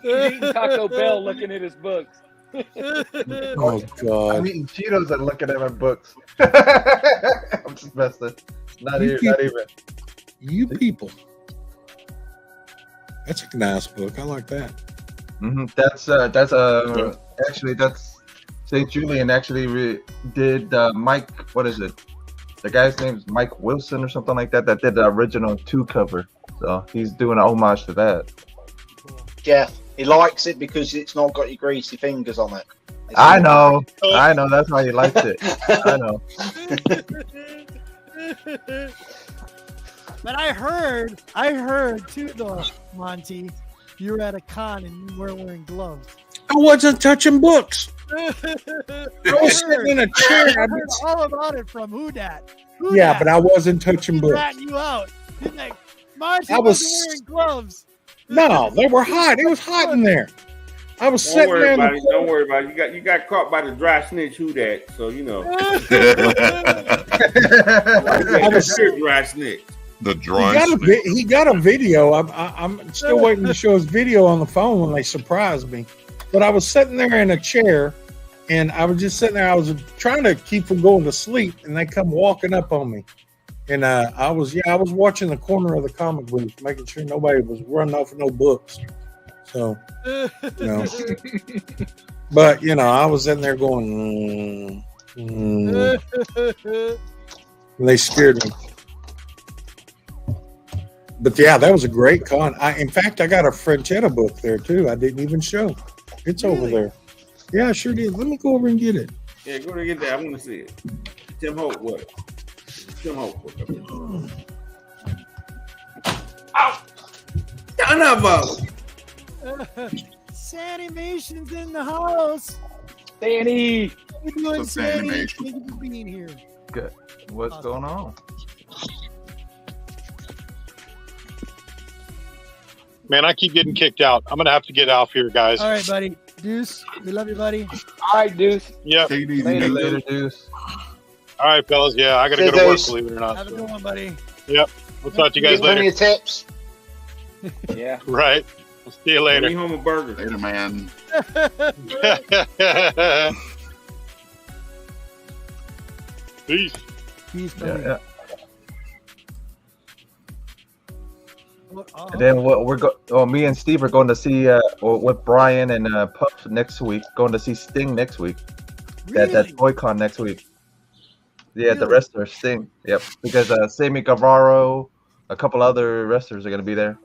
[SPEAKER 2] He's eating Taco Bell looking at his books.
[SPEAKER 8] Oh God.
[SPEAKER 9] I'm eating Cheetos and looking at my books. I'm just messing. Not
[SPEAKER 8] You
[SPEAKER 9] even.
[SPEAKER 8] You people. That's a nice book. I like that.
[SPEAKER 9] That's actually that's St. Julian actually did Mike. What is it? The guy's name is Mike Wilson or something like that. That did the original 2 cover. So he's doing an homage to that.
[SPEAKER 10] Jeff, he likes it because it's not got your greasy fingers on it.
[SPEAKER 9] I know. That's why he liked it. I know.
[SPEAKER 1] But I heard too, though, Monty, you were at a con and you weren't wearing gloves.
[SPEAKER 8] I wasn't touching books. I was sitting in a chair.
[SPEAKER 1] I heard all about it from Who Dat.
[SPEAKER 8] Yeah, but I wasn't touching books.
[SPEAKER 1] Ratting you out. He's like, Monty
[SPEAKER 8] I was-
[SPEAKER 1] wasn't wearing gloves.
[SPEAKER 8] No, they were hot. It was hot in there. I was
[SPEAKER 5] Don't
[SPEAKER 8] sitting
[SPEAKER 5] worry
[SPEAKER 8] there. in
[SPEAKER 5] about
[SPEAKER 8] the
[SPEAKER 5] it. Don't worry about it. You got caught by the dry snitch. Who that? So you know.
[SPEAKER 8] I was
[SPEAKER 5] dry snitch.
[SPEAKER 7] The dry
[SPEAKER 8] he got a video. I'm still waiting to show his video on the phone when they surprised me. But I was sitting there in a chair, and I was just sitting there. I was trying to keep from going to sleep, and they come walking up on me. And I was watching the corner of the comic booth, making sure nobody was running off with no books. So, but I was sitting there going, and they scared me. But yeah, that was a great con. In fact, I got a Franchetta book there too. I didn't even show. It's over there. Yeah, I sure did. Let me go over and get it.
[SPEAKER 5] Yeah, go to get that. I want to see it. Tim Hope, what? Tim Hope. Ow!
[SPEAKER 1] Sanimation's in the house.
[SPEAKER 2] Danny.
[SPEAKER 1] How you doing,
[SPEAKER 7] What's
[SPEAKER 1] Sandy?
[SPEAKER 7] Sanimation?
[SPEAKER 1] Thank you for being here.
[SPEAKER 9] Good. What's going on?
[SPEAKER 4] Man, I keep getting kicked out. I'm gonna have to get off here, guys.
[SPEAKER 1] All right, buddy. Deuce, we love you, buddy.
[SPEAKER 2] All right, Deuce.
[SPEAKER 4] Yep.
[SPEAKER 7] Take it easy,
[SPEAKER 2] Later.
[SPEAKER 7] dude.
[SPEAKER 9] Later, Deuce.
[SPEAKER 4] All right, fellas. Yeah, I gotta
[SPEAKER 10] See
[SPEAKER 4] go to
[SPEAKER 10] you,
[SPEAKER 4] work.
[SPEAKER 10] Deuce.
[SPEAKER 4] Believe it or not.
[SPEAKER 1] Have a good one, buddy.
[SPEAKER 4] Yep. We'll talk to you guys
[SPEAKER 10] Plenty
[SPEAKER 4] later.
[SPEAKER 10] of tips.
[SPEAKER 2] Yeah.
[SPEAKER 4] Right. We'll see you
[SPEAKER 5] Bring
[SPEAKER 4] later.
[SPEAKER 5] home a burger.
[SPEAKER 7] Later, man.
[SPEAKER 4] Peace.
[SPEAKER 1] Peace,
[SPEAKER 9] Yeah,
[SPEAKER 1] buddy.
[SPEAKER 9] yeah.
[SPEAKER 1] Oh,
[SPEAKER 9] And then me and Steve are going to see with Brian and Puff next week. Going to see Sting next week.
[SPEAKER 1] really?
[SPEAKER 9] That Toy-Con next week. Yeah, the
[SPEAKER 1] Really?
[SPEAKER 9] wrestler Sting. Yep, because Sammy Guevara, a couple other wrestlers are going to be there.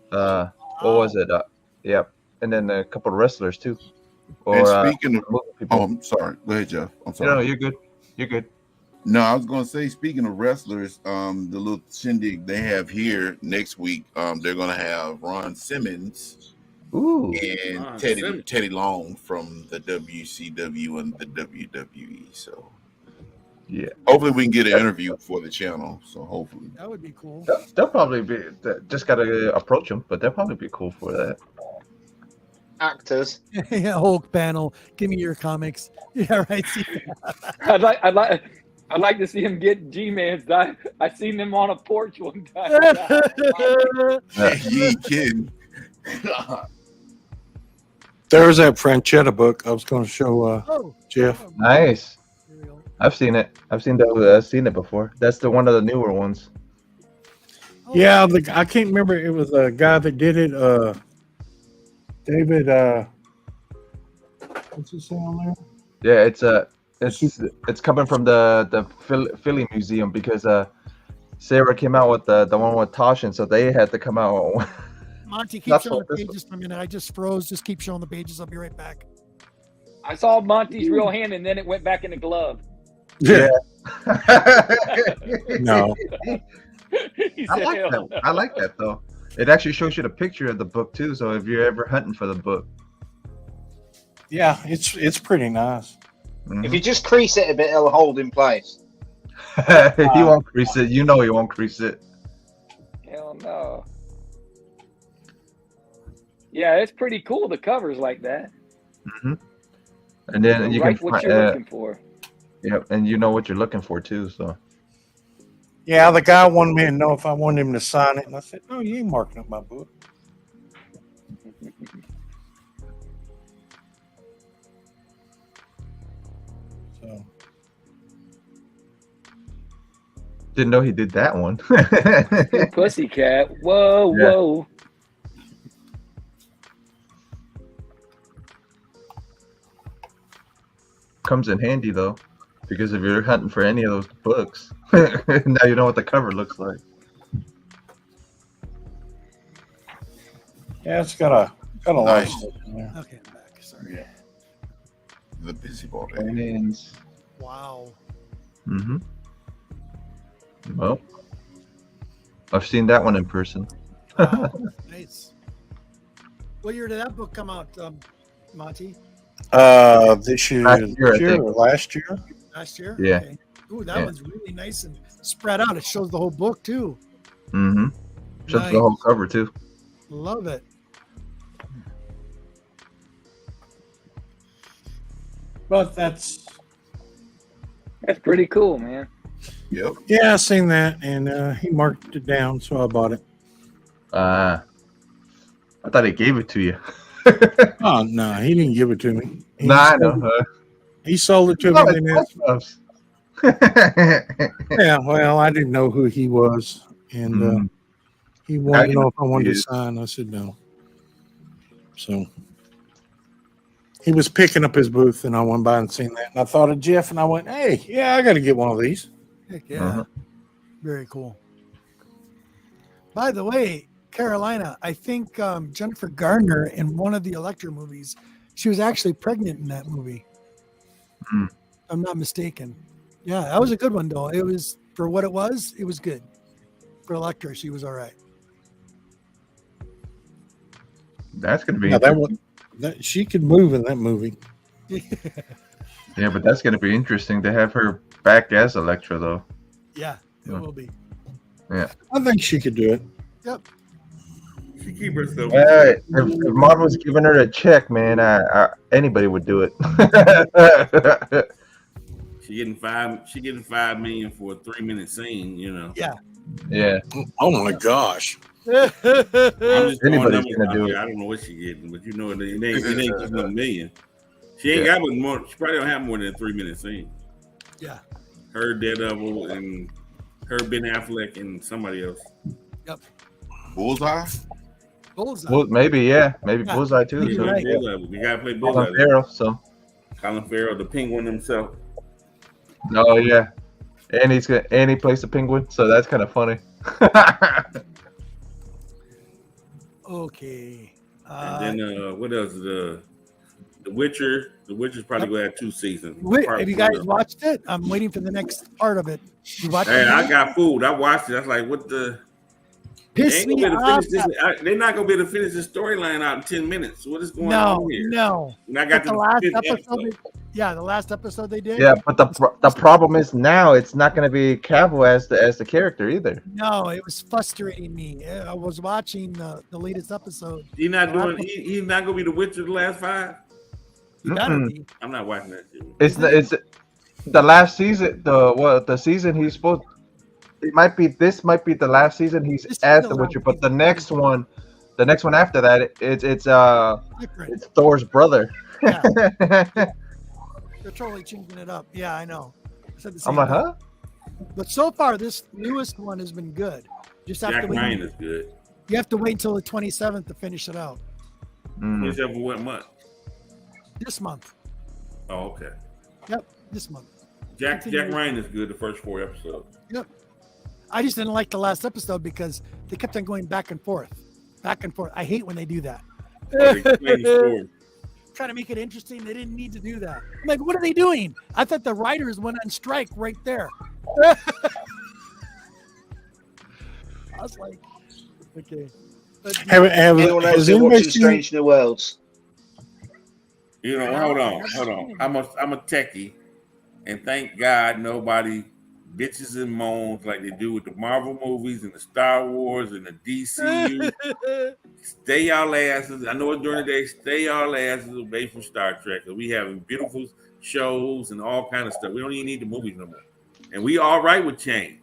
[SPEAKER 9] What was it? Yep, and then a couple of wrestlers too.
[SPEAKER 7] And speaking of,
[SPEAKER 9] movie people.
[SPEAKER 7] oh, I'm sorry. Go ahead, Jeff. I'm
[SPEAKER 9] No,
[SPEAKER 7] sorry.
[SPEAKER 9] you're good. You're good.
[SPEAKER 7] No, I was going to say, speaking of wrestlers, the little shindig they have here next week, they're going to have Ron Simmons
[SPEAKER 9] Ooh.
[SPEAKER 7] and
[SPEAKER 5] Ron
[SPEAKER 7] Teddy
[SPEAKER 5] Simmons.
[SPEAKER 7] Teddy Long from the WCW and the WWE. So
[SPEAKER 9] Yeah,
[SPEAKER 7] hopefully we can get an interview for the channel. So hopefully.
[SPEAKER 1] That would be cool.
[SPEAKER 9] they'll probably be. Just gotta approach them, but they'll probably be cool for that.
[SPEAKER 10] actors.
[SPEAKER 1] Yeah, Hulk panel. Give me your comics. Yeah, right. See,
[SPEAKER 2] I'd like to see him get G-Man's. I seen them on a porch one time.
[SPEAKER 7] You ain't kidding.
[SPEAKER 8] There's that Franchetta book I was going to show
[SPEAKER 1] oh,
[SPEAKER 8] Jeff.
[SPEAKER 9] Nice.
[SPEAKER 1] here we go.
[SPEAKER 9] I've seen it. I've seen it before. That's the one of the newer ones.
[SPEAKER 1] Oh,
[SPEAKER 8] Yeah, I can't remember. It was a guy that did it. David. What's his name on there?
[SPEAKER 9] Yeah, it's coming from the Philly Museum because Sarah came out with the one with Toshin, so they had to come out.
[SPEAKER 1] Monty, keep
[SPEAKER 9] That's
[SPEAKER 1] showing
[SPEAKER 9] what
[SPEAKER 1] the
[SPEAKER 9] this
[SPEAKER 1] pages for a minute. I just froze. Just keep showing the pages. I'll be right back.
[SPEAKER 2] I saw Monty's real hand, and then it went back in the glove.
[SPEAKER 8] Yeah. No.
[SPEAKER 2] He
[SPEAKER 9] I
[SPEAKER 2] said,
[SPEAKER 9] like
[SPEAKER 2] "Hell
[SPEAKER 9] that.
[SPEAKER 2] no."
[SPEAKER 9] I like that though. It actually shows you the picture of the book too. So if you're ever hunting for the book,
[SPEAKER 8] Yeah, it's pretty nice.
[SPEAKER 10] If you just crease it a bit, it'll hold in place.
[SPEAKER 9] he won't crease it. You know he won't crease it.
[SPEAKER 2] Hell no. Yeah, it's pretty cool. The covers like that.
[SPEAKER 9] And then you
[SPEAKER 2] Right
[SPEAKER 9] can
[SPEAKER 2] what you're looking for.
[SPEAKER 9] Yep, and you know what you're looking for too. So
[SPEAKER 8] Yeah, the guy wanted me to know if I wanted him to sign it, and I said, "No, you ain't marking up my book." So
[SPEAKER 9] didn't know he did that one.
[SPEAKER 2] Pussycat. Whoa,
[SPEAKER 9] Yeah.
[SPEAKER 2] whoa.
[SPEAKER 9] Comes in handy though, because if you're hunting for any of those books, now you know what the cover looks like.
[SPEAKER 8] yeah, it's got a lot of
[SPEAKER 7] Nice.
[SPEAKER 8] stuff in there.
[SPEAKER 1] Okay, I'm back. Sorry.
[SPEAKER 7] The busy ball.
[SPEAKER 9] Bannings.
[SPEAKER 1] Wow.
[SPEAKER 9] Well, I've seen that one in person.
[SPEAKER 1] Wow. Nice. What year did that book come out, Monty?
[SPEAKER 8] This year,
[SPEAKER 9] Last year, I think.
[SPEAKER 8] or last year.
[SPEAKER 1] Last year?
[SPEAKER 9] Yeah.
[SPEAKER 1] Okay. Ooh, that
[SPEAKER 9] Yeah.
[SPEAKER 1] one's really nice and spread out. It shows the whole book too.
[SPEAKER 9] Shows
[SPEAKER 1] Nice.
[SPEAKER 9] the whole cover too.
[SPEAKER 1] Love it.
[SPEAKER 8] But that's
[SPEAKER 2] pretty cool, man.
[SPEAKER 7] Yep.
[SPEAKER 8] yeah, I seen that, and he marked it down, so I bought it.
[SPEAKER 9] I thought he gave it to you.
[SPEAKER 8] Oh no, he didn't give it to me.
[SPEAKER 9] I know.
[SPEAKER 8] He sold it to me. And yeah, well, I didn't know who he was, and he wanted to know if I wanted to sign. I said no. So he was picking up his booth, and I went by and seen that, and I thought of Jeff, and I went, "Hey, yeah, I got to get one of these."
[SPEAKER 1] Heck yeah. Very cool. By the way, Carolina, I think Jennifer Garner in one of the Elektra movies, she was actually pregnant in that movie. If I'm not mistaken. Yeah, that was a good one though. It was, for what it was good. For Elektra, she was all right.
[SPEAKER 9] That's gonna be
[SPEAKER 8] that she could move in that movie.
[SPEAKER 9] yeah, but that's gonna be interesting to have her back as Elektra though.
[SPEAKER 1] Yeah, it will be.
[SPEAKER 9] Yeah,
[SPEAKER 8] I think she could do it.
[SPEAKER 1] Yep.
[SPEAKER 5] She keep herself.
[SPEAKER 9] If Marvel's giving her a check, man, anybody would do it.
[SPEAKER 5] She getting $5 million for a 3-minute scene, you know.
[SPEAKER 1] Yeah.
[SPEAKER 9] Yeah.
[SPEAKER 8] Oh my gosh.
[SPEAKER 5] I'm just throwing
[SPEAKER 9] Anybody's
[SPEAKER 5] numbers
[SPEAKER 9] gonna
[SPEAKER 5] out
[SPEAKER 9] do
[SPEAKER 5] there.
[SPEAKER 9] it.
[SPEAKER 5] I don't know what she getting, but you know it ain't just $1 million. She ain't got more. She probably don't have more than a 3-minute scene.
[SPEAKER 1] Yeah.
[SPEAKER 5] Her Daredevil and her Ben Affleck and somebody else.
[SPEAKER 1] Yep.
[SPEAKER 7] Bullseye.
[SPEAKER 1] Bullseye.
[SPEAKER 9] Well, maybe, yeah. Maybe
[SPEAKER 1] Yeah.
[SPEAKER 9] Bullseye too.
[SPEAKER 1] You're
[SPEAKER 9] So.
[SPEAKER 1] right.
[SPEAKER 5] Bullseye. The guy played Bullseye.
[SPEAKER 9] Colin Farrell, so.
[SPEAKER 5] Colin Farrell, the Penguin himself.
[SPEAKER 9] Oh yeah. And he plays the Penguin, so that's kind of funny.
[SPEAKER 1] Okay.
[SPEAKER 5] And then what else? The Witcher. The Witcher's probably gonna have 2 seasons.
[SPEAKER 1] Have you guys watched it? I'm waiting for the next part of it. You watched
[SPEAKER 5] Hey,
[SPEAKER 1] it?
[SPEAKER 5] I got fooled. I watched it. I was like, what the?
[SPEAKER 1] Piss me off.
[SPEAKER 5] They're not gonna be able to finish this storyline out in 10 minutes. What is going
[SPEAKER 1] No,
[SPEAKER 5] on here?
[SPEAKER 1] no.
[SPEAKER 5] And I got
[SPEAKER 1] But
[SPEAKER 5] to
[SPEAKER 1] the last
[SPEAKER 5] the 5th
[SPEAKER 1] episode.
[SPEAKER 5] episode.
[SPEAKER 1] Yeah, the last episode they did.
[SPEAKER 9] Yeah, but the problem is now it's not going to be Cavill as the character either.
[SPEAKER 1] No, it was frustrating me. I was watching the latest episode.
[SPEAKER 5] He's not doing. He's not gonna be the Witcher the last 5.
[SPEAKER 1] He better be.
[SPEAKER 5] I'm not watching that shit.
[SPEAKER 9] It's the last season. The season he's supposed. It might be this might be the last season he's as the Witcher, but the next one after that it's Thor's brother.
[SPEAKER 1] Yeah. They're totally changing it up. Yeah, I know.
[SPEAKER 9] I'm like, huh?
[SPEAKER 1] But so far, this newest one has been good. Just have
[SPEAKER 5] Jack
[SPEAKER 1] to wait.
[SPEAKER 5] Ryan is good.
[SPEAKER 1] You have to wait until the 27th to finish it out.
[SPEAKER 5] Finish up for what month?
[SPEAKER 1] This month.
[SPEAKER 5] Oh, okay.
[SPEAKER 1] Yep, this month.
[SPEAKER 5] Jack Ryan is good. The first 4 episodes.
[SPEAKER 1] Yep. I just didn't like the last episode because they kept on going back and forth. I hate when they do that.
[SPEAKER 5] They explain the story.
[SPEAKER 1] Trying to make it interesting. They didn't need to do that. I'm like, what are they doing? I thought the writers went on strike right there. I was like, okay.
[SPEAKER 10] Anyone else been watching Strange New Worlds?
[SPEAKER 5] You know, hold on. I'm a techie, and thank God nobody bitches and moans like they do with the Marvel movies and the Star Wars and the DCU. Stay y'all asses. I know it's during the day. Stay y'all asses away from Star Trek, because we having beautiful shows and all kind of stuff. We don't even need the movies no more, and we all right with change.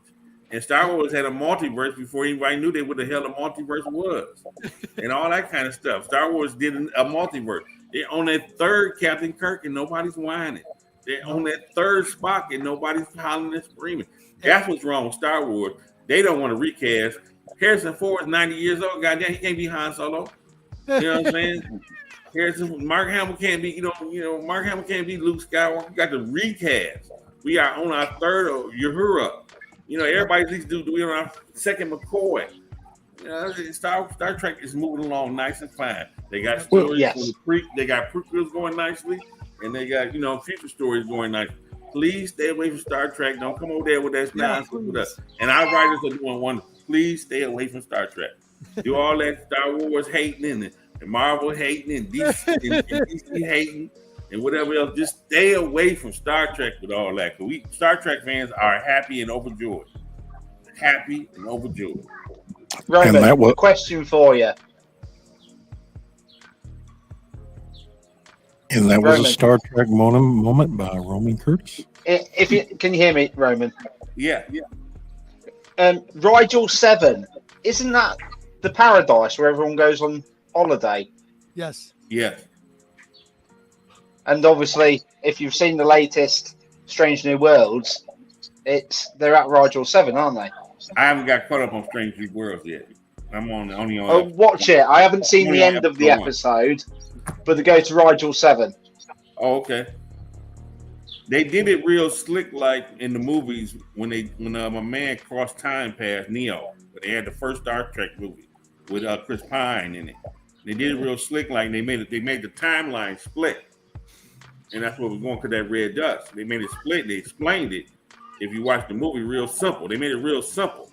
[SPEAKER 5] And Star Wars had a multiverse before anybody knew what the hell a multiverse was, and all that kind of stuff. Star Wars did a multiverse. They're on that 3rd Captain Kirk, and nobody's whining. They're on that 3rd Spock, and nobody's hollering and screaming. That's what's wrong with Star Wars. They don't want to recast. Harrison Ford is 90 years old. Goddamn, he can't be Han Solo. You know what I'm saying? Mark Hamill can't be. Mark Hamill can't be Luke Skywalker. We got to recast. We are on our 3rd Uhura. Everybody at least we on our 2nd McCoy. Star Trek is moving along nice and fine. They got stories they got prequels going nicely, and they got future stories going nicely. Please stay away from Star Trek. Don't come over there with that nonsense with us. And our writers are doing wonderful. Please stay away from Star Trek. Do all that Star Wars hating and Marvel hating and DC hating and whatever else. Just stay away from Star Trek with all that. Because we Star Trek fans are happy and overjoyed. Happy and overjoyed.
[SPEAKER 10] Roman, question for you.
[SPEAKER 8] And that was a Star Trek moment by Roman Curtis.
[SPEAKER 10] Can you hear me, Roman?
[SPEAKER 5] Yeah.
[SPEAKER 10] Rigel 7, isn't that the paradise where everyone goes on holiday?
[SPEAKER 1] Yes.
[SPEAKER 5] Yes.
[SPEAKER 10] And obviously, if you've seen the latest Strange New Worlds, they're at Rigel 7, aren't they?
[SPEAKER 5] I haven't got caught up on Strange New Worlds yet. I'm only on.
[SPEAKER 10] Oh, watch it. I haven't seen the end of the episode, but they go to Rigel 7.
[SPEAKER 5] Oh, okay. They did it real slick, like in the movies when my man crossed time past Neo. But they had the first Star Trek movie with Chris Pine in it. They did it real slick, like they made the timeline split, and that's what was going to that red dust. They made it split. They explained it. If you watch the movie, real simple. They made it real simple.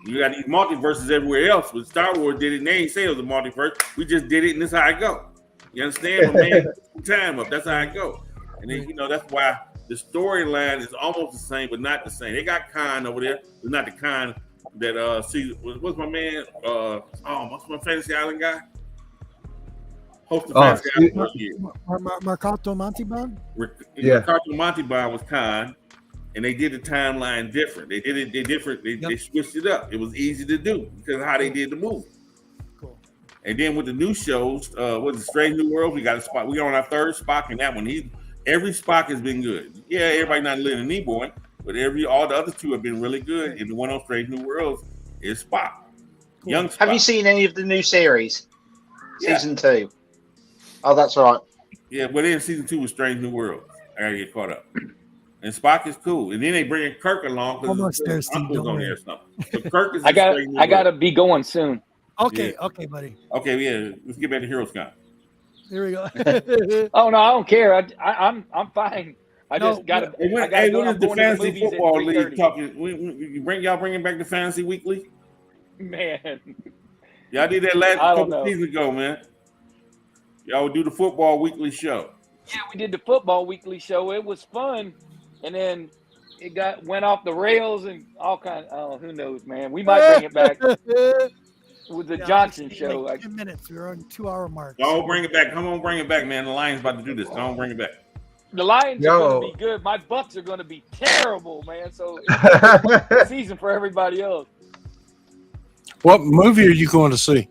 [SPEAKER 5] You got these multiverses everywhere else, but Star Wars did it, and they ain't say it was a multiverse. We just did it, and this is how I go. You understand? My man, time up. That's how I go. And then, that's why the storyline is almost the same, but not the same. They got Khan over there. It's not the Khan that what's my man? What's my Fantasy Island guy? Host of Fantasy Island first year.
[SPEAKER 1] Mercato Montalban?
[SPEAKER 5] Mercato Montalban was Khan, and they did the timeline different. They did it different. They switched it up. It was easy to do because of how they did the movie.
[SPEAKER 1] Cool.
[SPEAKER 5] And then with the new shows, Strange New World, we got a spot. We on our 3rd Spock in that one. Every Spock has been good. Yeah, everybody not Leonard Nimoy, but all the other 2 have been really good. And the one on Strange New Worlds is Spock. Cool. Young Spock.
[SPEAKER 10] Have you seen any of the new series? Season 2. Oh, that's right.
[SPEAKER 5] Yeah, but then season 2 was Strange New Worlds. I gotta get caught up. And Spock is cool. And then they bring Kirk along because his uncle's on there or something. So Kirk is
[SPEAKER 2] I gotta be going soon.
[SPEAKER 1] Okay, buddy.
[SPEAKER 5] Okay, yeah. Let's get back to HeroesCon.
[SPEAKER 1] Here we go.
[SPEAKER 2] Oh no, I don't care. I'm fine. I just gotta.
[SPEAKER 5] When is the fantasy football league talking? Y'all bringing back the fantasy weekly?
[SPEAKER 2] Man,
[SPEAKER 5] y'all did that last couple seasons ago, man. Y'all would do the football weekly show.
[SPEAKER 2] Yeah, we did the football weekly show. It was fun, and then it went off the rails and all kind. Oh, who knows, man? We might bring it back with the Johnson show.
[SPEAKER 1] Like 10 minutes. We were on 2-hour mark.
[SPEAKER 5] Don't bring it back. Come on, bring it back, man. The Lions about to do this. Don't bring it back.
[SPEAKER 2] The Lions are going to be good. My Bucks are going to be terrible, man. So it's a season for everybody else.
[SPEAKER 8] What movie are you going to see?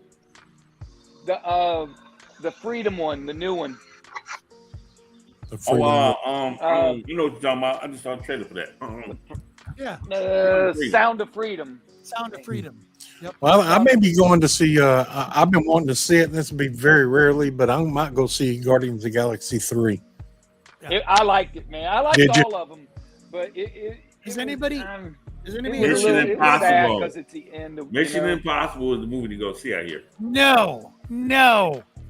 [SPEAKER 2] The Freedom one, the new one.
[SPEAKER 8] The Freedom one.
[SPEAKER 5] You know what you're talking about. I just saw a trailer for that.
[SPEAKER 1] Yeah.
[SPEAKER 2] Sound of Freedom.
[SPEAKER 1] Sound of Freedom. Yep.
[SPEAKER 8] Well, I may be going to see. I've been wanting to see it. This will be very rarely, but I might go see Guardians of the Galaxy 3.
[SPEAKER 2] I liked it, man. I liked all of them, but
[SPEAKER 1] is anybody?
[SPEAKER 5] Mission Impossible?
[SPEAKER 2] Because it's the end of
[SPEAKER 5] Mission Impossible is the movie to go see out here.
[SPEAKER 1] No.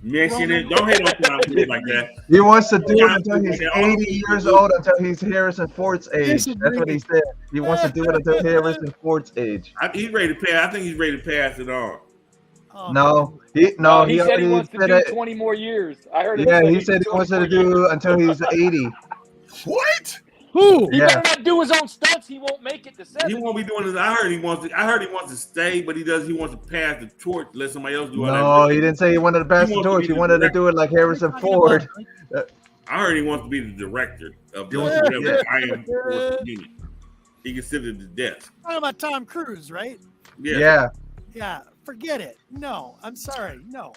[SPEAKER 5] Mission, don't hate on Tom Cruise like that.
[SPEAKER 9] He wants to do it until he's 80 years old, until he's Harrison Ford's age. That's what he said. He wants to do it until Harrison Ford's age.
[SPEAKER 5] He's ready to pass. I think he's ready to pass it on.
[SPEAKER 9] No, he
[SPEAKER 2] said he wants to do 20 more years. I heard.
[SPEAKER 9] Yeah, he said he wants to do until he's 80.
[SPEAKER 7] What?
[SPEAKER 1] Who?
[SPEAKER 2] He better not do his own stunts. He won't make it to 70.
[SPEAKER 5] He won't be doing this. I heard he wants to stay, but he wants to pass the torch. Let somebody else do it.
[SPEAKER 9] No, he didn't say he wanted to pass the torch. He wanted to do it like Harrison Ford.
[SPEAKER 5] I heard he wants to be the director of the I Am Force Union. He can sit at the desk.
[SPEAKER 1] Talking about Tom Cruise, right?
[SPEAKER 9] Yeah.
[SPEAKER 1] Forget it. No, I'm sorry. No,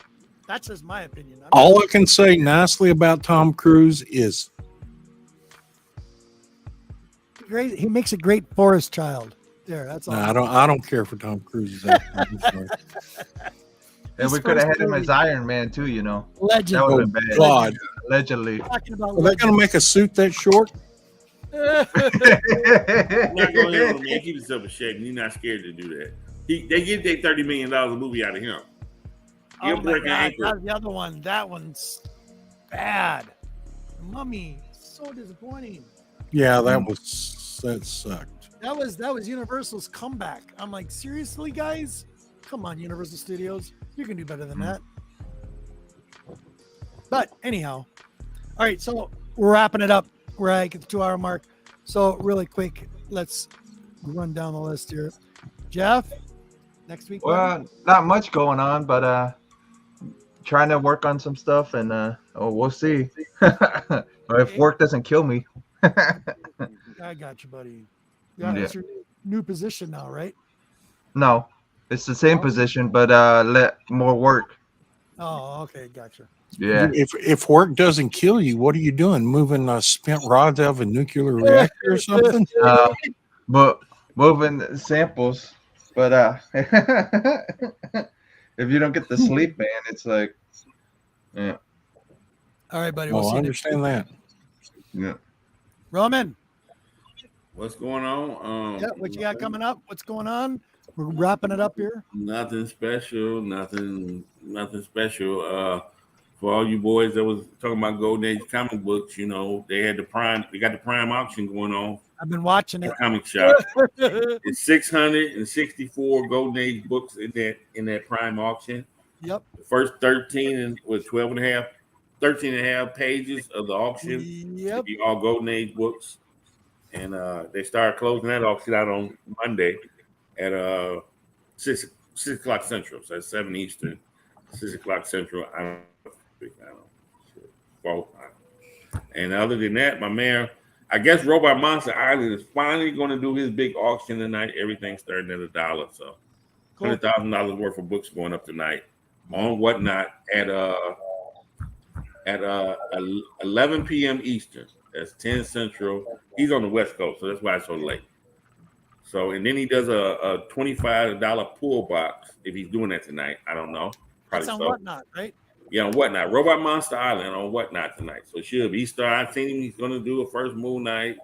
[SPEAKER 1] that's just my opinion.
[SPEAKER 8] All I can say nicely about Tom Cruise is
[SPEAKER 1] great. He makes a great forest child. There, that's all.
[SPEAKER 8] No, I don't care for Tom Cruise. I'm sorry.
[SPEAKER 9] And we could have had him as Iron Man too, you know.
[SPEAKER 1] Legend.
[SPEAKER 9] That would have been bad.
[SPEAKER 8] God.
[SPEAKER 9] Allegedly.
[SPEAKER 1] Talking about
[SPEAKER 8] Are they going to make a suit that short?
[SPEAKER 5] I'm not going to man. Keep himself in shape. He's not scared to do that. They get their $30 million a movie out of him.
[SPEAKER 1] Oh my God, the other one, that one's bad. Mummy, so disappointing.
[SPEAKER 8] Yeah, that sucked.
[SPEAKER 1] That was Universal's comeback. I'm like, seriously, guys? Come on, Universal Studios. You can do better than that. But anyhow, all right, so we're wrapping it up. We're at the 2-hour mark. So really quick, let's run down the list here. Jeff, next week?
[SPEAKER 9] Well, not much going on, but trying to work on some stuff, and we'll see. If work doesn't kill me.
[SPEAKER 1] I got you, buddy. It's your new position now, right?
[SPEAKER 9] No, it's the same position, but let more work.
[SPEAKER 1] Oh, okay, gotcha.
[SPEAKER 9] Yeah.
[SPEAKER 8] If work doesn't kill you, what are you doing? Moving spent rods out of a nuclear reactor or something?
[SPEAKER 9] But moving samples. But if you don't get the sleep, man, it's like, yeah.
[SPEAKER 1] All right, buddy.
[SPEAKER 8] Well, I understand that.
[SPEAKER 9] Yeah.
[SPEAKER 1] Roman.
[SPEAKER 5] What's going on?
[SPEAKER 1] What you got coming up? What's going on? We're wrapping it up here.
[SPEAKER 5] Nothing special. Nothing special. For all you boys that was talking about Golden Age comic books, you know, they got the Prime auction going on.
[SPEAKER 1] I've been watching it.
[SPEAKER 5] Comic shop. It's 664 Golden Age books in that Prime auction.
[SPEAKER 1] Yep.
[SPEAKER 5] The first 13 with 13 and a half pages of the auction.
[SPEAKER 1] Yep.
[SPEAKER 5] Be all Golden Age books. And they started closing that auction out on Monday at 6 o'clock Central. So that's 7 Eastern, 6 o'clock Central. I don't know. And other than that, my man, I guess Robot Monster Island is finally going to do his big auction tonight. Everything's starting at $1. So $100,000 worth of books going up tonight on Whatnot at 11 p.m. Eastern. That's 10 Central. He's on the West Coast, so that's why it's so late. So, and then he does a $25 pull box if he's doing that tonight. I don't know. Probably
[SPEAKER 1] That's on
[SPEAKER 5] so.
[SPEAKER 1] Whatnot, right?
[SPEAKER 5] Yeah, on Whatnot. Robot Monster Island on Whatnot tonight. So it should be. I've seen him. He's going to do a first Moon Knight,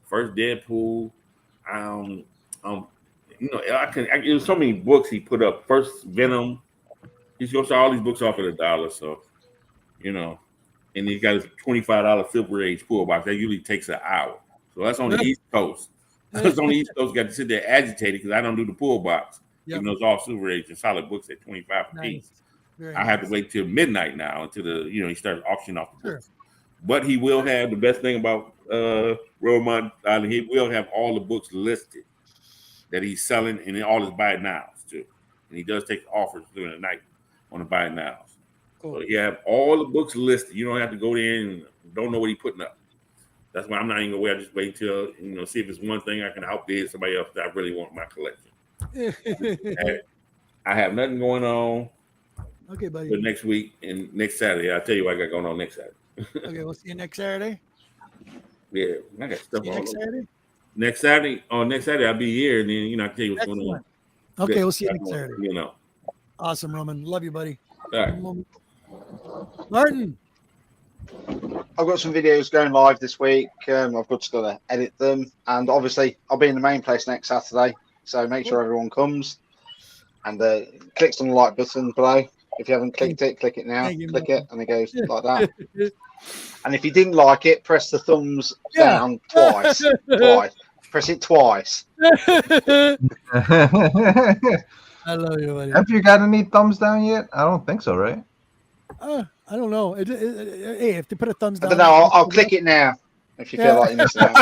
[SPEAKER 5] first Deadpool. You know, there's so many books he put up. First Venom. He's going to start all these books off at $1. So, you know, and he's got his $25 Silver Age pull box. That usually takes an hour. So that's on the East Coast. That's on the East Coast. Got to sit there agitated because I don't do the pull box. Even though it's all Silver Age and solid books at $25 a piece. I have to wait till midnight now until he starts auctioning off the books. But he will have the best thing about Rosemont Island. He will have all the books listed that he's selling and all his buy it nows too. And he does take offers during the night on the buy it nows.
[SPEAKER 1] Cool.
[SPEAKER 5] So you have all the books listed. You don't have to go there and don't know what he's putting up. That's why I'm not even gonna wait. I just wait until see if it's one thing I can outbid somebody else that I really want in my collection. I have nothing going on.
[SPEAKER 1] Okay, buddy.
[SPEAKER 5] But next week and next Saturday, I'll tell you what I got going on next Saturday.
[SPEAKER 1] Okay, we'll see you next Saturday.
[SPEAKER 5] Yeah, I got stuff
[SPEAKER 1] See you
[SPEAKER 5] all
[SPEAKER 1] next
[SPEAKER 5] over.
[SPEAKER 1] Saturday.
[SPEAKER 5] Next Saturday I'll be here, and then I can tell you what's going on.
[SPEAKER 1] Okay, we'll see you next Saturday.
[SPEAKER 5] Awesome,
[SPEAKER 1] Roman. Love you, buddy.
[SPEAKER 5] All right.
[SPEAKER 1] Martin.
[SPEAKER 10] I've got some videos going live this week. I've just got to edit them, and obviously I'll be in the main place next Saturday. So make sure everyone comes and clicks on the like button below. If you haven't clicked it, click it now. Click it, and it goes like that. And if you didn't like it, press the thumbs down twice. Press it twice.
[SPEAKER 9] I
[SPEAKER 1] love you, buddy.
[SPEAKER 9] Have you got any thumbs down yet? I don't think so, right?
[SPEAKER 1] I don't know. Hey, if they put a thumbs down,
[SPEAKER 10] I don't know. I'll click it now if you feel like you missed out.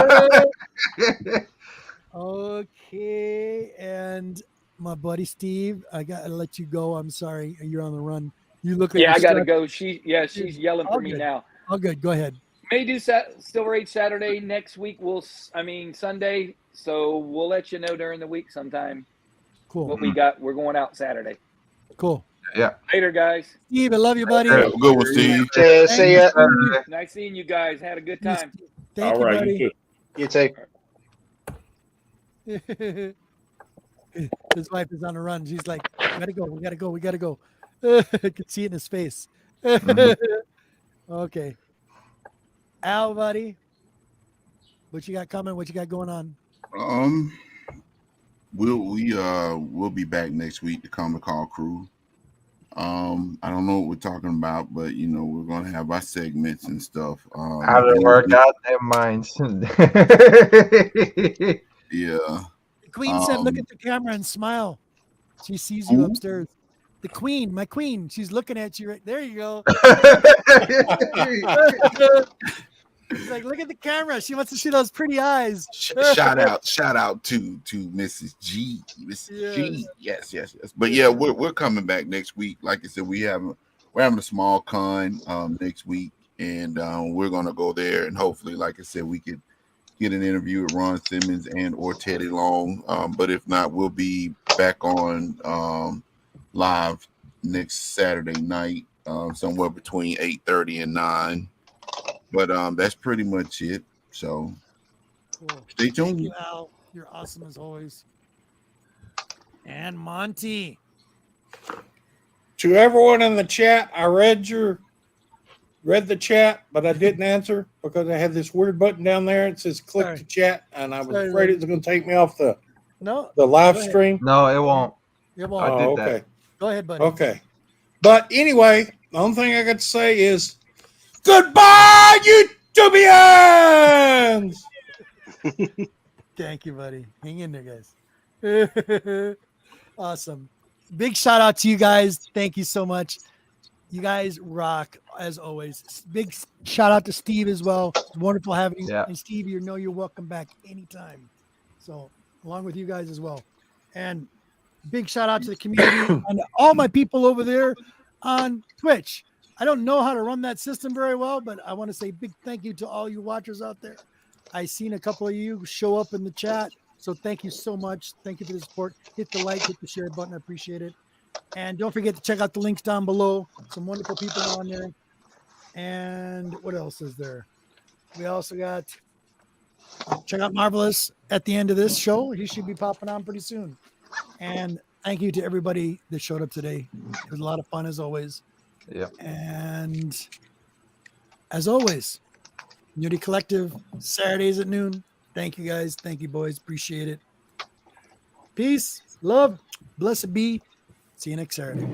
[SPEAKER 1] Okay, and my buddy Steve, I gotta let you go. I'm sorry, you're on the run. You look like
[SPEAKER 2] I gotta go. She's yelling for me
[SPEAKER 1] good.
[SPEAKER 2] now.
[SPEAKER 1] Oh, good. Go ahead.
[SPEAKER 2] May do Silver Age Saturday next week. Sunday. So we'll let you know during the week sometime.
[SPEAKER 1] Cool.
[SPEAKER 2] What we got? We're going out Saturday.
[SPEAKER 1] Cool.
[SPEAKER 9] Yeah.
[SPEAKER 2] Later, guys.
[SPEAKER 1] Steve, I love you, buddy.
[SPEAKER 7] Good one, Steve.
[SPEAKER 10] Cheers. See ya.
[SPEAKER 2] Nice seeing you guys. Had a good time.
[SPEAKER 1] Thank you, buddy.
[SPEAKER 10] You too.
[SPEAKER 1] His wife is on the run. She's like, we gotta go. I could see it in his face. Okay. Al, buddy. What you got coming? What you got going on?
[SPEAKER 7] We'll be back next week, the Comic Call crew. I don't know what we're talking about, but we're gonna have our segments and stuff.
[SPEAKER 9] Out of our goddamn minds.
[SPEAKER 7] Yeah.
[SPEAKER 1] The Queen said, "Look at the camera and smile." She sees you upstairs. The Queen, my Queen, she's looking at you right there. You go. She's like, look at the camera. She wants to see those pretty eyes.
[SPEAKER 7] Shout out to Mrs. G. G. Yes. But yeah, we're coming back next week. Like I said, we're having a small con next week, and we're gonna go there, and hopefully, like I said, we could get an interview with Ron Simmons or Teddy Long. But if not, we'll be back on live next Saturday night, somewhere between 8:30 and 9. But that's pretty much it. So
[SPEAKER 1] cool.
[SPEAKER 7] Stay tuned.
[SPEAKER 1] Thank you, Al. You're awesome as always. And Monty.
[SPEAKER 8] To everyone in the chat, I read the chat, but I didn't answer because I had this weird button down there. It says click to chat, and I was afraid it was going to take me off the live stream.
[SPEAKER 9] No, it won't.
[SPEAKER 1] It won't.
[SPEAKER 9] I did
[SPEAKER 8] okay.
[SPEAKER 9] that.
[SPEAKER 1] Go ahead, buddy.
[SPEAKER 8] Okay. But anyway, the only thing I got to say is goodbye, YouTubians!
[SPEAKER 1] Thank you, buddy. Hang in there, guys. Awesome. Big shout out to you guys. Thank you so much. You guys rock as always. Big shout out to Steve as well. It's wonderful having you.
[SPEAKER 9] Yeah.
[SPEAKER 1] And Steve, you're welcome back anytime. So along with you guys as well. And big shout out to the community and all my people over there on Twitch. I don't know how to run that system very well, but I want to say big thank you to all you watchers out there. I seen a couple of you show up in the chat. So thank you so much. Thank you for the support. Hit the like, hit the share button. I appreciate it. And don't forget to check out the links down below. Some wonderful people on there. And what else is there? We also got, check out Marvelous at the end of this show. He should be popping on pretty soon. And thank you to everybody that showed up today. It was a lot of fun as always.
[SPEAKER 9] Yeah.
[SPEAKER 1] And as always, Unity Collective, Saturdays at noon. Thank you guys. Thank you, boys. Appreciate it. Peace, love, blessed be. See you next Saturday.